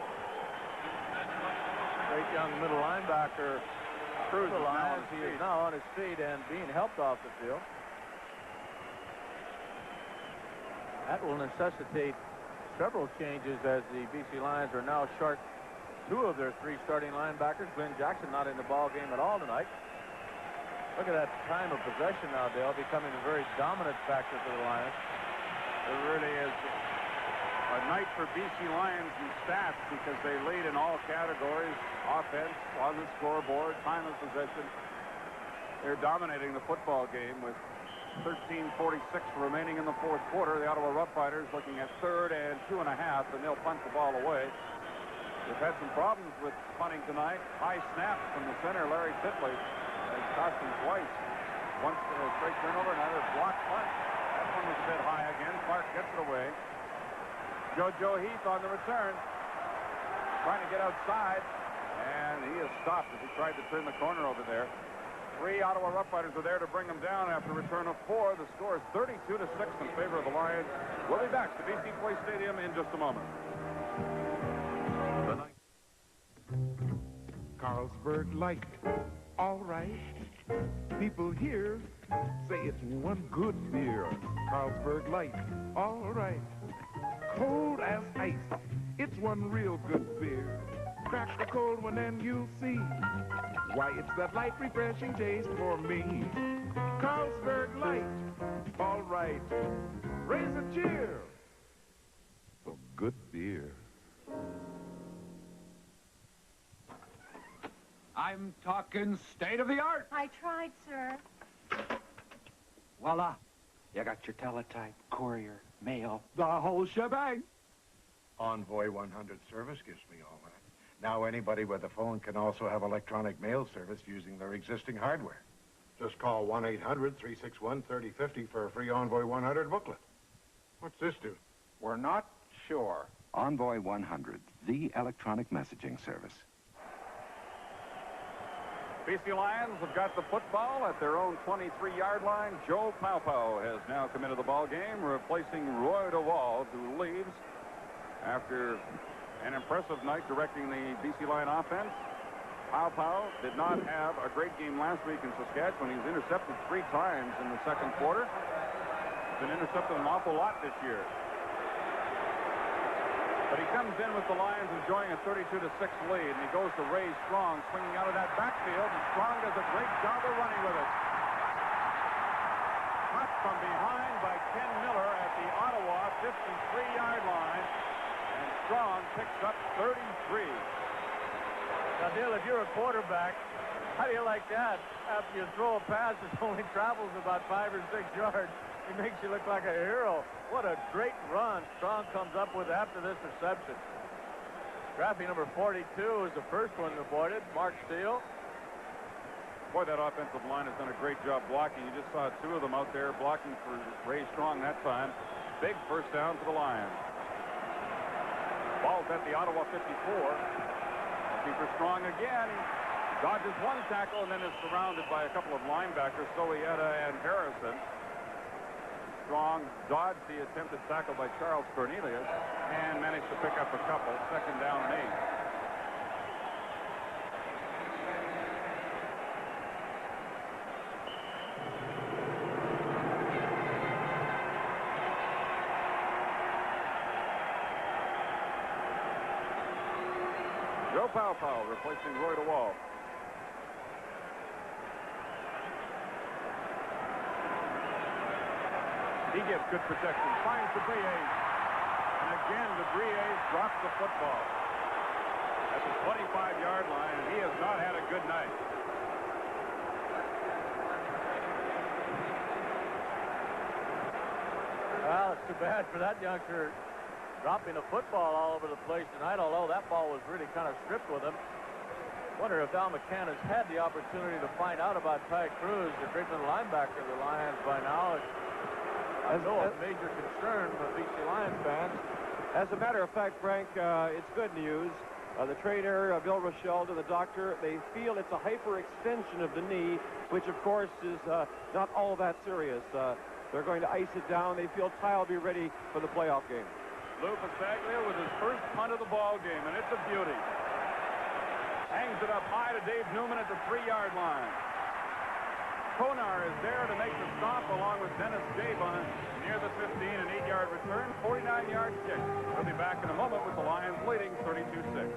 great young middle linebacker Cruz. The Lions. He is now on his feet and being helped off the field. That will necessitate several changes as the BC Lions are now short 2 of their 3 starting linebackers. Glenn Jackson not in the ball game at all tonight. Look at that time of possession now, Dale, becoming a very dominant factor for the Lions. It really is a night for BC Lions in stats because they lead in all categories: offense, on the scoreboard, time of possession. They're dominating the football game with 13:46 remaining in the 4th quarter. The Ottawa Roughriders looking at 3rd and 2.5, and they'll punt the ball away. They've had some problems with punting tonight. High snap from the center, Larry Titley. It's cost him twice. Once a straight turnover, another blocked punt. That one was a bit high again. Clark gets it away. JoJo Heath on the return, trying to get outside, and he is stopped as he tried to turn the corner over there. 3 Ottawa Roughriders are there to bring them down after a return of 4. The score is 32-6 in favor of the Lions. We'll be back to BC Place Stadium in just a moment. Carlsberg Light, all right. People here say it's one good beer. Carlsberg Light, all right. Cold as ice, it's one real good beer. Crack the cold one and you'll see why it's that light, refreshing taste for me. Carlsberg Light, all right. Raise a cheer for good beer. I'm talking state of the art. I tried, sir. Voila. You got your teletype, courier, mail, the whole shebang. Envoy 100 service gives me all that. Now anybody with a phone can also have electronic mail service using their existing hardware. Just call 1-800-361-3050 for a free Envoy 100 booklet. What's this do? We're not sure. Envoy 100, the electronic messaging service. BC Lions have got the football at their own 23-yard line. Joe Paupau has now come into the ball game, replacing Roy DeWald, who leaves after an impressive night directing the BC Lion offense. Paupau did not have a great game last week in Saskatchewan. He was intercepted 3 times in the 2nd quarter. Been intercepted an awful lot this year. But he comes in with the Lions enjoying a 32-6 lead, and he goes to Ray Strong, swinging out of that backfield, and Strong does a great job of running with it. Caught from behind by Ken Miller at the Ottawa 53-yard line, and Strong picks up 33. Now, Dale, if you're a quarterback, how do you like that? After you throw a pass that only travels about 5 or 6 yards, it makes you look like a hero. What a great run Strong comes up with after this reception. Drafting number 42 is the first one aborted, Mark Steele. Boy, that offensive line has done a great job blocking. You just saw 2 of them out there blocking for Ray Strong that time. Big first down for the Lions. Ball's at the Ottawa 54. Keeper Strong again. He dodges 1 tackle and then is surrounded by a couple of linebackers, Sowieta and Harrison. Strong dodged the attempted tackle by Charles Cornelius and managed to pick up a couple. 2nd down and 8. Joe Paupau replacing Roy DeWald. He gives good protection, finds the Brie. And again, the Brie drops the football at the 25-yard line, and he has not had a good night. Well, it's too bad for that youngster dropping a football all over the place tonight, although that ball was really kind of stripped with him. Wonder if Al McCann has had the opportunity to find out about Ty Cruz, the great little linebacker of the Lions, by now. I know a major concern for BC Lions fans. As a matter of fact, Frank, it's good news. The trainer, Bill Rochelle, and the doctor, they feel it's a hyperextension of the knee, which, of course, is not all that serious. They're going to ice it down. They feel Ty will be ready for the playoff game. Lou Pasaglia with his first punt of the ball game, and it's a beauty. Hangs it up high to Dave Newman at the 3-yard line. Konar is there to make the stop along with Dennis Jabon near the 15, an 8-yard return, 49-yard kick. We'll be back in a moment with the Lions leading 32-6.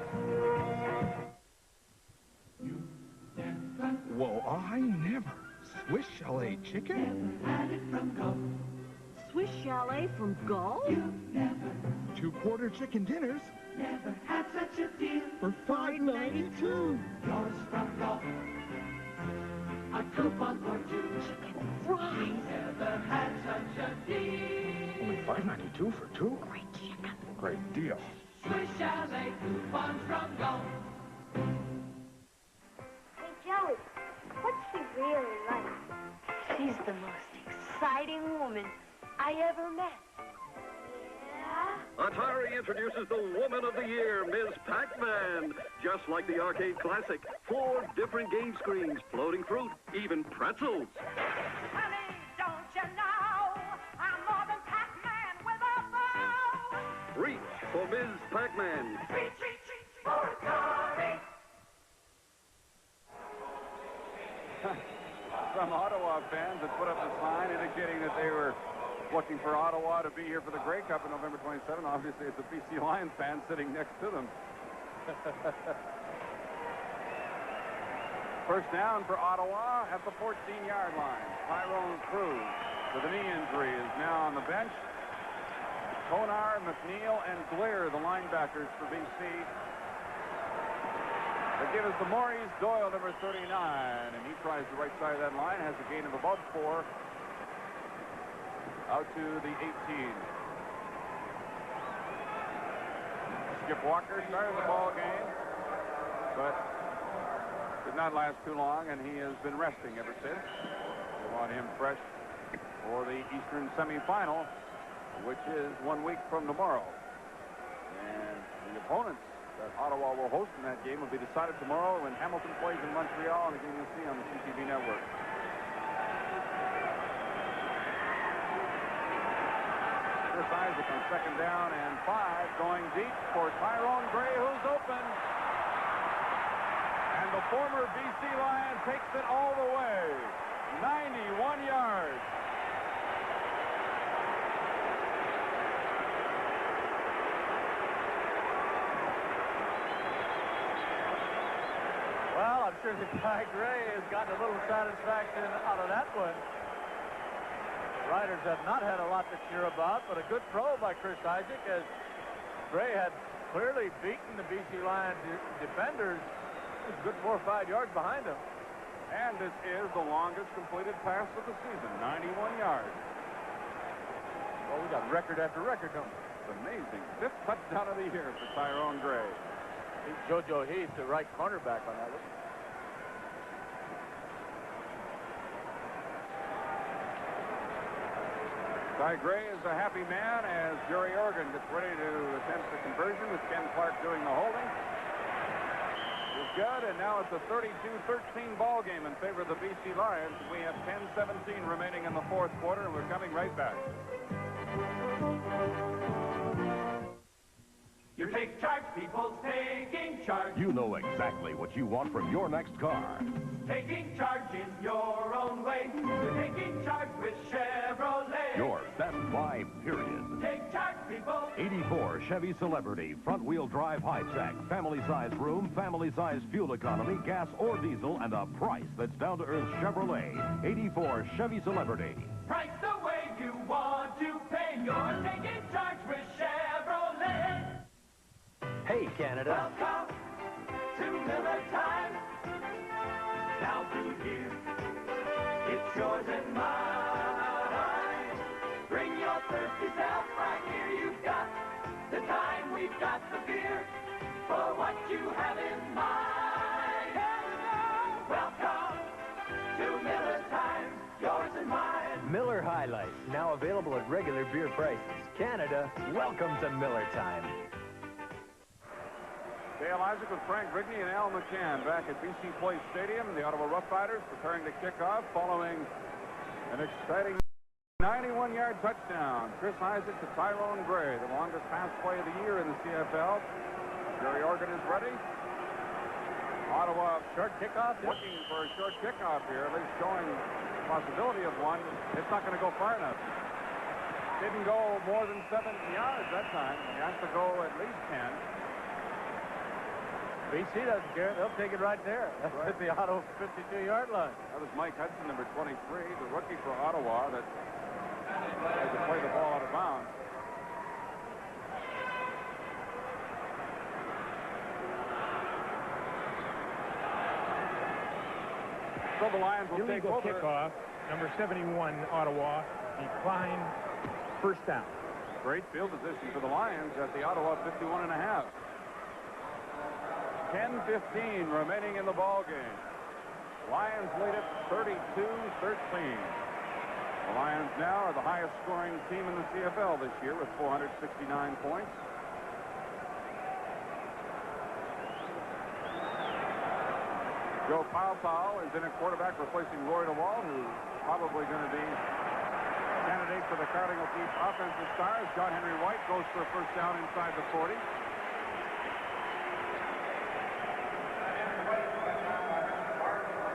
Whoa, I never. Swiss chalet chicken? Swiss chalet from Gull? 2-quarter chicken dinners Never had such a deal for $5.92. Yours from Gull. A coupon for 2. Fries. Never had such a deal. Only $5.92 for 2? Great chicken. Great deal. Swiss chalet coupons from Gull. Hey, Joey, what's she really like? She's the most exciting woman I ever met. Atari introduces the Woman of the Year, Ms. Pac-Man. Just like the arcade classic, 4 different game screens, floating fruit, even pretzels. Honey, don't you know I'm more than Pac-Man with a bow? Reach for Ms. Pac-Man. Reach for Atari. Some Ottawa fans had put up a sign indicating that they were looking for Ottawa to be here for the Grey Cup on November 27. Obviously, it's a BC Lions fan sitting next to them. First down for Ottawa at the 14-yard line. Tyrone Cruz, with a knee injury, is now on the bench. Konar, McNeil, and Blair, the linebackers for BC. They give us the Maurice Doyle, number 39, and he tries the right side of that line, has a gain of about 4. Out to the 18. Skip Walker started the ball game, but did not last too long, and he has been resting ever since. They want him fresh for the Eastern semifinal, which is 1 week from tomorrow. And the opponents that Ottawa will host in that game will be decided tomorrow when Hamilton plays in Montreal, and a game you'll see on the CTV network. Chris Isaac on second down and 5, going deep for Tyrone Gray, who's open. And the former BC Lion takes it all the way. 91 yards. Well, I'm sure that Ty Gray has gotten a little satisfaction out of that one. Riders have not had a lot to cheer about, but a good throw by Chris Isaac, as Gray had clearly beaten the BC Lions defenders. He's a good 4 or 5 yards behind him. And this is the longest completed pass of the season, 91 yards. Well, we got record after record, don't we? It's amazing. 5th touchdown of the year for Tyrone Gray. He's JoJo Heath, the right cornerback on that one. Ty Gray is a happy man as Jerry Organ gets ready to attempt the conversion with Ken Clark doing the holding. It's good, and now it's a 32-13 ball game in favor of the BC Lions. We have 10-17 remaining in the 4th quarter, and we're coming right back. You take charge, people, taking charge. You know exactly what you want from your next car. Taking charge in your own way. You're taking charge with Chevrolet. Your best buy, period. Take charge, people. 84 Chevy Celebrity, front-wheel drive high-tech, family-size room, family-size fuel economy, gas or diesel, and a price that's down-to-earth Chevrolet. 84 Chevy Celebrity. Price the way you want to pay. You're taking charge with Chevrolet. Hey, Canada. Welcome to Miller Time. Now through here, it's yours and mine. Bring your thirsty self right here. You've got the time, we've got the beer for what you have in mind. High Life, now available at regular beer prices. Canada, welcome to Miller time. Dale Isaac with Frank Rigney and Al McCann back at BC Place Stadium. The Ottawa Roughriders preparing to kick off following an exciting 91-yard touchdown. Chris Isaac to Tyrone Gray, the longest pass play of the year in the CFL. Jerry Organ is ready. Ottawa short kickoff, looking for a short kickoff here, at least showing the possibility of one. It's not going to go far enough. Didn't go more than 7 yards that time. He has to go at least 10. BC doesn't care. They'll take it right there. That's at the Ottawa 52-yard line. That was Mike Hudson, number 23, the rookie for Ottawa that had to play the ball out of bounds. So the Lions will take over. Kickoff, number 71, Ottawa, decline, first down. Great field position for the Lions at the Ottawa 51.5. 10:15 remaining in the ball game. Lions lead it 32-13. The Lions now are the highest scoring team in the CFL this year with 469 points. Joe Powell is in at quarterback, replacing Roy DeWall, who's probably going to be candidate for the Cardinal Chief offensive stars. John Henry White goes for a first down inside the 40.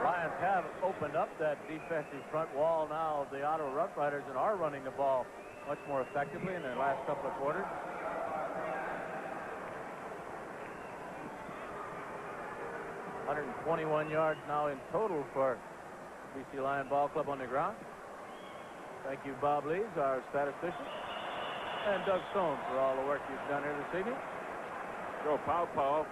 Lions have opened up that defensive front wall now of the Ottawa Roughriders and are running the ball much more effectively in their last couple of quarters. .121 yards now in total for BC Lion Ball Club on the ground. Thank you, Bob Lees, our statistician, and Doug Stone for all the work you've done here this evening. Joe Powell,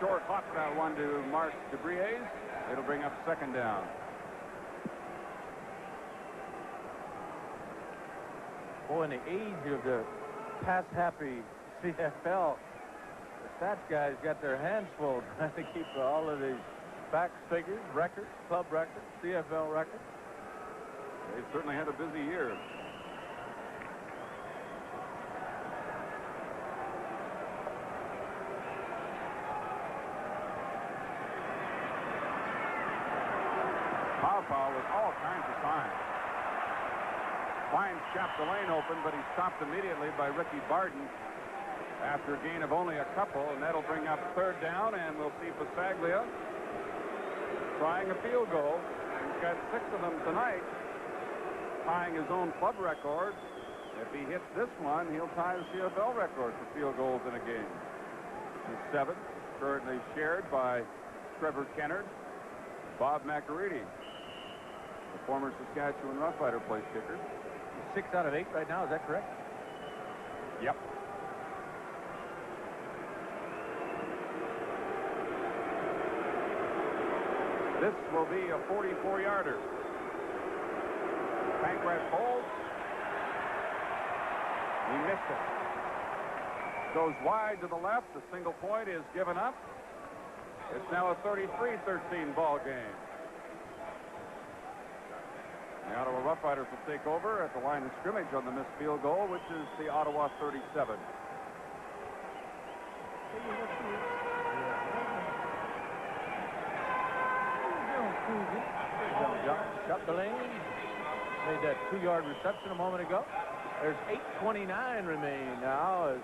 short hop that one to Mark DeBries. It'll bring up second down. Boy, in the age of the pass-happy CFL, the stats guys got their hands full trying to keep all of these facts, figures, records, club records, CFL records. They certainly had a busy year. Powell with all kinds of time. Finds Chapdelaine open, but he's stopped immediately by Ricky Barden after a gain of only a couple, and that'll bring up third down, and we'll see Pasaglia trying a field goal. He's got 6 of them tonight, tying his own club record. If he hits this one, he'll tie the CFL record for field goals in a game. His 7th, currently shared by Trevor Kennard, Bob McAreedy, the former Saskatchewan Roughrider place kicker. 6 out of 8 right now, is that correct? Yep. This will be a 44-yarder. Pankratz holds. He missed it. Goes wide to the left. The single point is given up. It's now a 33-13 ball game. The Ottawa Roughriders will take over at the line of scrimmage on the missed field goal, which is the Ottawa 37. Chapdelaine made that 2-yard reception a moment ago. There's 8:29 remaining now as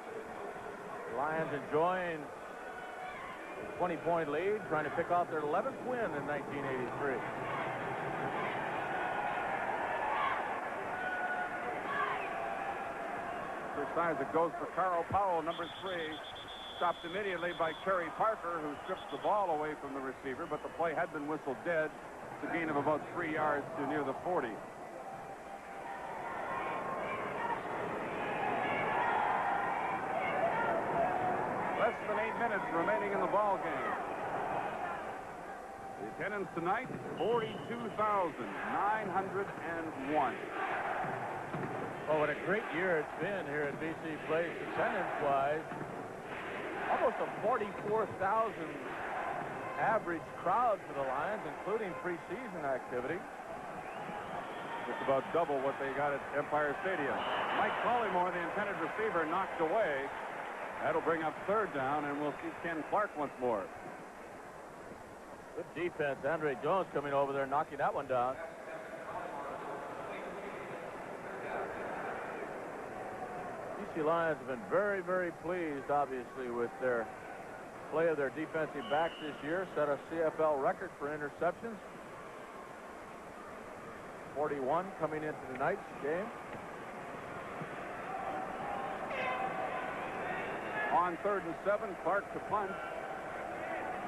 the Lions enjoying a 20-point lead, trying to pick off their 11th win in 1983. Chris Isaac goes for Carl Powell, number 3. Stopped immediately by Kerry Parker, who strips the ball away from the receiver, but the play had been whistled dead. It's a gain of about 3 yards to near the 40. Less than 8 minutes remaining in the ball game. The attendance tonight, 42,901. Oh, what a great year it's been here at BC Place, attendance-wise. Almost a 44,000 average crowd for the Lions, including preseason activity. Just about double what they got at Empire Stadium. Mike Collymore, the intended receiver, knocked away. That'll bring up third down, and we'll see Ken Clark once more. Good defense. Andre Jones coming over there, knocking that one down. BC Lions have been very, very pleased, obviously, with their play of their defensive backs this year. Set a CFL record for interceptions. 41 coming into tonight's game. On 3rd and 7, Clark to punt.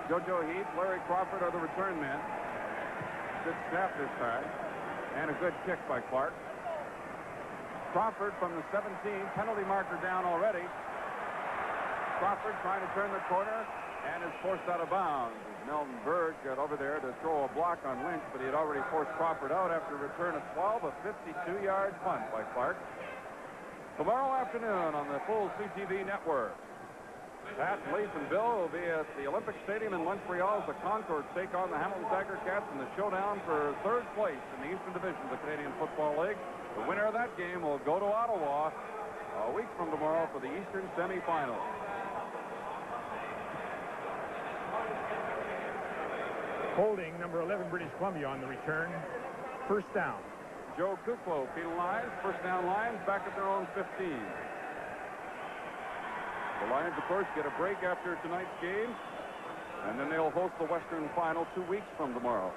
JoJo Heath, Larry Crawford are the return men. Good snap this time. And a good kick by Clark. Crawford from the 17, penalty marker down already. Crawford trying to turn the corner and is forced out of bounds. Melvin Berg got over there to throw a block on Lynch, but he had already forced Crawford out after a return of 12, a 52-yard punt by Clark. Tomorrow afternoon on the full CTV network, Pat, Leaf, and Bill will be at the Olympic Stadium in Montreal as the Concords take on the Hamilton Tiger Cats in the showdown for third place in the Eastern Division of the Canadian Football League. The winner of that game will go to Ottawa a week from tomorrow for the Eastern semifinals. Holding number 11 British Columbia on the return. First down. Joe Kuklo penalized. First down Lions back at their own 15. The Lions, of course, get a break after tonight's game, and then they'll host the Western Final 2 weeks from tomorrow.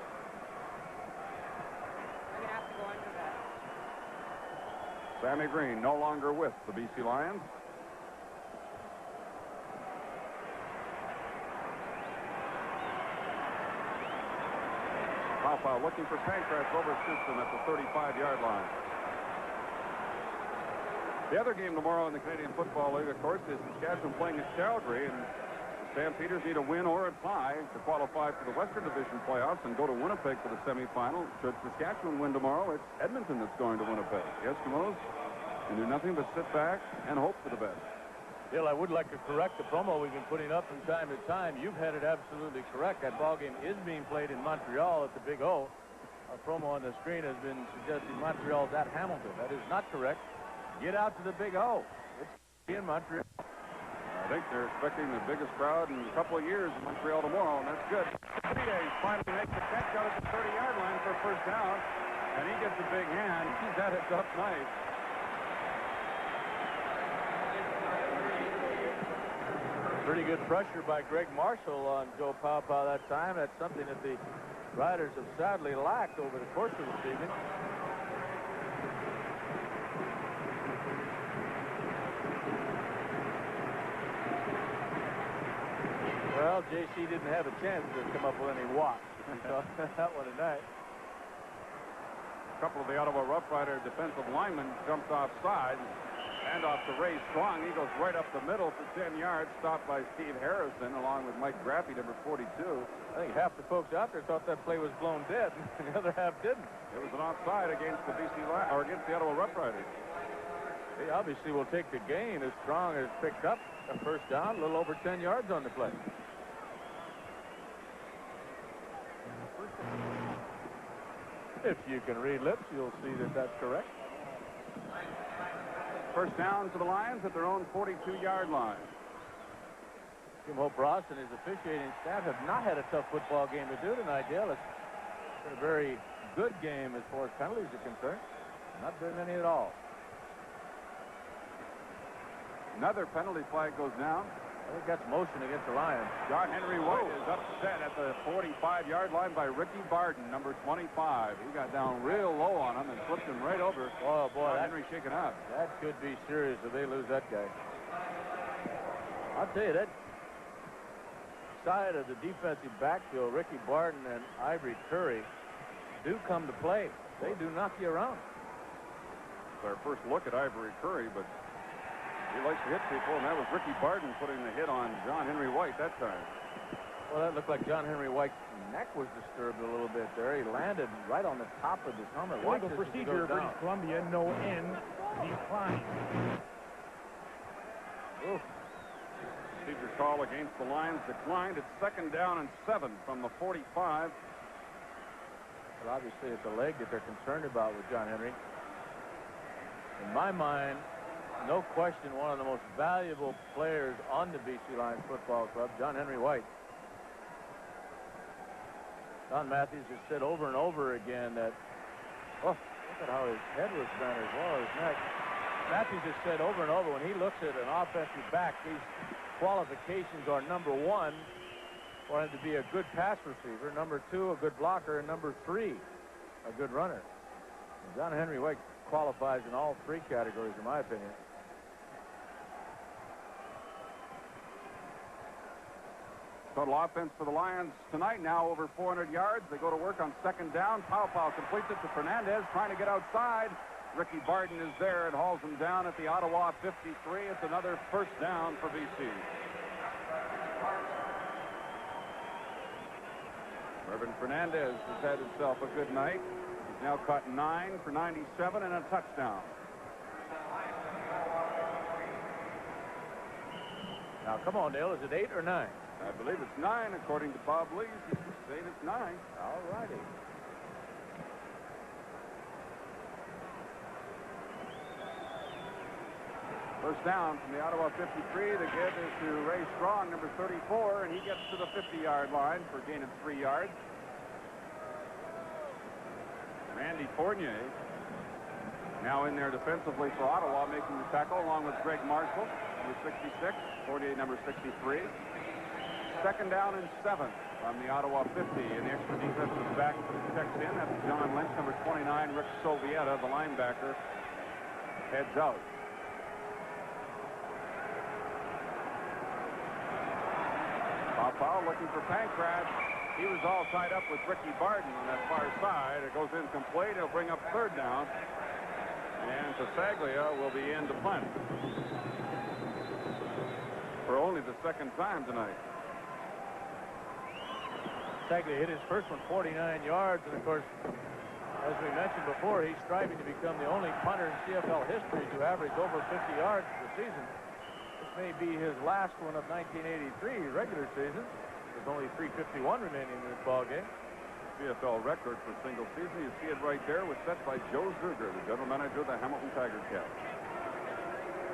Sammy Green no longer with the BC Lions. Papa looking for Pancrat's over system at the 35-yard line. The other game tomorrow in the Canadian Football League, of course, is Saskatchewan playing at Calgary, and the Stampeders need a win or a tie to qualify for the Western Division playoffs and go to Winnipeg for the semifinal. Should Saskatchewan win tomorrow, it's Edmonton that's going to Winnipeg. The Eskimos can do nothing but sit back and hope for the best. Bill, I would like to correct the promo we've been putting up from time to time. You've had it absolutely correct. That ball game is being played in Montreal at the Big O. Our promo on the screen has been suggesting Montreal's at Hamilton. That is not correct. Get out to the Big O. It's in Montreal. I think they're expecting the biggest crowd in a couple of years in Montreal tomorrow, and that's good. He finally makes the catch out at the 30-yard line for a first down, and he gets a big hand. He's at it up nice. Pretty good pressure by Greg Marshall on Joe Pawpaw that time. That's something that the Riders have sadly lacked over the course of the season. Well, JC didn't have a chance to come up with any walks. He saw that one tonight. A couple of the Ottawa Rough Rider defensive linemen jumped offside. Hand off to Ray Strong. He goes right up the middle for 10 yards, stopped by Steve Harrison, along with Mike Graffey, number 42. I think half the folks out there thought that play was blown dead. The other half didn't. It was an offside against the against the Ottawa Rough Riders. They obviously will take the gain as Strong has picked up a first down, a little over 10 yards on the play. If you can read lips, you'll see that that's correct. First down for the Lions at their own 42-yard line. Jim Hope Ross and his officiating staff have not had a tough football game to do tonight, Dale. It's been a very good game as far as penalties are concerned. Not very many at all. Another penalty flag goes down. I think that's motion against the Lions. John Henry White is upset at the 45-yard line by Ricky Barden, number 25. He got down real low on him and flipped him right over. Oh, boy. John Henry shaken up. That could be serious if they lose that guy. I'll tell you, that side of the defensive backfield, Ricky Barden and Ivory Curry, do come to play. They do knock you around. It's our first look at Ivory Curry, but he likes to hit people, and that was Ricky Barden putting the hit on John Henry White that time. Well, that looked like John Henry White's neck was disturbed a little bit there. He landed right on the top of his helmet. Legal procedure, British Columbia, no end, decline. Procedure call against the Lions declined. It's second down and 7 from the 45. Well, obviously, it's a leg that they're concerned about with John Henry. In my mind, no question, one of the most valuable players on the BC Lions Football Club, John Henry White. Don Matthews has said over and over again that, oh, look at how his head was bent as well as his neck. Matthews has said over and over, when he looks at an offensive back, these qualifications are number one, for him to be a good pass receiver, number two, a good blocker, and number three, a good runner. And John Henry White qualifies in all three categories, in my opinion. Total offense for the Lions tonight, now over 400 yards. They go to work on second down. Powell completes it to Fernandez, trying to get outside. Ricky Barden is there and hauls him down at the Ottawa 53. It's another first down for BC. Irvin Fernandez has had himself a good night. He's now caught 9 for 97 and a touchdown. Now, come on, Dale. Is it 8 or 9? I believe it's 9, according to Bob Lee. He's saying it's 9. All righty. First down from the Ottawa 53. The give is to Ray Strong, number 34, and he gets to the 50-yard line for a gain of 3 yards. Randy Fournier now in there defensively for Ottawa, making the tackle along with Greg Marshall, number 66, Fournier, number 63. Second down and 7 from the Ottawa 50, and the extra defensive back checks in. That's John Lynch, number 29, Rick Sovieta, the linebacker, heads out. Powell looking for Pankratz. He was all tied up with Ricky Barden on that far side. It goes incomplete. It'll bring up third down. And Pasaglia will be in to punt for only the second time tonight. Pasaglia hit his first one 49 yards. And, of course, as we mentioned before, he's striving to become the only punter in CFL history to average over 50 yards for the season. This may be his last one of 1983 regular season. There's only 3:51 remaining in this ball game. CFL record for single season. You see it right there, was set by Joe Zuger, the general manager of the Hamilton Tiger Cats.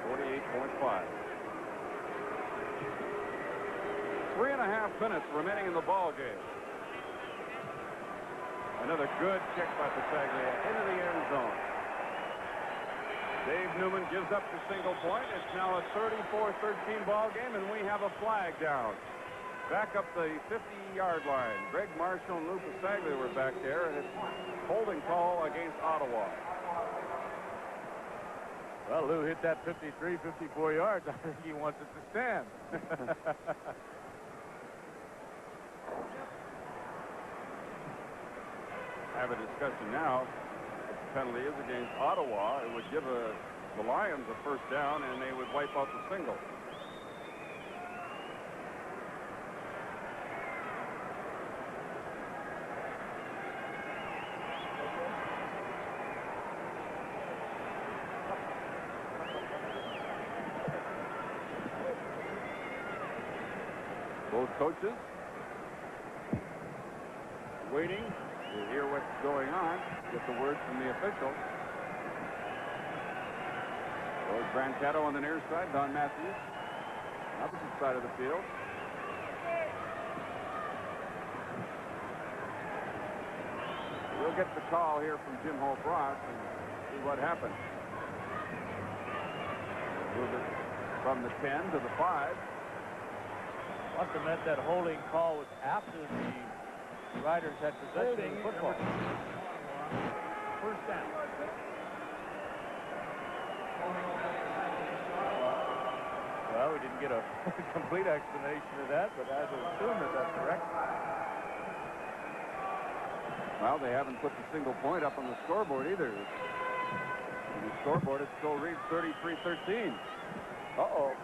48.5. 3.5 minutes remaining in the ball game. Another good kick by Pasaglia into the end zone. Dave Newman gives up the single point. It's now a 34-13 ball game, and we have a flag down. Back up the 50-yard line. Greg Marshall and Lou Pasaglia were back there, and it's holding call against Ottawa. Well, Lou hit that 53, 54 yards. I think he wants it to stand. Have a discussion now. Penalty is against Ottawa. It would give the Lions a first down, and they would wipe out the single. Both coaches waiting to hear what's going on, get the word from the official. George Brancato on the near side, Don Matthews, opposite side of the field. We'll get the call here from Jim Holt Ross and see what happened. Move it from the 10 to the 5. Must have meant that holding call was after the Riders had possession of the football. First down. Well, we didn't get a complete explanation of that, but I would assume that that's correct. Well, they haven't put the single point up on the scoreboard either. On the scoreboard, it still reads 33-13. Uh-oh.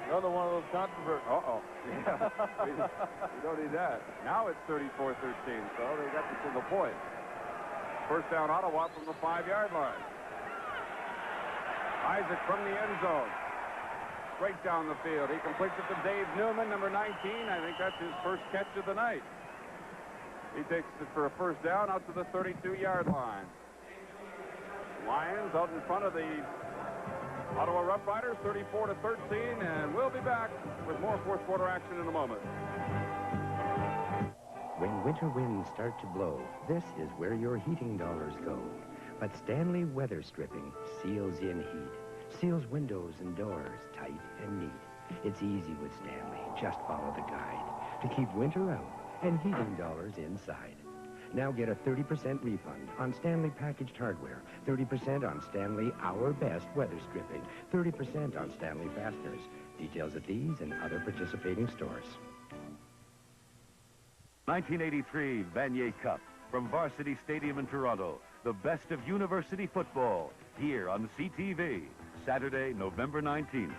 Another one of those controversial. Uh-oh. Yeah. we don't need that. Now it's 34-13, so they got the single point. First down, Ottawa from the 5-yard line. Isaac from the end zone. Straight down the field. He completes it to Dave Newman, number 19. I think that's his first catch of the night. He takes it for a first down out to the 32-yard line. Lions out in front of the Ottawa Rough Riders, 34-13, and we'll be back with more fourth quarter action in a moment. When winter winds start to blow, this is where your heating dollars go. But Stanley Weather Stripping seals in heat, seals windows and doors tight and neat. It's easy with Stanley. Just follow the guide to keep winter out and heating dollars inside. Now get a 30% refund on Stanley packaged hardware, 30% on Stanley Our Best Weather Stripping, 30% on Stanley fasteners. Details at these and other participating stores. 1983 Vanier Cup from Varsity Stadium in Toronto. The best of university football here on CTV. Saturday, November 19th.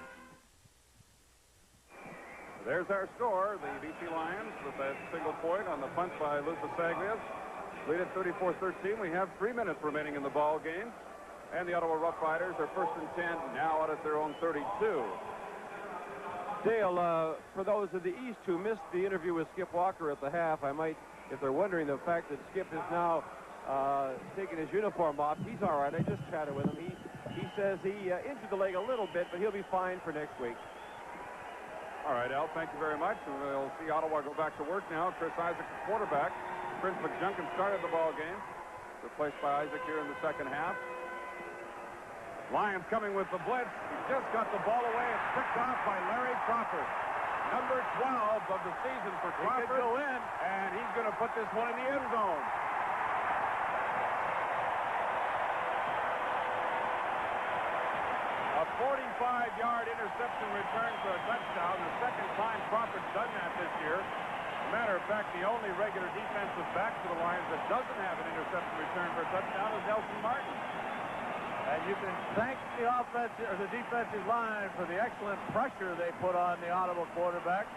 There's our score. The BC Lions with that single point on the punt by Lou Pasaglia lead at 34-13. We have 3 minutes remaining in the ball game. And the Ottawa Rough Riders are first and 10 now out at their own 32. Dale, for those of the East who missed the interview with Skip Walker at the half, I might, if they're wondering, the fact that Skip is now taking his uniform off. He's all right. I just chatted with him. He says he injured the leg a little bit, but he'll be fine for next week. All right, Al, thank you very much. And we'll see Ottawa go back to work now. Chris Isaac, the quarterback. Prince McJunkin started the ball game, replaced by Isaac here in the second half. Lions coming with the blitz. He just got the ball away. It's picked off by Larry Crawford. Number 12 of the season for Crawford. He could go in, and he's going to put this one in the end zone. A 45-yard interception return for a touchdown. The second time Crawford's done that this year. As a matter of fact, the only regular defensive back for the Lions that doesn't have an interception return for a touchdown is Nelson Martin. And you can thank the offensive or the defensive line for the excellent pressure they put on the Ottawa quarterback.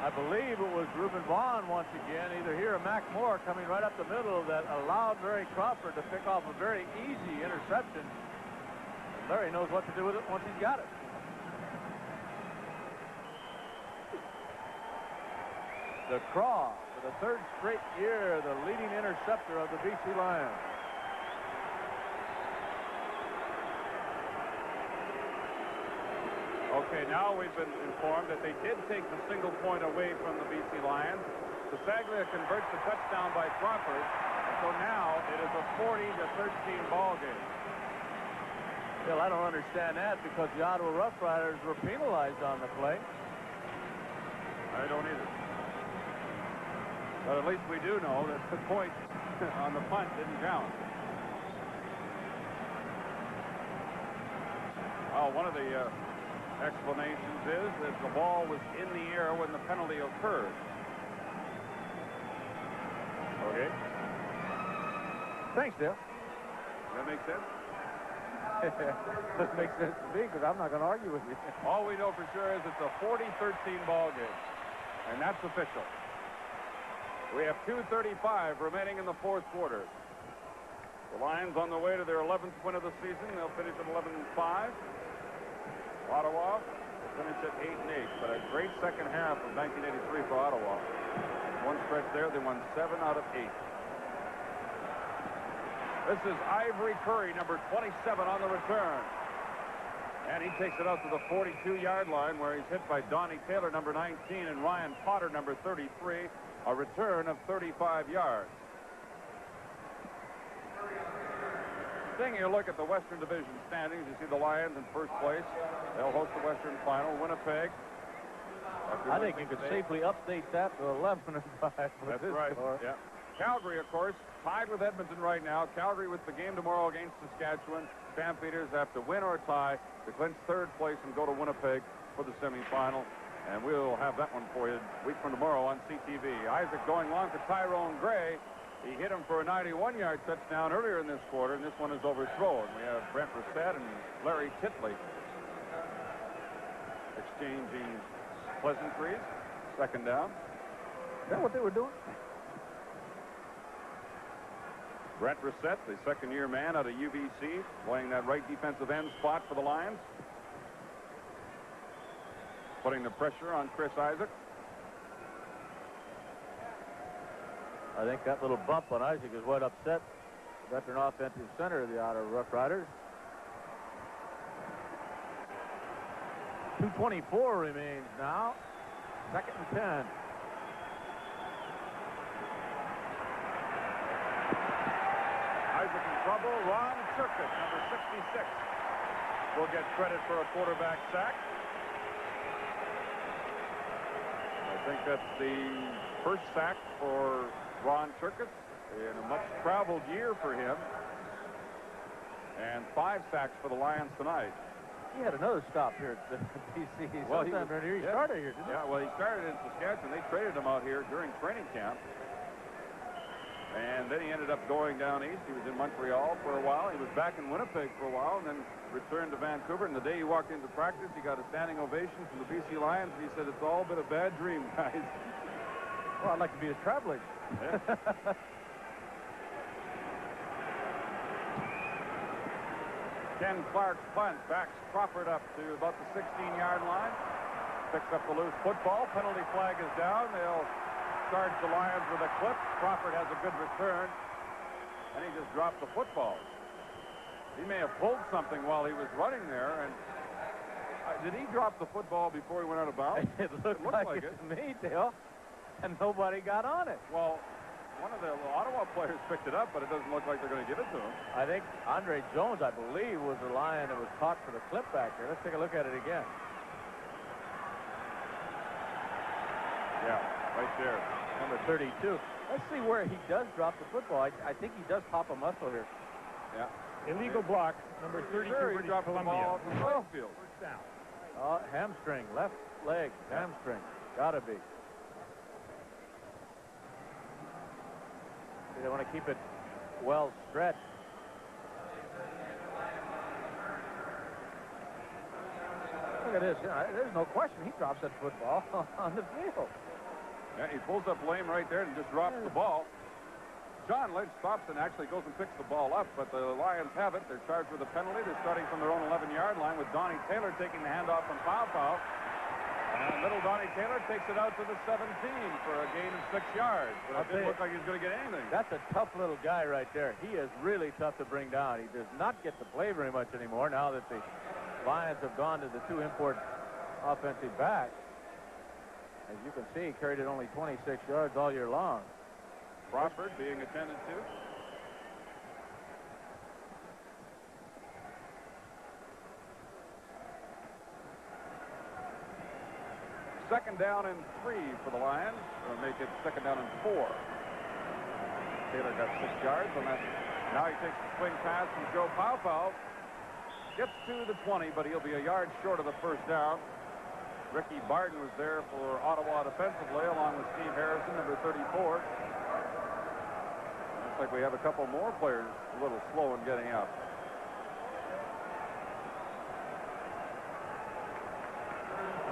I believe it was Reuben Vaughn once again, either here or Mac Moore coming right up the middle, that allowed Larry Crawford to pick off a very easy interception. Larry knows what to do with it once he's got it. The Craw, for the third straight year, the leading interceptor of the BC Lions. Okay, now we've been informed that they did take the single point away from the BC Lions. Pasaglia converts the touchdown by Crawford. So now it is a 40-13 ball game. Well, I don't understand that because the Ottawa Rough Riders were penalized on the play. I don't either. But at least we do know that the point on the punt didn't count. Oh, one of the explanations is that the ball was in the air when the penalty occurred. Okay. Thanks, Dale. Does that make sense? That makes sense to me because I'm not going to argue with you. All we know for sure is it's a 40-13 ball game, and that's official. We have 2:35 remaining in the fourth quarter. The Lions on the way to their 11th win of the season. They'll finish at 11-5. Ottawa will finish at 8-8, but a great second half of 1983 for Ottawa. One stretch there, they won 7 out of 8. This is Ivory Curry, number 27 on the return. And he takes it out to the 42-yard line where he's hit by Donnie Taylor, number 19, and Ryan Potter, number 33, a return of 35 yards. Taking a look at the Western Division standings, you see the Lions in first place. They'll host the Western Final. Winnipeg. I think you could safely update that to 11-5. That's right. Score. Yeah. Calgary, of course, tied with Edmonton right now. Calgary with the game tomorrow against Saskatchewan. Stampeders have to win or tie to clinch third place and go to Winnipeg for the semifinal. And we'll have that one for you a week from tomorrow on CTV. Isaac going long for Tyrone Gray. He hit him for a 91-yard touchdown earlier in this quarter, and this one is overthrown. We have Brent Rousset and Larry Titley exchanging pleasantries. Second down. Is that what they were doing? Brent Rousset, the second-year man out of UBC, playing that right defensive end spot for the Lions. Putting the pressure on Chris Isaac. I think that little bump on Isaac is what upset the veteran offensive center of the Ottawa Rough Riders. 2:24 remains now. 2nd and 10. Isaac in trouble. Ron Circuit, number 66, will get credit for a quarterback sack. I think that's the first sack for Ron Circuit in a much traveled year for him. And 5 sacks for the Lions tonight. He had another stop here at the BC. Well, he started here, didn't he? Yeah, well, he started in Saskatchewan. They traded him out here during training camp. And then he ended up going down east. He was in Montreal for a while. He was back in Winnipeg for a while and then returned to Vancouver. And the day he walked into practice, he got a standing ovation from the BC Lions. And he said, "It's all been a bad dream, guys." Well, I'd like to be his travel agent. Yeah. Ken Clark's punt backs Crawford up to about the 16-yard line. Picks up the loose football. Penalty flag is down. They'll charge the Lions with a clip. Crawford has a good return. And he just dropped the football. He may have pulled something while he was running there. And did he drop the football before he went out of bounds? It looked like it to me, Dale. And nobody got on it. Well, one of the Ottawa players picked it up, but it doesn't look like they're going to give it to him. I think Andre Jones, I believe, was the Lion that was caught for the clip back there. Let's take a look at it again. Yeah, right there. Number 32. Let's see where he does drop the football. I think he does pop a muscle here. Yeah. Illegal block, number 32, He dropped the ball from the right field. First down. Hamstring, left leg, hamstring. Gotta be. They want to keep it well stretched. Look at this. There's no question he drops that football on the field. Yeah, he pulls up lame right there and just drops the ball. John Lynch stops and actually goes and picks the ball up, but the Lions have it. They're charged with a penalty. They're starting from their own 11-yard line with Donnie Taylor taking the handoff from Pau. And little Donnie Taylor takes it out to the 17 for a gain of 6 yards. But it didn't look like he was going to get anything. That's a tough little guy right there. He is really tough to bring down. He does not get to play very much anymore now that the Lions have gone to the 2 import offensive backs. As you can see, he carried it only 26 yards all year long. Crawford being attended to. Second down and 3 for the Lions. It'll make it second down and 4. Taylor got 6 yards on that. Now he takes the swing pass from Joe Pau. Gets to the 20, but he'll be a yard short of the first down. Ricky Barton was there for Ottawa defensively, along with Steve Harrison, number 34. Looks like we have a couple more players a little slow in getting up.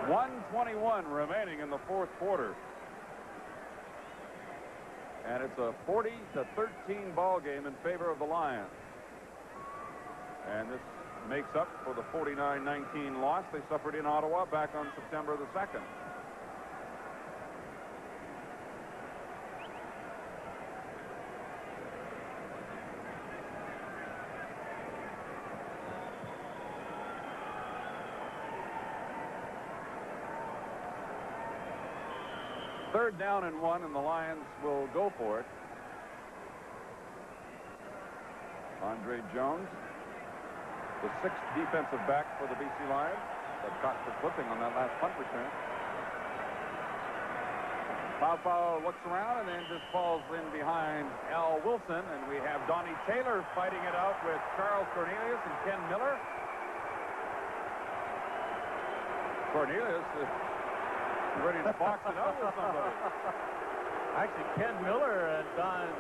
.121 remaining in the 4th quarter. And it's a 40-13 ball game in favor of the Lions. And this makes up for the 49-19 loss they suffered in Ottawa back on September the 2nd. Third down and 1, and the Lions will go for it. Andre Jones, the 6th defensive back for the BC Lions, got caught for clipping on that last punt return. Pau looks around and then just falls in behind Al Wilson, and we have Donnie Taylor fighting it out with Charles Cornelius and Ken Miller. Cornelius is ready to box it out with somebody. Actually, Ken Miller and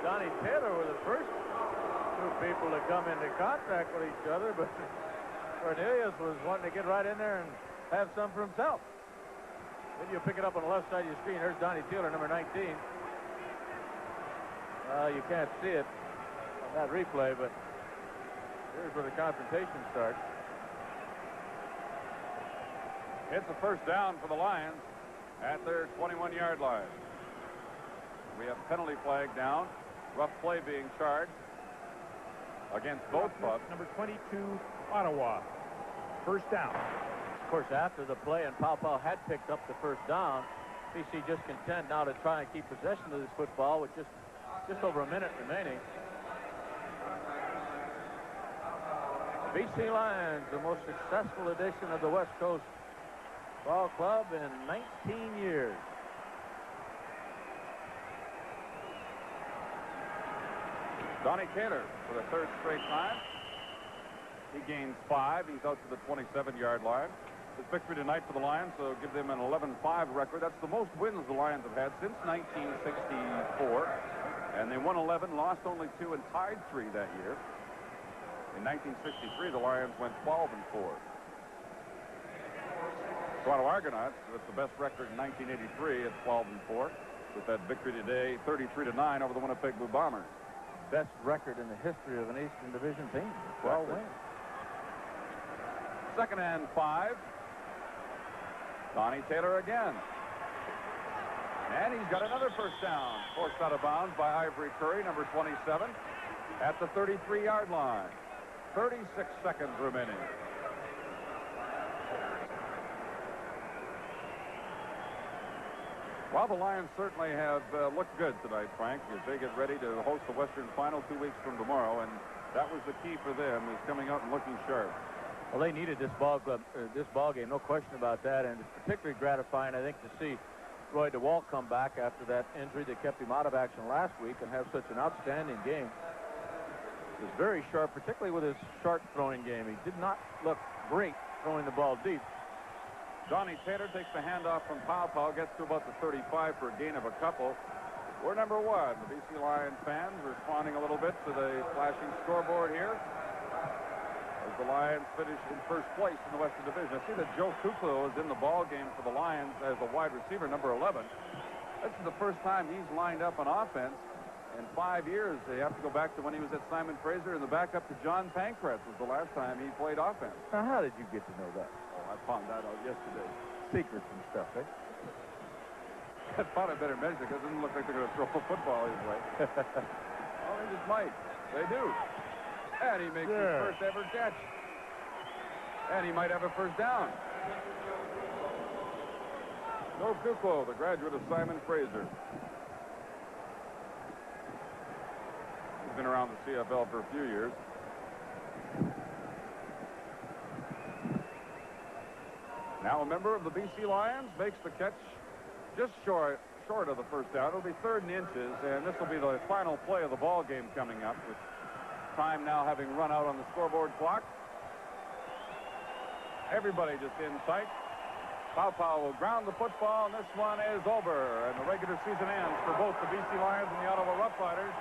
Donnie Taylor were the first 2 people to come into contact with each other, but Cornelius was wanting to get right in there and have some for himself. Then you pick it up on the left side of your screen. There's Donnie Taylor, number 19. You can't see it on that replay, but here's where the confrontation starts. It's a first down for the Lions at their 21-yard line. We have penalty flag down. Rough play being charged against both clubs. Number 22, Ottawa. First down. Of course, after the play, and Pau had picked up the first down, BC just content now to try and keep possession of this football with just over a minute remaining. BC Lions, the most successful edition of the West Coast Ball Club in 19 years. Donnie Taylor for the third straight time. He gains 5. He's out to the 27-yard line. This victory tonight for the Lions will give them an 11-5 record. That's the most wins the Lions have had since 1964. And they won 11, lost only 2, and tied 3 that year. In 1963, the Lions went 12-4. Toronto Argonauts, that's the best record in 1983 at 12-4. With that victory today, 33-9 over the Winnipeg Blue Bombers. Best record in the history of an Eastern Division team. 12 wins. Second and 5. Donnie Taylor again. And he's got another first down. Forced out of bounds by Ivory Curry, number 27, at the 33-yard line. 36 seconds remaining. Well, the Lions certainly have looked good tonight, Frank, as they get ready to host the Western Final 2 weeks from tomorrow, and that was the key for them, is coming out and looking sharp. Well, they needed this ball game, no question about that, and it's particularly gratifying, I think, to see Roy DeWalt come back after that injury that kept him out of action last week and have such an outstanding game. He was very sharp, particularly with his sharp throwing game. He did not look great throwing the ball deep. Donnie Taylor takes the handoff from Pau, gets to about the 35 for a gain of a couple. We're number 1. The BC Lions fans responding a little bit to the flashing scoreboard here, as the Lions finish in first place in the Western Division. I see that Joe Kuklo is in the ball game for the Lions as a wide receiver, number 11. This is the first time he's lined up on offense in 5 years. They have to go back to when he was at Simon Fraser, and the backup to John Pancratz was the last time he played offense. Now, how did you get to know that? I found that out yesterday. Secrets and stuff, eh? I thought I better mention it because it doesn't look like they're going to throw a football his way. Oh, they just might. They do. And he makes his first ever catch. And he might have a first down. Joe Kuklo, the graduate of Simon Fraser. He's been around the CFL for a few years. Now a member of the BC Lions makes the catch just short of the first down. It'll be 3rd and inches, and this will be the final play of the ball game coming up, with time now having run out on the scoreboard clock. Everybody just in sight. Pau will ground the football, and this one is over, and the regular season ends for both the BC Lions and the Ottawa Roughriders.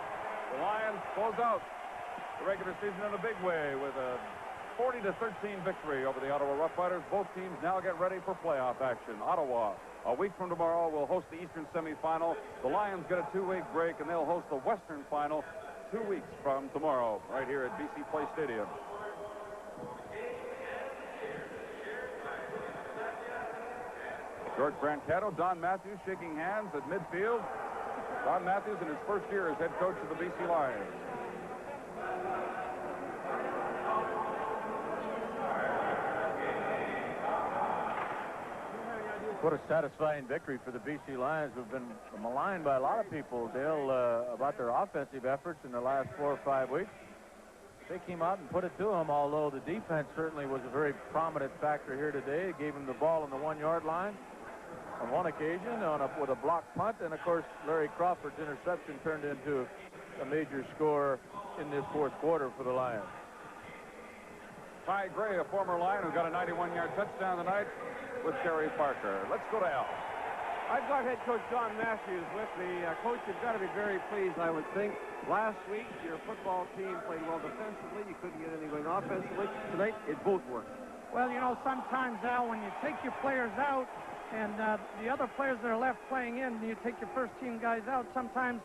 The Lions close out the regular season in a big way with a 40-13 victory over the Ottawa Roughriders. Both teams now get ready for playoff action. Ottawa, a week from tomorrow, will host the Eastern semifinal. The Lions get a 2-week break, and they'll host the Western final 2 weeks from tomorrow, right here at BC Place Stadium. George Brancato, Don Matthews shaking hands at midfield. Don Matthews in his first year as head coach of the BC Lions. What a satisfying victory for the BC Lions, who've been maligned by a lot of people, Dale, about their offensive efforts in the last 4 or 5 weeks. They came out and put it to them, although the defense certainly was a very prominent factor here today. It gave them the ball on the 1-yard line on one occasion with a blocked punt, and of course Larry Crawford's interception turned into a major score in this 4th quarter for the Lions. Ty Gray, a former Lion who got a 91-yard touchdown tonight with Terry Parker. Let's go to Al. I've got head coach John Matthews with me. Coach, you've got to be very pleased, I would think. Last week, your football team played well defensively. You couldn't get anything offensively. Tonight, it both worked. Well, you know, sometimes, Al, when you take your players out and the other players that are left playing in, you take your first-team guys out, sometimes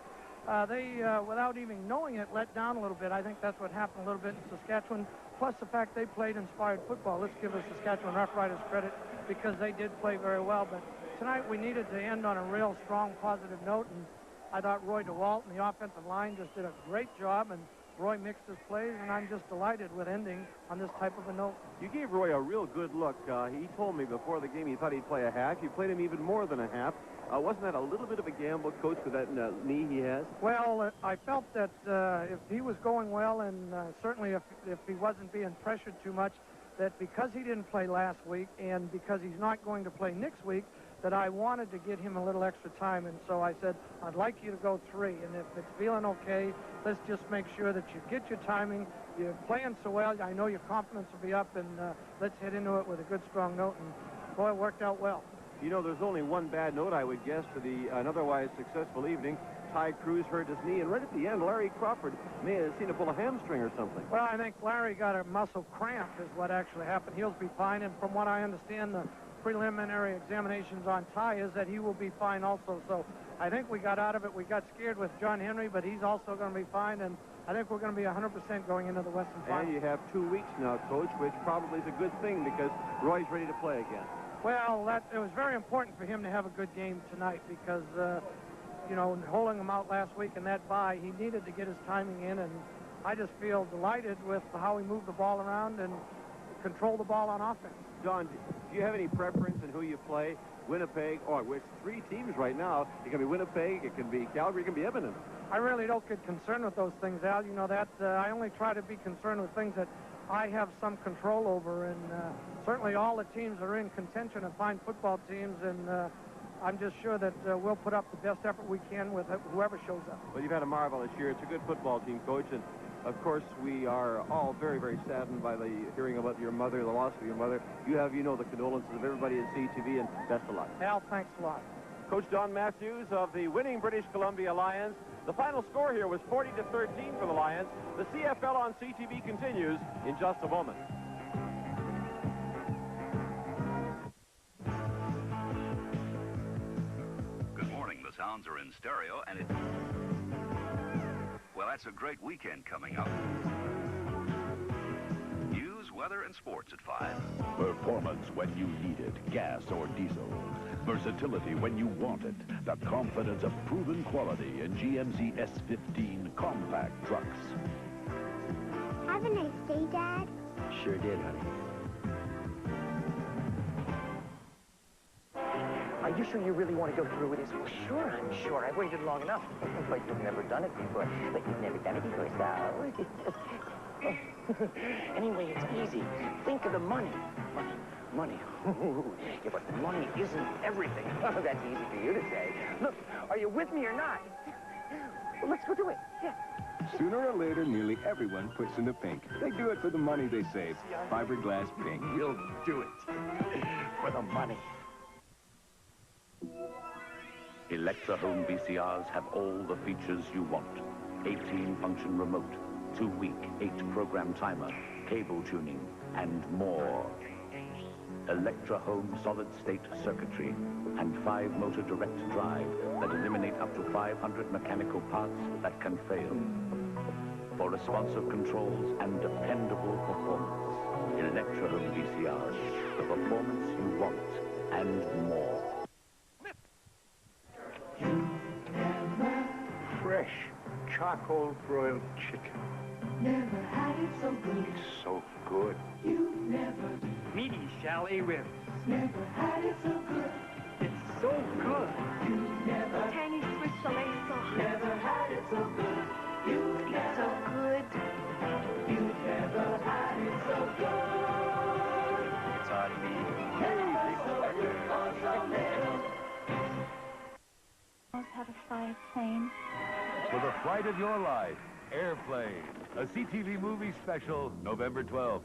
they, without even knowing it, let down a little bit. I think that's what happened a little bit in Saskatchewan, plus the fact they played inspired football. Let's give the Saskatchewan Roughriders credit because they did play very well. But tonight we needed to end on a real strong, positive note, and I thought Roy DeWalt and the offensive line just did a great job, and Roy mixed his plays, and I'm just delighted with ending on this type of a note. You gave Roy a real good look. He told me before the game he thought he'd play a half. You played him even more than a half. Wasn't that a little bit of a gamble, Coach, with that knee he has? Well, I felt that if he was going well, and certainly if he wasn't being pressured too much, that because he didn't play last week and because he's not going to play next week, that I wanted to get him a little extra time. And so I said, I'd like you to go 3. And if it's feeling okay, let's just make sure that you get your timing. You're playing so well. I know your confidence will be up, and let's head into it with a good, strong note. And, boy, it worked out well. You know, there's only one bad note, I would guess, to an otherwise successful evening. Ty Cruz hurt his knee, and right at the end, Larry Crawford may have seen it pull a hamstring or something. Well, I think Larry got a muscle cramp is what actually happened. He'll be fine, and from what I understand, the preliminary examinations on Ty is that he will be fine also. So I think we got out of it. We got scared with John Henry, but he's also going to be fine, and I think we're going to be 100% going into the Western Final. And you have 2 weeks now, Coach, which probably is a good thing because Roy's ready to play again. Well, it was very important for him to have a good game tonight because, you know, holding him out last week in that bye, he needed to get his timing in, and I just feel delighted with how he moved the ball around and controlled the ball on offense. John, do you have any preference in who you play? Winnipeg, or it's 3 teams right now. It can be Winnipeg, it can be Calgary, it can be Edmonton. I really don't get concerned with those things, Al. You know that. I only try to be concerned with things that I have some control over, and certainly all the teams are in contention of fine football teams, and I'm just sure that we'll put up the best effort we can with whoever shows up. Well, you've had a marvelous year. It's a good football team, Coach, and of course, we are all very, very saddened by the hearing about your mother, the loss of your mother. You know the condolences of everybody at CTV, and best of luck. Al, thanks a lot. Coach Don Matthews of the winning British Columbia Lions. The final score here was 40-13 for the Lions. The CFL on CTV continues in just a moment. Good morning. The sounds are in stereo, and it... Well, that's a great weekend coming up. News, weather, and sports at 5. Performance when you need it, gas or diesel. Versatility when you want it. The confidence of proven quality in GMC S15 compact trucks. Have a nice day, Dad. Sure did, honey. Are you sure you really want to go through with this? Well, sure, I'm sure. I've waited long enough. But you've never done it before. But you've never done it before, so... Anyway, it's easy. Think of the money. Money. Yeah, but money isn't everything. Oh, that's easy for you to say. Look, are you with me or not? Well, let's go do it. Yeah. Sooner or later, nearly everyone puts in the pink. They do it for the money they save. Fiberglass pink. You'll do it. For the money. Electra Home VCRs have all the features you want. 18-function remote, 2-week, 8-program timer, cable tuning, and more. Electra Home solid-state circuitry and 5-motor direct drive that eliminate up to 500 mechanical parts that can fail. For responsive controls and dependable performance, Electra Home VCRs, the performance you want and more. Fresh charcoal broiled chicken. Never had it so good. It's so good. You never. Meaty chalet ribs. Never had it so good. It's so good. You never. Tangy Swiss chalet sauce. Never had it so good. You It's never. so good. You never had it so good. It's on me. Never so good or so little. How to fly a plane. For the flight of your life, Airplane, a CTV movie special, November 12th.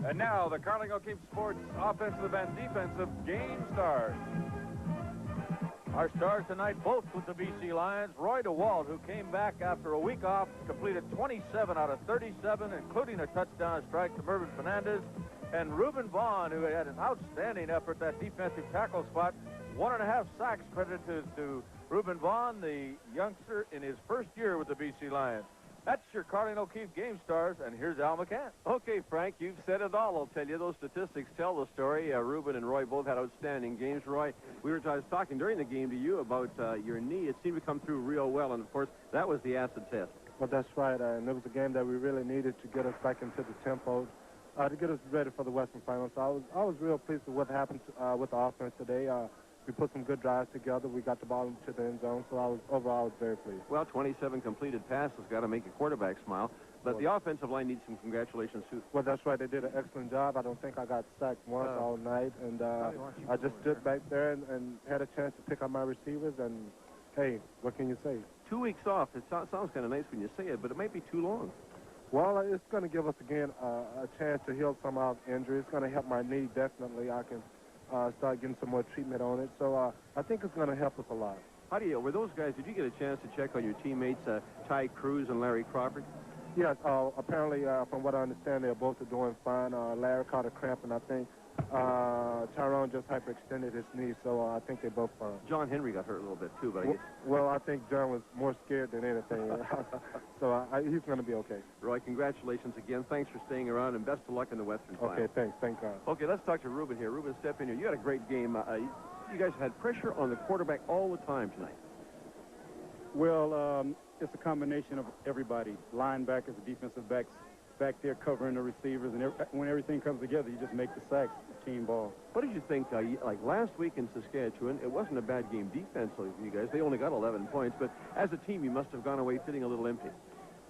And now, the Carling O'Keefe Sports offensive and defensive game stars. Our stars tonight, both with the BC Lions. Roy DeWalt, who came back after a week off, completed 27 out of 37, including a touchdown strike to Mervyn Fernandez. And Reuben Vaughn, who had an outstanding effort at that defensive tackle spot. 1.5 sacks credited to Reuben Vaughn, the youngster in his first year with the BC Lions. That's your Carling O'Keefe Game Stars, and here's Al McCann. Okay, Frank, you've said it all. I'll tell you, those statistics tell the story. Ruben and Roy both had outstanding games. Roy, I was talking during the game to you about your knee. It seemed to come through real well, and, of course, that was the acid test. Well, that's right, and it was a game that we really needed to get us back into the tempo, to get us ready for the Western Final. So I was real pleased with what happened with the offense today. We put some good drives together. We got the ball into the end zone, so overall I was very pleased. Well, 27 completed passes got to make a quarterback smile, but the offensive line needs some congratulations, too. Well, that's right. They did an excellent job. I don't think I got sacked once all night, and I just stood back there and had a chance to pick up my receivers, and, hey, what can you say? 2 weeks off. It sounds kind of nice when you say it, but it might be too long. Well, it's going to give us, again, a chance to heal some of our injuries. It's going to help my knee, definitely. I can start getting some more treatment on it. So I think it's going to help us a lot. How do you, were those guys, did you get a chance to check on your teammates, Ty Cruz and Larry Crawford? Yes, apparently, from what I understand, they're both doing fine. Larry caught a cramp, and I think Tyrone just hyperextended his knee, so I think they're both fine. John Henry got hurt a little bit, too, but well, I think John was more scared than anything, so he's going to be okay. Roy, congratulations again. Thanks for staying around, and best of luck in the Western Final. Okay, thanks. Thank God. Okay, let's talk to Ruben here. Ruben, step in here. You had a great game. You guys had pressure on the quarterback all the time tonight. Well, it's a combination of everybody. Linebackers, defensive backs, back there covering the receivers, and when everything comes together, you just make the sacks. Team ball. What did you think, like last week in Saskatchewan, it wasn't a bad game defensively for you guys. They only got 11 points, but as a team, you must have gone away feeling a little empty.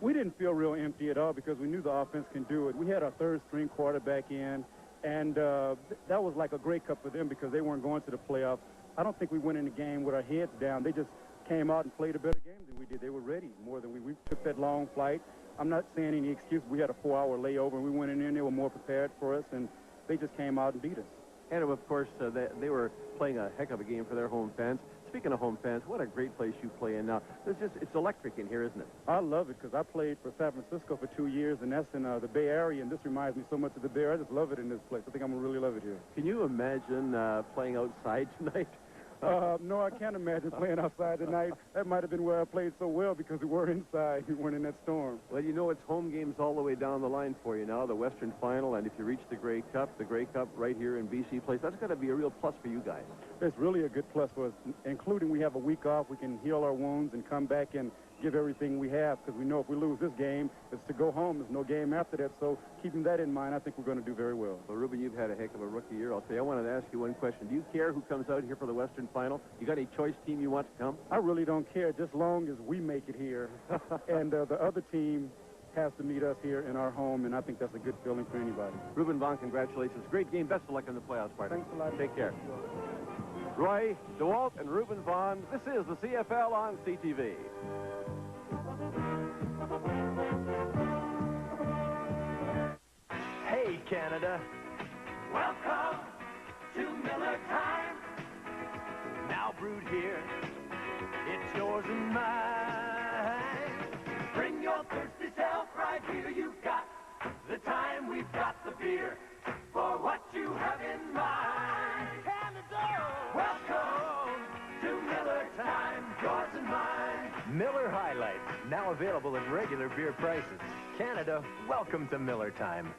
We didn't feel real empty at all because we knew the offense can do it. We had our third-string quarterback in, and that was like a Grey Cup for them because they weren't going to the playoffs. I don't think we went in the game with our heads down. They just came out and played a better game than we did. They were ready more than we took that long flight. I'm not saying any excuse. We had a 4-hour layover, and we went in there, and they were more prepared for us, and they just came out and beat us. And, of course, they were playing a heck of a game for their home fans. Speaking of home fans, what a great place you play in now. It's electric in here, isn't it? I love it because I played for San Francisco for 2 years, and that's in the Bay Area, and this reminds me so much of the Bay Area. I just love it in this place. I think I'm going to really love it here. Can you imagine playing outside tonight? No, I can't imagine playing outside tonight. That might have been where I played so well because we were inside. We weren't in that storm. Well, you know, it's home games all the way down the line for you now, the Western Final, and if you reach the Grey Cup right here in BC Place, that's got to be a real plus for you guys. It's really a good plus for us, including we have a week off. We can heal our wounds and come back and give everything we have because we know if we lose this game, it's to go home. There's no game after that, so keeping that in mind, I think we're going to do very well. Well, Ruben, you've had a heck of a rookie year. I'll tell you, I wanted to ask you one question. Do you care who comes out here for the Western Final? You got any choice team you want to come? I really don't care, just long as we make it here. And the other team has to meet us here in our home, and I think that's a good feeling for anybody. Ruben Vaughn, congratulations. Great game. Best of luck in the playoffs, partner. Thanks a lot. Take care. Roy DeWalt and Ruben Vaughn. This is the CFL on CTV. Hey, Canada. Welcome to Miller Time. Now brewed here, it's yours and mine. Bring your thirsty self right here. You've got the time, we've got the beer for what you have in mind. Canada, welcome to Miller Time, yours and mine. Miller High Life, now available at regular beer prices. Canada, welcome to Miller Time.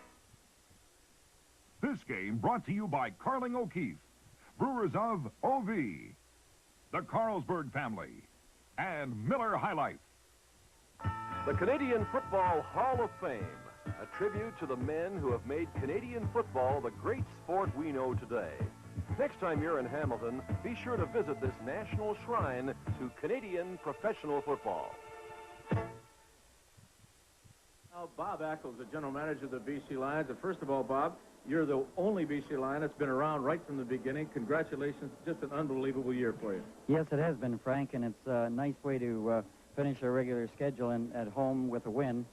This game brought to you by Carling O'Keefe, brewers of OV, the Carlsberg family, and Miller High Life. The Canadian Football Hall of Fame, a tribute to the men who have made Canadian football the great sport we know today. Next time you're in Hamilton, be sure to visit this national shrine to Canadian professional football. Now, Bob Ackles, the general manager of the BC Lions. And first of all, Bob, you're the only BC Lion that's been around right from the beginning. Congratulations. Just an unbelievable year for you. Yes, it has been, Frank, and it's a nice way to finish our regular schedule at home with a win,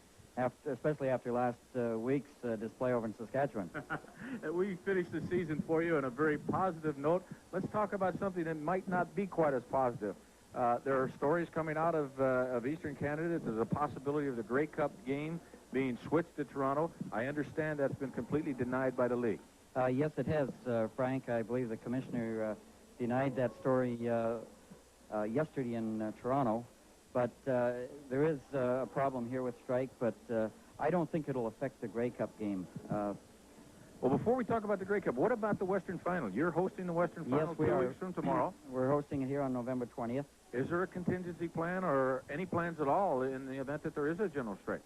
especially after last week's display over in Saskatchewan. We finished the season for you on a very positive note. Let's talk about something that might not be quite as positive. There are stories coming out of Eastern Canada. There's a possibility of the Grey Cup game being switched to Toronto. I understand that's been completely denied by the league. Yes, it has, Frank. I believe the commissioner denied that story yesterday in Toronto. But there is a problem here with strike, but I don't think it'll affect the Grey Cup game. Well, before we talk about the Grey Cup, what about the Western Final? You're hosting the Western Final Yes, we 2 are. weeks from tomorrow. We're hosting it here on November 20th. Is there a contingency plan or any plans at all in the event that there is a general strike?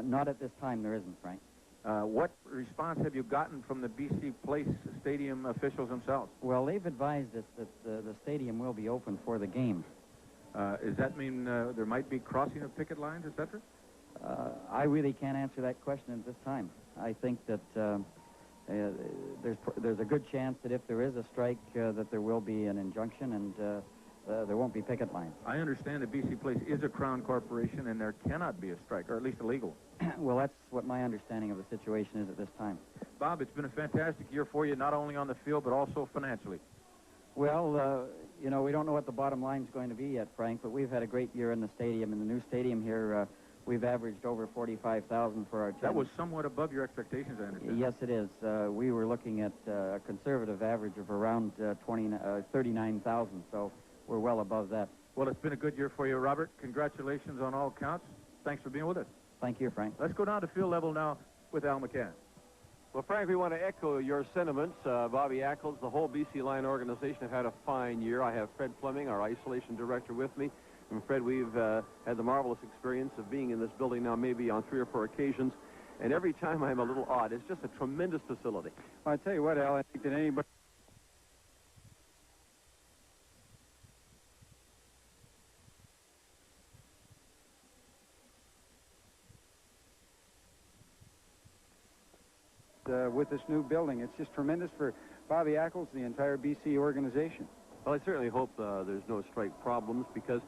Not at this time, there isn't, Frank. What response have you gotten from the BC Place Stadium officials themselves? Well, they've advised us that the stadium will be open for the game. Does that mean there might be crossing of picket lines, etc.? I really can't answer that question at this time. I think that there's a good chance that if there is a strike, that there will be an injunction and there won't be picket lines. I understand that BC Place is a Crown corporation and there cannot be a strike, or at least a legal one. Well, that's what my understanding of the situation is at this time. Bob, it's been a fantastic year for you, not only on the field, but also financially. Well, you know, we don't know what the bottom line is going to be yet, Frank, but we've had a great year in the stadium. In the new stadium here, we've averaged over 45,000 for our team. That was somewhat above your expectations, I understand. Yes, it is. We were looking at a conservative average of around 39,000, so we're well above that. Well, it's been a good year for you, Robert. Congratulations on all counts. Thanks for being with us. Thank you, Frank. Let's go down to field level now with Al McCann. Well, Frank, we want to echo your sentiments. Bobby Ackles, the whole BC Line organization have had a fine year. I have Fred Fleming, our isolation director, with me. And Fred, we've had the marvelous experience of being in this building now maybe on 3 or 4 occasions. And every time I'm a little odd. It's just a tremendous facility. Well, I tell you what, Al, I think that anybody... with this new building. It's just tremendous for Bobby Ackles, the entire BC organization. Well, I certainly hope there's no strike problems, because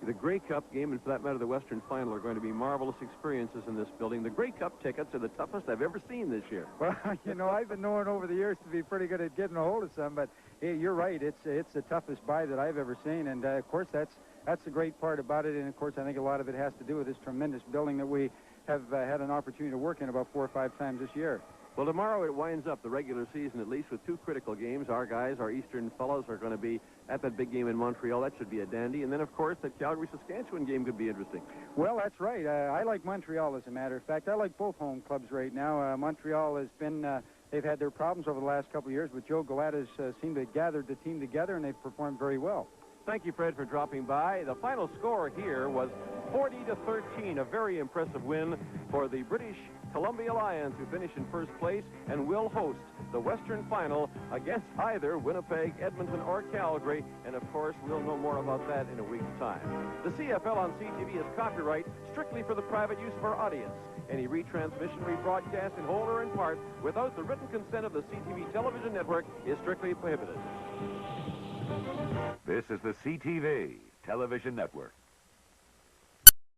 the Grey Cup game, and for that matter the Western Final, are going to be marvelous experiences in this building. The Grey Cup tickets are the toughest I've ever seen this year. Well, you know, I've been known over the years to be pretty good at getting a hold of some, but hey, you're right. It's the toughest buy that I've ever seen, and of course that's the great part about it. And of course, I think a lot of it has to do with this tremendous building that we have had an opportunity to work in about 4 or 5 times this year. Well, tomorrow it winds up the regular season, at least with 2 critical games. Our guys, our Eastern fellows, are going to be at that big game in Montreal. That should be a dandy. And then, of course, that Calgary-Saskatchewan game could be interesting. Well, that's right. I like Montreal, as a matter of fact. I like both home clubs right now. Montreal has been, they've had their problems over the last couple of years, but Joe Gallat has seemed to have gathered the team together, and they've performed very well. Thank you, Fred, for dropping by. The final score here was 40-13, a very impressive win for the British Columbia Lions, who finish in first place and will host the Western Final against either Winnipeg, Edmonton, or Calgary. And, of course, we'll know more about that in a week's time. The CFL on CTV is copyright strictly for the private use of our audience. Any retransmission, rebroadcast in whole or in part without the written consent of the CTV television network is strictly prohibited. This is the CTV Television Network.